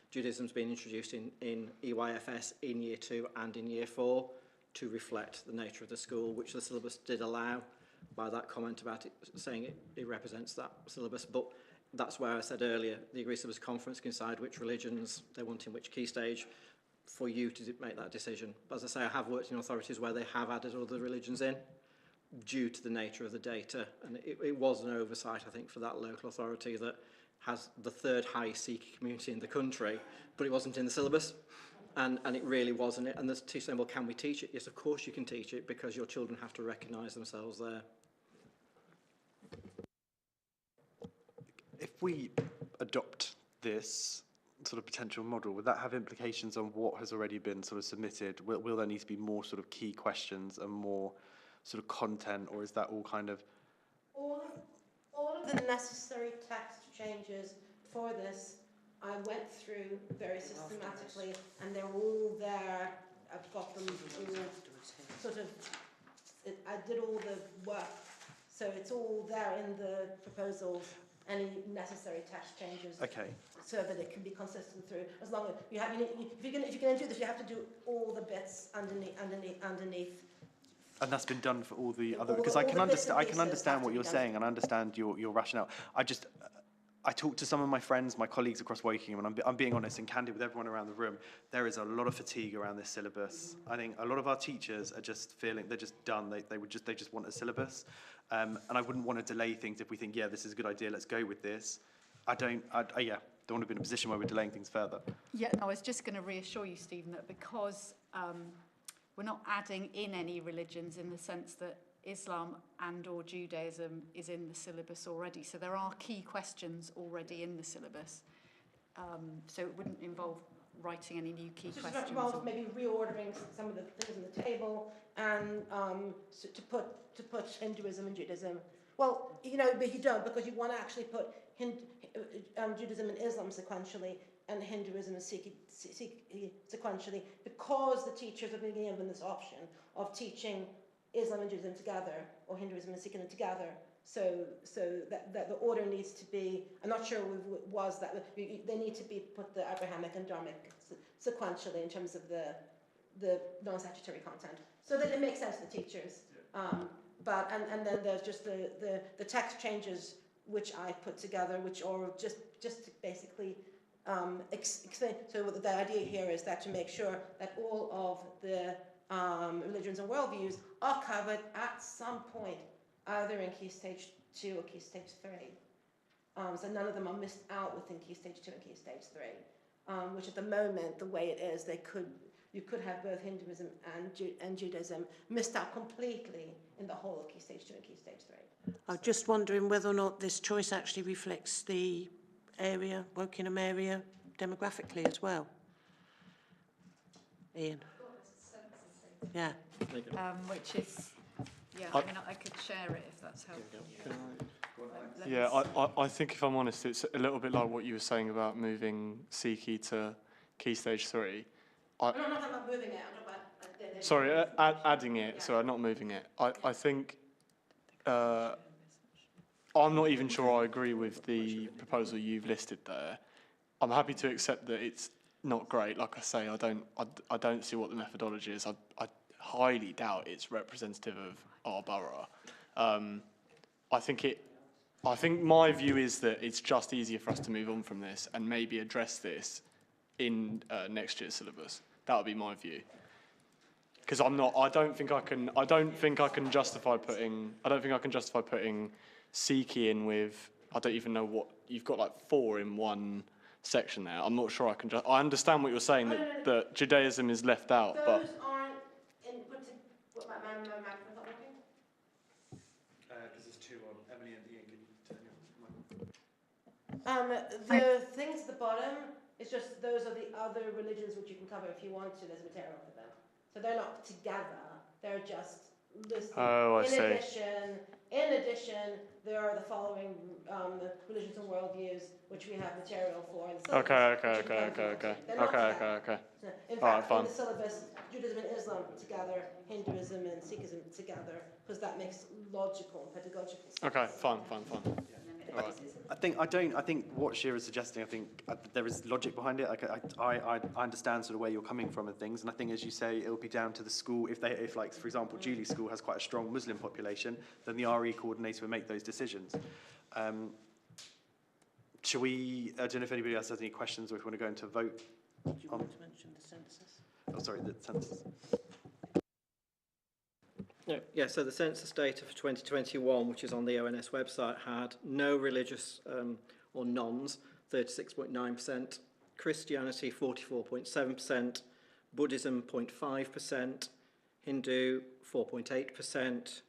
Judaism's been introduced in EYFS in Year 2 and in Year 4 to reflect the nature of the school, which the syllabus did allow by that comment about it, saying it represents that syllabus. But that's where I said earlier, the Agreed Syllabus Conference can decide which religions they want in which key stage for you to make that decision. But as I say, I have worked in authorities where they have added other religions in due to the nature of the data. And it was an oversight, I think, for that local authority that has the 3rd highest Sikh community in the country, but it wasn't in the syllabus. And it really wasn't. And the teacher saying, well, can we teach it? Yes, of course you can teach it, because your children have to recognise themselves there. If we adopt this sort of potential model, would that have implications on what has already been sort of submitted? Will there need to be more sort of key questions and more sort of content, or is that all kind of... All of the necessary text changes for this, I went through very systematically, and they're all there. I've got them all sort of, I did all the work, so it's all there in the proposals, any necessary text changes. Okay. So that it can be consistent through, as long as you have, if you're going to do this, you have to do all the bits underneath And that's been done for all the other, All because the- I all can the bits and understand pieces what have you're to be done. saying, and I understand your rationale. I talked to some of my friends, my colleagues across Wokingham, and I'm being honest and candid with everyone around the room. There is a lot of fatigue around this syllabus. I think a lot of our teachers are just feeling they're just done. They just want a syllabus, and I wouldn't want to delay things if we think, yeah, this is a good idea, let's go with this. Don't want to be in a position where we're delaying things further. Yeah, no, I was just going to reassure you, Stephen, that because we're not adding in any religions in the sense that Islam and or Judaism is in the syllabus already. So there are key questions already in the syllabus. So it wouldn't involve writing any new key So questions. it involves maybe reordering some of the things on the table and so to put Hinduism and Judaism. Well, but you don't, because you want to actually put Judaism and Islam sequentially and Hinduism and Sikh sequentially, because the teachers are being given this option of teaching Islam and Judaism together, or Hinduism and Sikhism together. So that the order needs to be, I'm not sure was that, they need to be put the Abrahamic and Dharmic sequentially in terms of the non-statutory content, so that it makes sense to the teachers. But then there's just the text changes which I put together, which are just to basically explain. So the idea here is that to make sure that all of the religions and worldviews are covered at some point, either in Key Stage 2 or Key Stage 3. So none of them are missed out within Key Stage 2 and Key Stage 3, which at the moment, the way it is, you could have both Hinduism and Judaism missed out completely in the whole of Key Stage 2 and Key Stage 3. I'm just wondering whether or not this choice actually reflects the area, Wokingham area, demographically as well. Ian? Yeah. Which is, I mean, I could share it if that's helpful. Yeah, I think if I'm honest, it's a little bit like what you were saying about moving CKey to Key Stage 3. I'm not talking about moving it, I'm talking about... Sorry, adding it, so not moving it. I think, I'm not even sure I agree with the proposal you've listed there. I'm happy to accept that it's not great. Like I say, I don't see what the methodology is. I highly doubt it's representative of our borough. I think my view is that it's just easier for us to move on from this and maybe address this in next year's syllabus. That would be my view. Because I don't think I can justify putting CKey in with, I don't even know what, you've got like 4 in one section there. I'm not sure I can I understand what you're saying, that Judaism is left out, but... Those aren't input to... What, my microphone's not working? Because there's 2 on. Emily and Ian, can you turn your mic? The things at the bottom, it's just those are the other religions which you can cover if you want to. There's material for them. So they're not together. They're just listed. Oh, I see. In addition, there are the following religions and worldviews which we have material for in the syllabus. Okay. In fact, in the syllabus, Judaism and Islam together, Hinduism and Sikhism together, because that makes logical and pedagogical sense. Okay, fine. All right. I think what Shira's suggesting, I think there is logic behind it. I understand sort of where you're coming from and things, and I think, as you say, it'll be down to the school. If like, for example, Julie's school has quite a strong Muslim population, then the RE coordinator will make those decisions. Shall we, I don't know if anybody else has any questions or if we want to go into a vote. Do you want to mention the census? Oh, sorry, the census. Yeah, so the census data for 2021, which is on the ONS website, had no religious or nons, 36.9%, Christianity 44.7%, Buddhism 0.5%, Hindu 4.8%,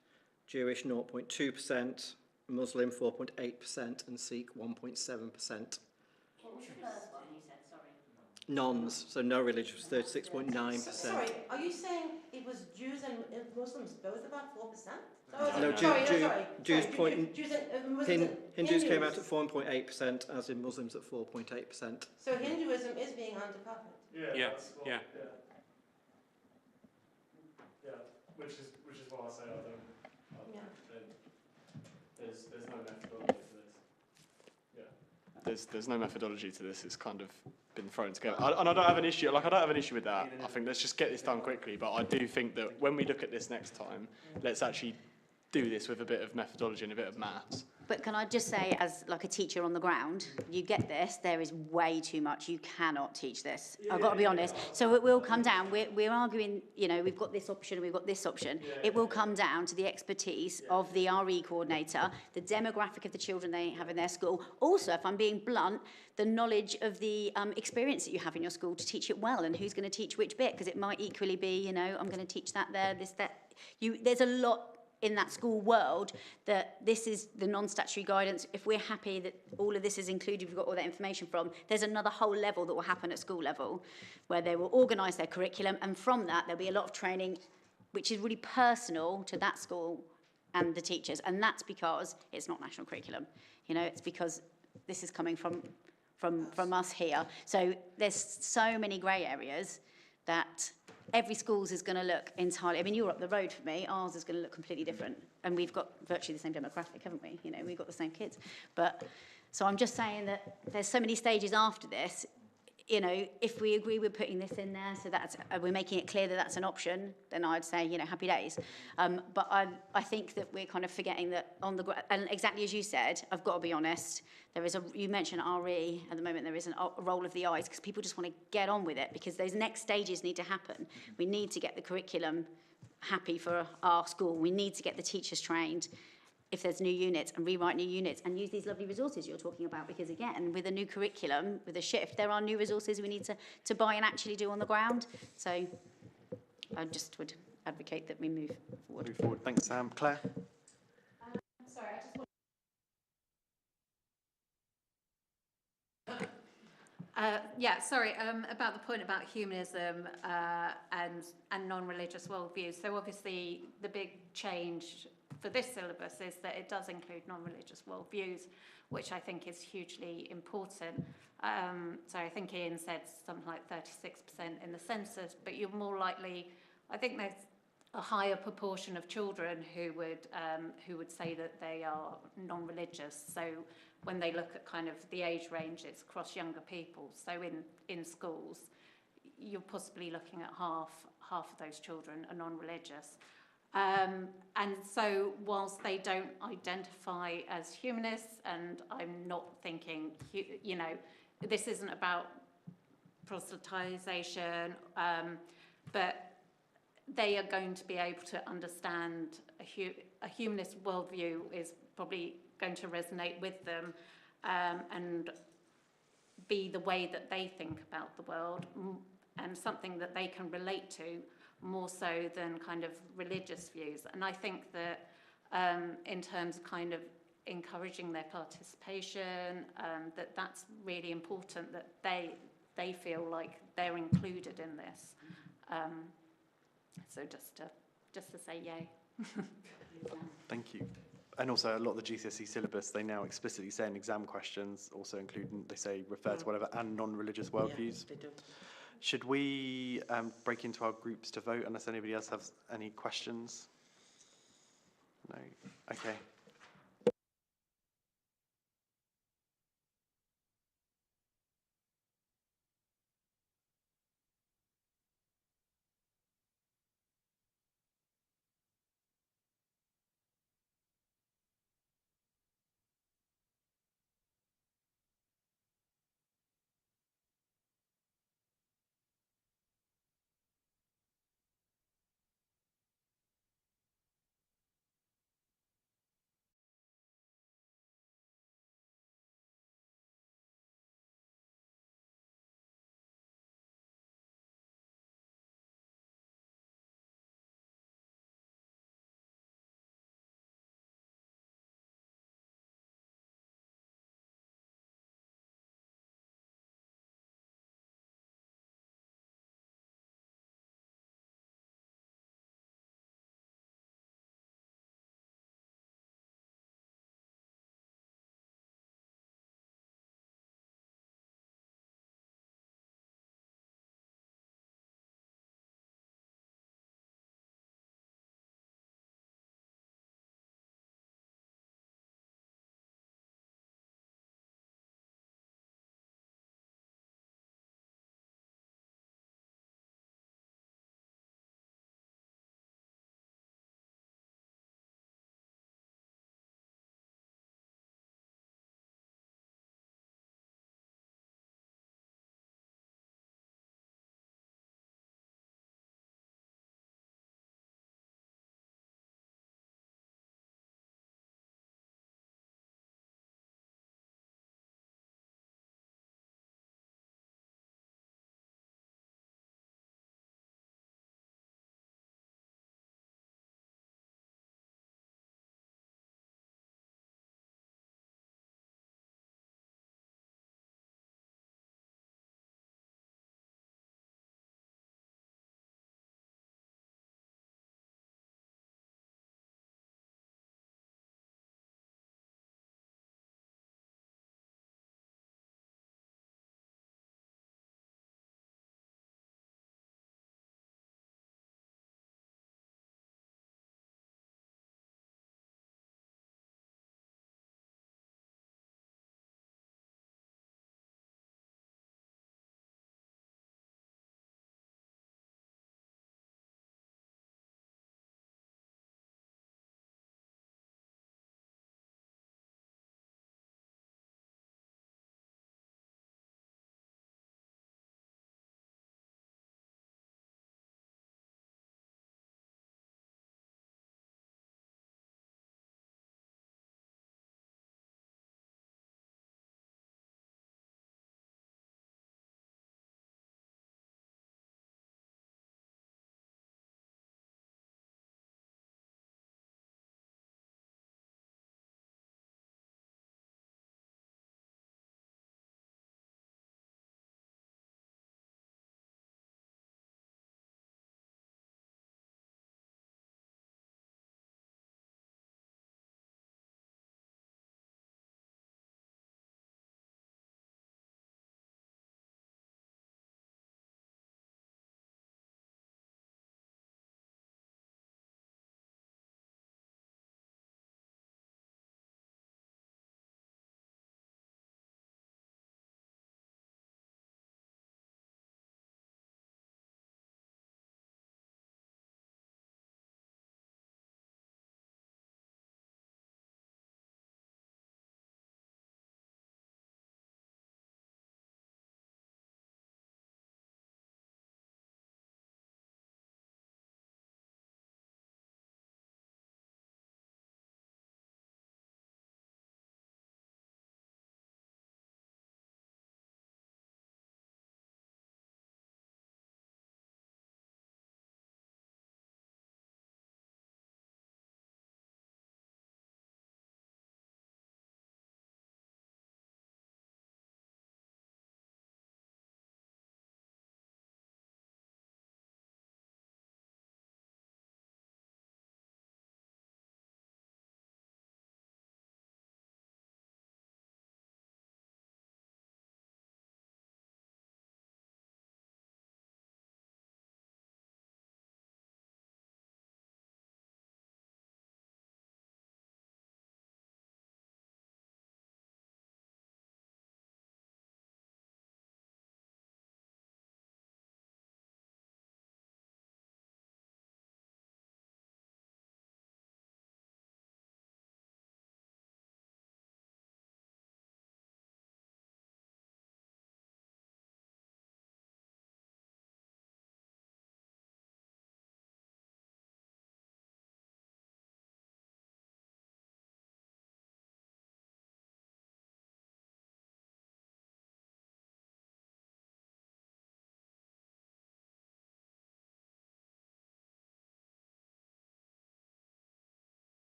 Jewish 0.2%, Muslim 4.8%, and Sikh 1.7%. What was the first one you said, sorry? Nons, so no religion was 36.9%. Sorry, are you saying it was Jews and Muslims both about 4%? No, Jews and Muslims Hindus came out at 4.8%, as in Muslims at 4.8%. So Hinduism is being undercovered. Yeah. Which is why I say I don't. There's no methodology for this. there's no methodology to this. It's kind of been thrown together. And I don't have an issue. Like, I don't have an issue with that. I think let's just get this done quickly. But I do think that when we look at this next time, let's actually do this with a bit of methodology and a bit of maths. But can I just say, as like a teacher on the ground, you get this, there is way too much. You cannot teach this. I've got to be honest. So it will come down, we're arguing, you know, we've got this option, we've got this option. It will come down to the expertise of the RE coordinator, the demographic of the children they have in their school. Also, if I'm being blunt, the knowledge of the experience that you have in your school to teach it well, and who's going to teach which bit, because it might equally be, you know, I'm going to teach that there, this, that. There's a lot in that school world that this is the non-statutory guidance. If we're happy that all of this is included, we've got all that information from, there's another whole level that will happen at school level where they will organise their curriculum, and from that there'll be a lot of training which is really personal to that school and the teachers, and that's because it's not national curriculum. You know, it's because this is coming from us here. So there's so many grey areas that every school's is going to look entirely, I mean, you're up the road for me, ours is going to look completely different. And we've got virtually the same demographic, haven't we? You know, we've got the same kids. But, so I'm just saying that there's so many stages after this. You know, if we agree with putting this in there, so that's, we're making it clear that that's an option, then I'd say, you know, happy days. But I think that we're kind of forgetting that on the, and exactly as you said, I've got to be honest, there is a, you mentioned RE, at the moment there is a roll of the eyes, because people just want to get on with it, because those next stages need to happen. We need to get the curriculum happy for our school. We need to get the teachers trained if there's new units, and rewrite new units, and use these lovely resources you're talking about, because again, with a new curriculum, with a shift, there are new resources we need to buy and actually do on the ground. So I just would advocate that we move forward. Move forward. Thanks, Sam. Claire? Sorry, I just want... about the point about humanism and non-religious worldviews. So obviously the big change for this syllabus is that it does include non-religious worldviews, which I think is hugely important. So I think Ian said something like 36% in the census, but you're more likely, I think there's a higher proportion of children who would say that they are non-religious. So when they look at kind of the age range, it's across younger people. So in schools, you're possibly looking at half of those children are non-religious. And so whilst they don't identify as humanists, and I'm not thinking, you know, this isn't about proselytization, but they are going to be able to understand a humanist worldview is probably going to resonate with them and be the way that they think about the world, and something that they can relate to more so than kind of religious views. And I think that in terms of kind of encouraging their participation, that's really important, that they feel like they're included in this. So just to say yay. Thank you. And also a lot of the GCSE syllabus, they now explicitly say in exam questions, also including, they say refer to whatever, and non-religious worldviews. Yeah, they do. Should we break into our groups to vote, unless anybody else has any questions? No? Okay.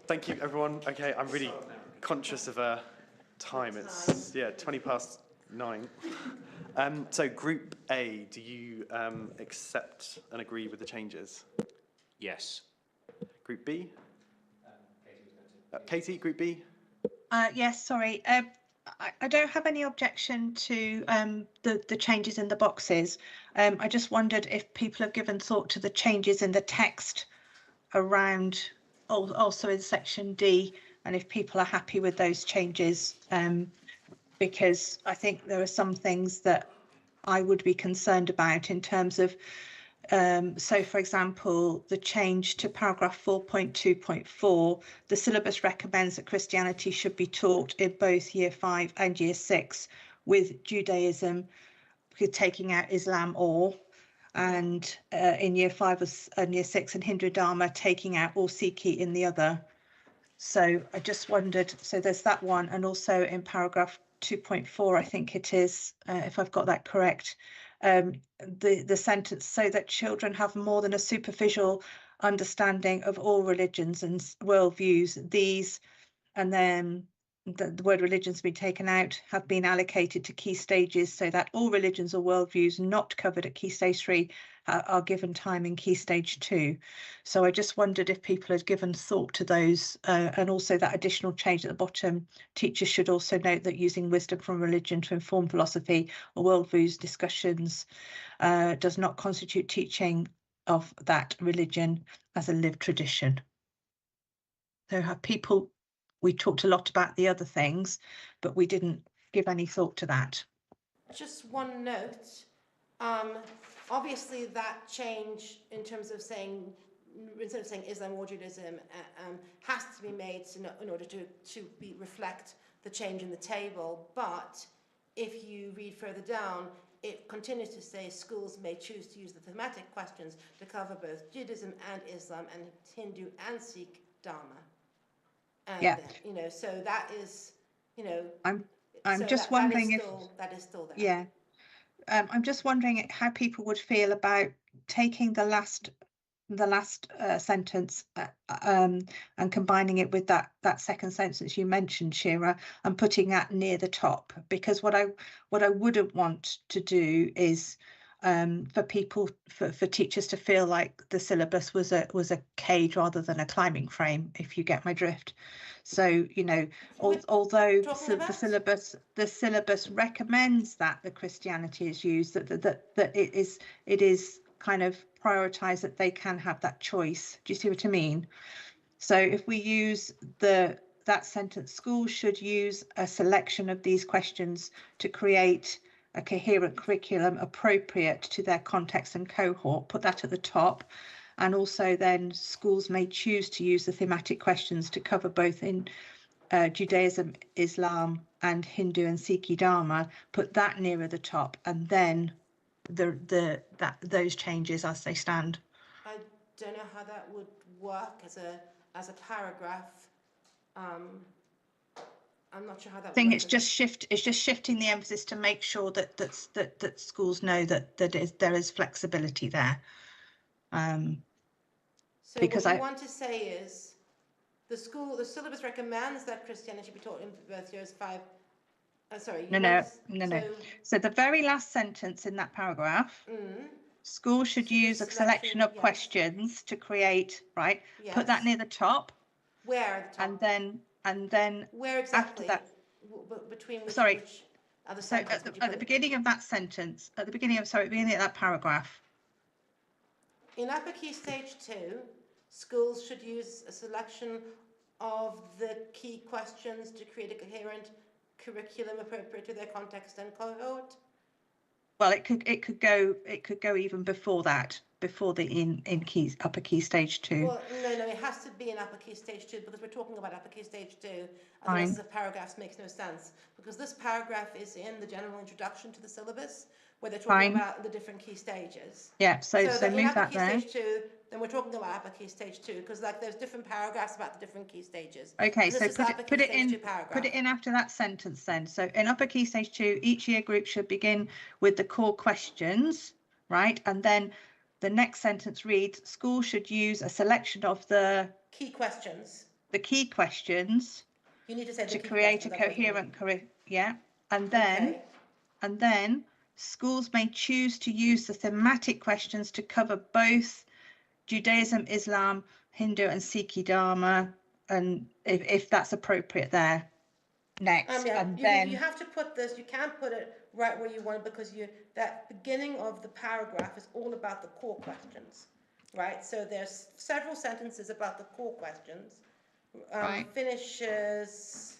Thank you, everyone. Okay, I'm really conscious of time. It's 9:20. So Group A, do you accept and agree with the changes? Yes. Group B? Katie, Group B? Yes, sorry. I don't have any objection to the changes in the boxes. I just wondered if people have given thought to the changes in the text around, also in section D, and if people are happy with those changes, because I think there are some things that I would be concerned about in terms of, so for example, the change to paragraph 4.2.4, the syllabus recommends that Christianity should be taught in both year 5 and year 6, with Judaism taking out Islam or, and in year 5 and year 6 and Hindu Dharma taking out or Sikhi in the other. So I just wondered, so there's that one, and also in paragraph 2.4, I think it is, if I've got that correct, the sentence, so that children have more than a superficial understanding of all religions and worldviews, these, and then the word religions been taken out, have been allocated to key stages so that all religions or worldviews not covered at key stage 3 are given time in key stage 2. So I just wondered if people had given thought to those, and also that additional change at the bottom. Teachers should also note that using wisdom from religion to inform philosophy or worldviews discussions does not constitute teaching of that religion as a lived tradition. So have people, we talked a lot about the other things, but we didn't give any thought to that. Just one note, obviously that change in terms of saying, instead of saying Islam or Judaism, has to be made in order to reflect the change in the table. But if you read further down, it continues to say schools may choose to use the thematic questions to cover both Judaism and Islam and Hindu and Sikh Dharma. And, yeah. So that is, I'm so just wondering that is still there. Yeah. I'm just wondering how people would feel about taking the last sentence and combining it with that second sentence you mentioned, Shira, and putting that near the top, because what I wouldn't want to do is for teachers to feel like the syllabus was a cage rather than a climbing frame, if you get my drift. So although the syllabus recommends that the Christianity is used, that it is kind of prioritize that they can have that choice. Do you see what I mean? So if we use that sentence, schools should use a selection of these questions to create a coherent curriculum appropriate to their context and cohort, put that at the top. And also then schools may choose to use the thematic questions to cover both in Judaism, Islam, and Hindu and Sikh Dharma, put that nearer the top, and then those changes as they stand. I don't know how that would work as a paragraph. I'm not sure how that. I think it's just shifting the emphasis to make sure that schools know that there is flexibility there. So because what you want to say is the syllabus recommends that Christianity be taught in both years 5. No. So the very last sentence in that paragraph. Schools should use a selection of questions to create, right? Yes. Put that near the top. Where at the top? And then where exactly? After that, between which, which other sentence? So at the beginning of that sentence, at the beginning of that paragraph. In upper key stage 2, schools should use a selection of the key questions to create a coherent curriculum appropriate to their context and cohort. Well, it could go even before that, before the upper key stage 2. Well, no, it has to be in upper key stage 2 because we're talking about upper key stage 2. Otherwise, the paragraphs makes no sense because this paragraph is in the general introduction to the syllabus where they're talking about the different key stages. Yeah, so move that there. Stage 2, then we're talking about upper key stage 2 because there's different paragraphs about the different key stages. Okay, so put it in after that sentence then. So in upper key stage 2, each year group should begin with the core questions, right? And then the next sentence reads, schools should use a selection of the key questions. The key questions. You need to say to create a coherent curriculum. Yeah, and then schools may choose to use the thematic questions to cover both Judaism, Islam, Hindu and Sikh Dharma, and if that's appropriate there. Next, and then you have to put this. You can't put it right where you want it because that beginning of the paragraph is all about the core questions, right? So there's several sentences about the core questions. It finishes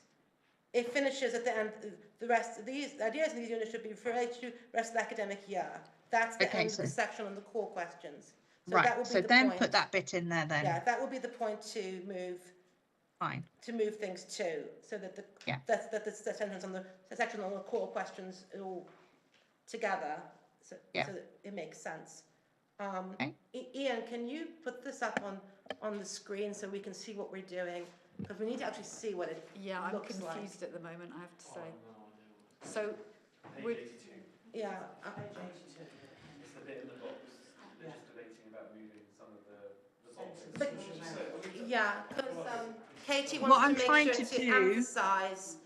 at the end. The rest of these ideas in these units should be related to the rest of the academic year. That's the end of the section on the core questions. So that will be the point. Put that bit in there then. Yeah, that will be the point to move. Fine. To move things to, so that the sentence on the section on the core questions is all together, so that it makes sense. Ian, can you put this up on the screen so we can see what we're doing? Because we need to actually see what it looks like. I'm confused at the moment, I have to say. So, page 82. Yeah. Page 82. It's the bit in the box. They're just debating about moving some of the boxes. Because Katie wants to make sure to emphasise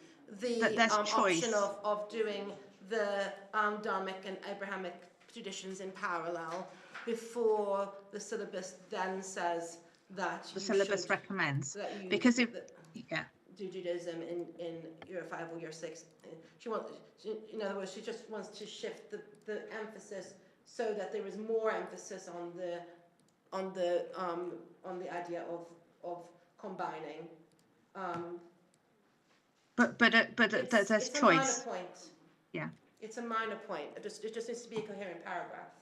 the option of doing the Dharmic and Abrahamic traditions in parallel before the syllabus then says that the syllabus recommends because if do Judaism in year 5 or year 6. In other words, she just wants to shift the emphasis so that there is more emphasis on the idea of combining. But there's choice. Minor point. Yeah. It's a minor point. It just needs to be a coherent paragraph.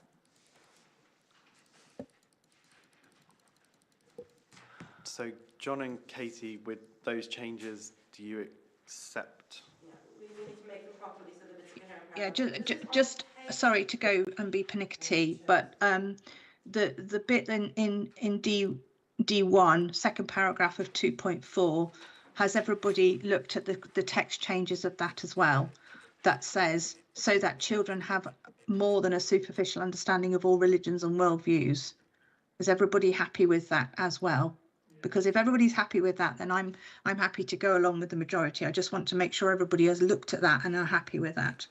So, John and Katie, with those changes, do you accept? Yeah, we need to make them properly so that it's a coherent paragraph. Yeah, just sorry to go and be pernickety, but the bit in D1, second paragraph of 2.4, has everybody looked at the text changes of that as well? That says, so that children have more than a superficial understanding of all religions and worldviews. Is everybody happy with that as well? Because if everybody's happy with that, then I'm happy to go along with the majority. I just want to make sure everybody has looked at that and are happy with that.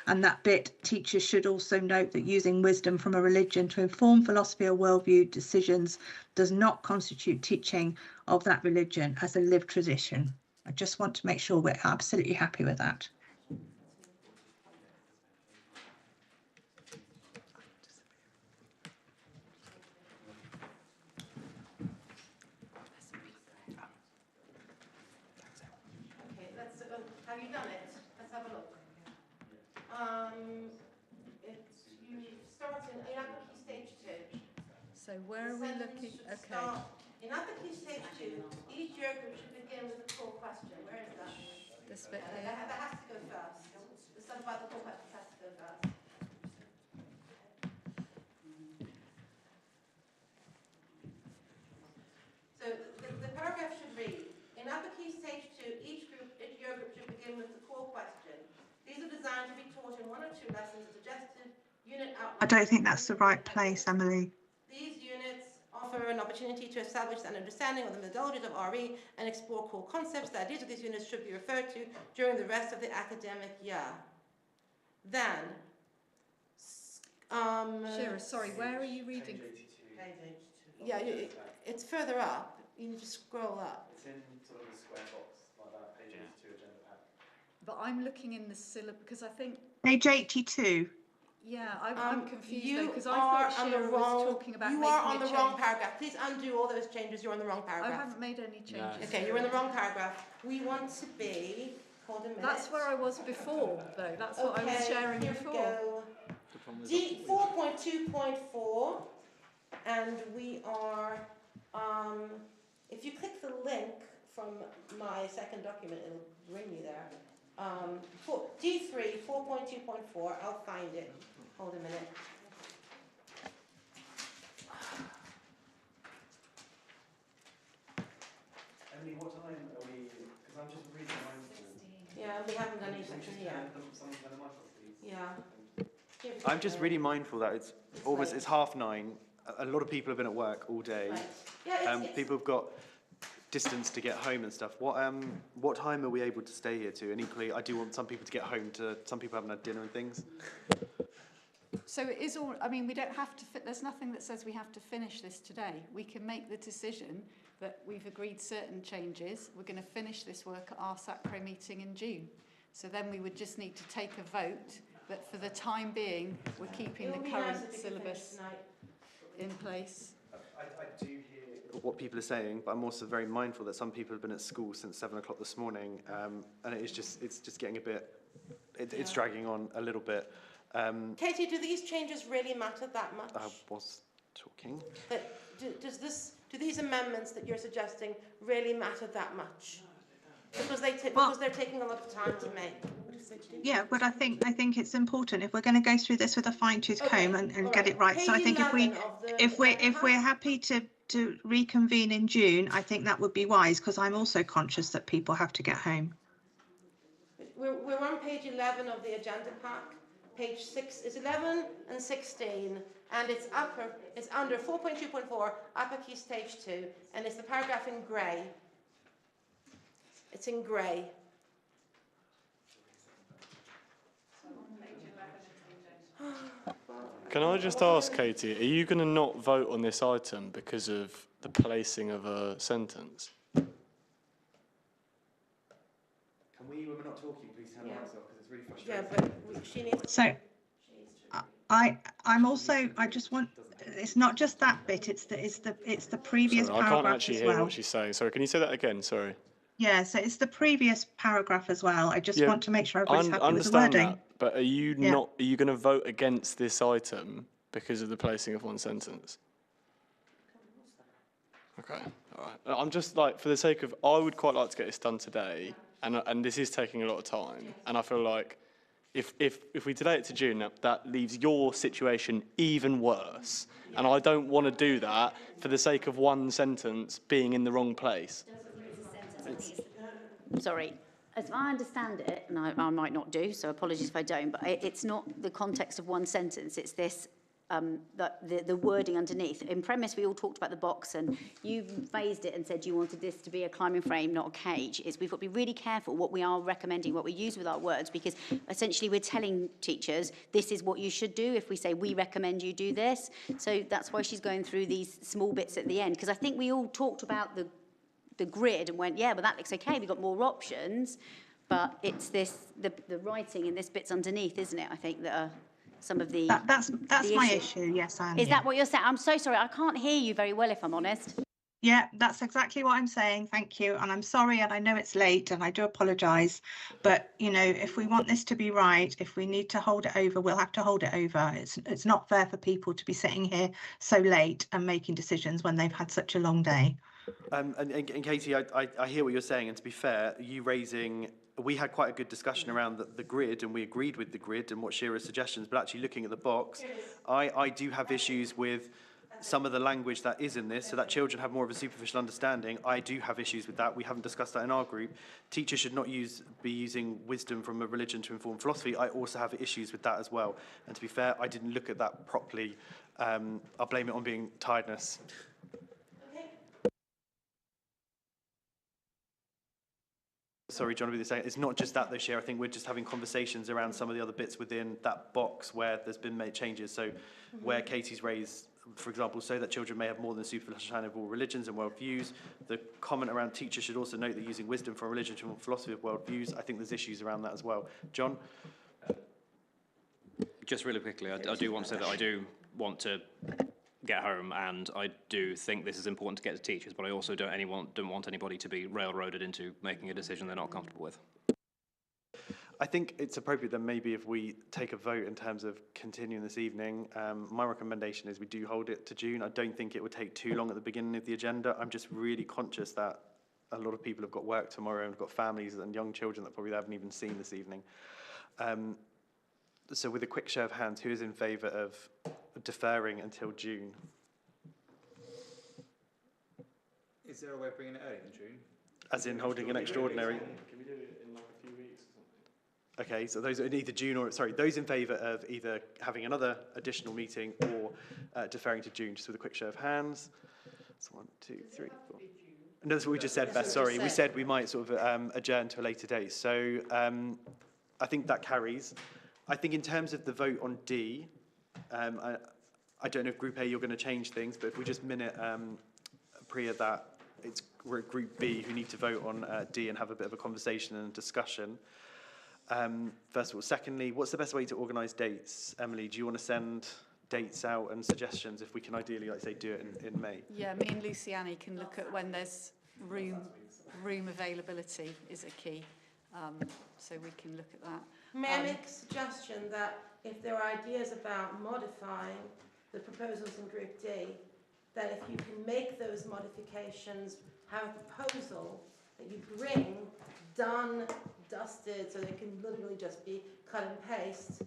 And that bit, teachers should also note that using wisdom from a religion to inform philosophy or worldview decisions does not constitute teaching of that religion as a lived tradition. I just want to make sure we're absolutely happy with that. Have you done it? Let's have a look. You start in upper key stage 2. So where are we looking? Okay. In upper key stage 2, each year group should begin with a core question. Where is that? This bit That here. has to go first. The stuff about the core questions has to go first. So the paragraph should read, in upper key stage 2, each year group should begin with the core question. These are designed to be taught in 1 or 2 lessons, suggested unit outline. I don't think that's the right place, Emily. These units offer an opportunity to establish an understanding of the methodologies of RE and explore core concepts. The ideas of these units should be referred to during the rest of the academic year. Then, Shira, sorry, where are you reading? Yeah, it's further up. You need to scroll up. It's in sort of a square box like that, page 82 agenda pack. But I'm looking in the syllabus because I think. Page 82. Yeah, I'm confused though because I are thought on the Shira wrong. was talking about You making are on a the change. wrong paragraph. Please undo all those changes. You're on the wrong I paragraph. haven't made any changes. Okay, you're in the wrong paragraph. We want to be. Hold a minute. That's where I was before, though. That's what I was sharing here before. We go. D 4.2.4, and we are. If you click the link from my second document, it'll bring you there. D3 4.2.4. I'll find it. Hold a minute. Emily, what time are we? Because I'm just really mindful. Yeah, we haven't done any section yet. Yeah. I'm just really mindful that it's almost, it's 9:30. A lot of people have been at work all day. Right. Yeah, People have got distance to get home and stuff. What time are we able to stay here to? And equally, I do want some people to get home to, some people haven't had dinner and things. So it is all, I mean, we don't have to, there's nothing that says we have to finish this today. We can make the decision that we've agreed certain changes. We're going to finish this work at our SACRE meeting in June. So then we would just need to take a vote that for the time being, we're keeping the current syllabus in place. I do hear what people are saying, but I'm also very mindful that some people have been at school since 7 o'clock this morning, and it's just getting a bit, it's dragging on a little bit. Katie, do these changes really matter that much? I was talking. But do these amendments that you're suggesting really matter that much? Because they're taking a lot of time to make. Yeah, but I think it's important if we're going to go through this with a fine-tooth comb and get it right. So I think if we're happy to reconvene in June, I think that would be wise, because I'm also conscious that people have to get home. We're on page 11 of the agenda pack. Page 6 is 11 and 16, and it's under 4.2.4, upper key stage 2, and it's the paragraph in grey. It's in grey. Can I just ask, Katie, are you going to not vote on this item because of the placing of a sentence? Can we, when we're not talking, please turn the lights off, because it's really frustrating. Yeah, but she needs. So I just want, it's not just that bit, it's the previous Sorry, paragraph. I can't actually hear what she's saying. Sorry, can you say that again? Sorry. Yeah, so it's the previous paragraph as well. I just want to make sure everybody's happy with the understand wording. that, but are you not? Are you going to vote against this item because of the placing of one sentence? Okay, all right. I'm just like, for the sake of, I would quite like to get this done today, and this is taking a lot of time, and I feel like if we delay it to June, that leaves your situation even worse, and I don't want to do that for the sake of one sentence being in the wrong place. Sorry, as I understand it, and I might not do, so apologies if I don't, but it's not the context of one sentence, it's this, the wording underneath. In premise, we all talked about the box, and you phrased it and said you wanted this to be a climbing frame, not a cage. We've got to be really careful what we are recommending, what we use with our words, because essentially we're telling teachers, this is what you should do if we say we recommend you do this. So that's why she's going through these small bits at the end, because I think we all talked about the grid and went, yeah, well, that looks okay, we've got more options, but it's this, the writing in this bit's underneath, isn't it? I think that are some of the that's my issue. Yes, Anne. Is that what you're saying? I'm so sorry, I can't hear you very well, if I'm honest. Yeah, that's exactly what I'm saying. Thank you. And I'm sorry, and I know it's late, and I do apologise. But, you know, if we want this to be right, if we need to hold it over, we'll have to hold it over. It's not fair for people to be sitting here so late and making decisions when they've had such a long day. And Katie, I hear what you're saying, and to be fair, we had quite a good discussion around the grid, and we agreed with the grid and what Shira's suggestions, but actually looking at the box, I do have issues with some of the language that is in this, so that children have more of a superficial understanding. I do have issues with that. We haven't discussed that in our group. Teachers should not be using wisdom from a religion to inform philosophy. I also have issues with that as well. And to be fair, I didn't look at that properly. I'll blame it on being tiredness. Sorry, John, it's not just that this year. I think we're just having conversations around some of the other bits within that box where there's been made changes. So where Katie's raised, for example, so that children may have more than superficial understanding of all religions and worldviews. The comment around teachers should also note that using wisdom from religion to philosophy of worldviews, I think there's issues around that as well. John? Just really quickly, I do want to say that I do want to get home, and I do think this is important to get to teachers, but I also don't want anybody to be railroaded into making a decision they're not comfortable with. I think it's appropriate then maybe if we take a vote in terms of continuing this evening. My recommendation is we do hold it to June. I don't think it would take too long at the beginning of the agenda. I'm just really conscious that a lot of people have got work tomorrow and have got families and young children that probably they haven't even seen this evening. So with a quick show of hands, who is in favour of deferring until June? Is there a way of bringing it earlier than June? As in holding an extraordinary? Can we do it in like a few weeks or something? Okay, so those are in either June or, sorry, those in favour of either having another additional meeting or deferring to June, just with a quick show of hands. So 1, 2, 3, 4. No, that's what we just said, Beth, sorry. We said we might sort of adjourn to a later date. So I think that carries. I think in terms of the vote on D, I don't know if Group A you're going to change things, but if we just minute Priya that we're at Group B who need to vote on D and have a bit of a conversation and discussion. First of all. Secondly, what's the best way to organise dates? Emily, do you want to send dates out and suggestions if we can ideally, like say, do it in May? Yeah, me and Luciani can look at when there's room availability is a key, so we can look at that. May I make a suggestion that if there are ideas about modifying the proposals in Group D, that if you can make those modifications, have a proposal that you bring done, dusted, so they can literally just be cut and paste,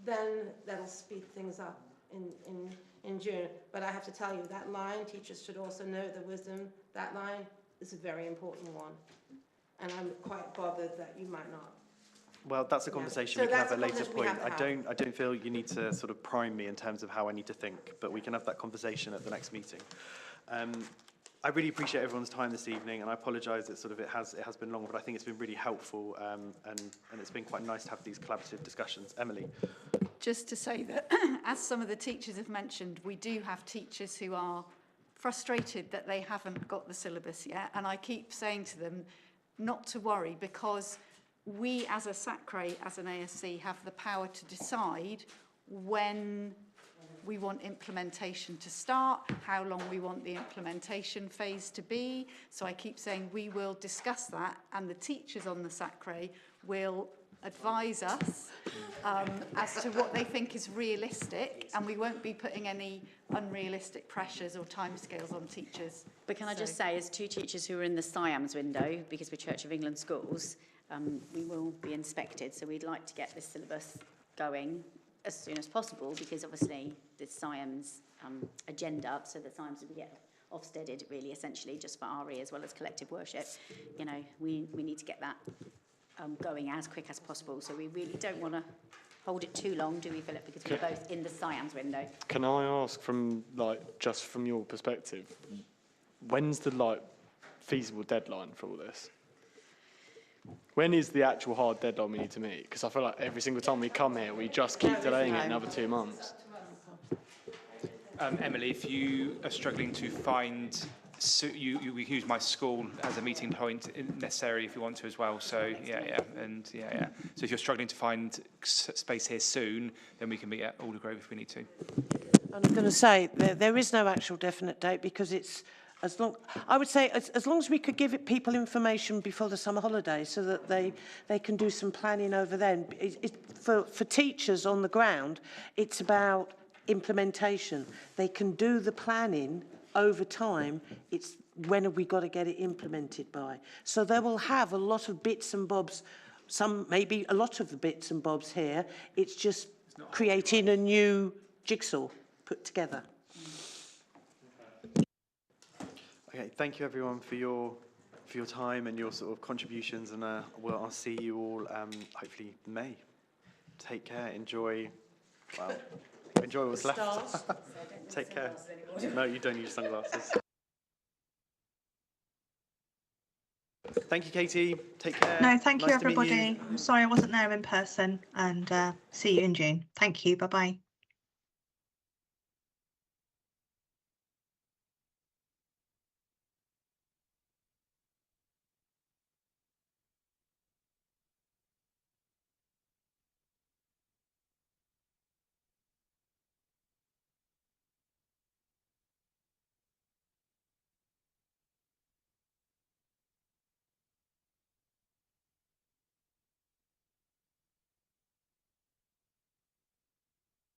then that'll speed things up in June. But I have to tell you, that line, teachers should also know the wisdom, that line is a very important one. And I'm quite bothered that you might not. Well, that's a conversation we can have at a later point. I don't feel you need to sort of prime me in terms of how I need to think, but we can have that conversation at the next meeting. I really appreciate everyone's time this evening, and I apologise that it has been long, but I think it's been really helpful, and it's been quite nice to have these collaborative discussions. Emily? Just to say that, as some of the teachers have mentioned, we do have teachers who are frustrated that they haven't got the syllabus yet, and I keep saying to them not to worry, because we as a SACRE, as an ASC, have the power to decide when we want implementation to start, how long we want the implementation phase to be. So I keep saying we will discuss that, and the teachers on the SACRE will advise us as to what they think is realistic, and we won't be putting any unrealistic pressures or timescales on teachers. But can I just say, as two teachers who are in the SIAMS window, because we're Church of England schools, we will be inspected, so we'd like to get this syllabus going as soon as possible, because obviously the SIAMS agenda, so the SIAMS will get Ofsteded really essentially just for RE as well as collective worship. You know, we need to get that going as quick as possible, so we really don't want to hold it too long, do we, Philip, because we're both in the SIAMS window. Can I ask just from your perspective, when's the feasible deadline for all this? When is the actual hard deadline we need to meet? Because I feel like every single time we come here, we just keep delaying it another 2 months. Emily, if you are struggling to find, we use my school as a meeting point necessary if you want to as well. So yeah. So if you're struggling to find space here soon, then we can meet at Alder Grove if we need to. I'm going to say there is no actual definite date, because it's as long as we could give people information before the summer holidays, so that they can do some planning over then. For teachers on the ground, it's about implementation. They can do the planning over time. It's when have we got to get it implemented by? So they will have a lot of bits and bobs, some maybe a lot of the bits and bobs here. It's just creating a new jigsaw put together. Okay, thank you everyone for your time and your sort of contributions, and I'll see you all hopefully in May. Take care, enjoy what's left. Take care. No, you don't use sunglasses. Thank you, Katie. Take care. No, thank you, Nice to meet everybody. I'm sorry I wasn't there in person, and see you in June. Thank you. Bye-bye.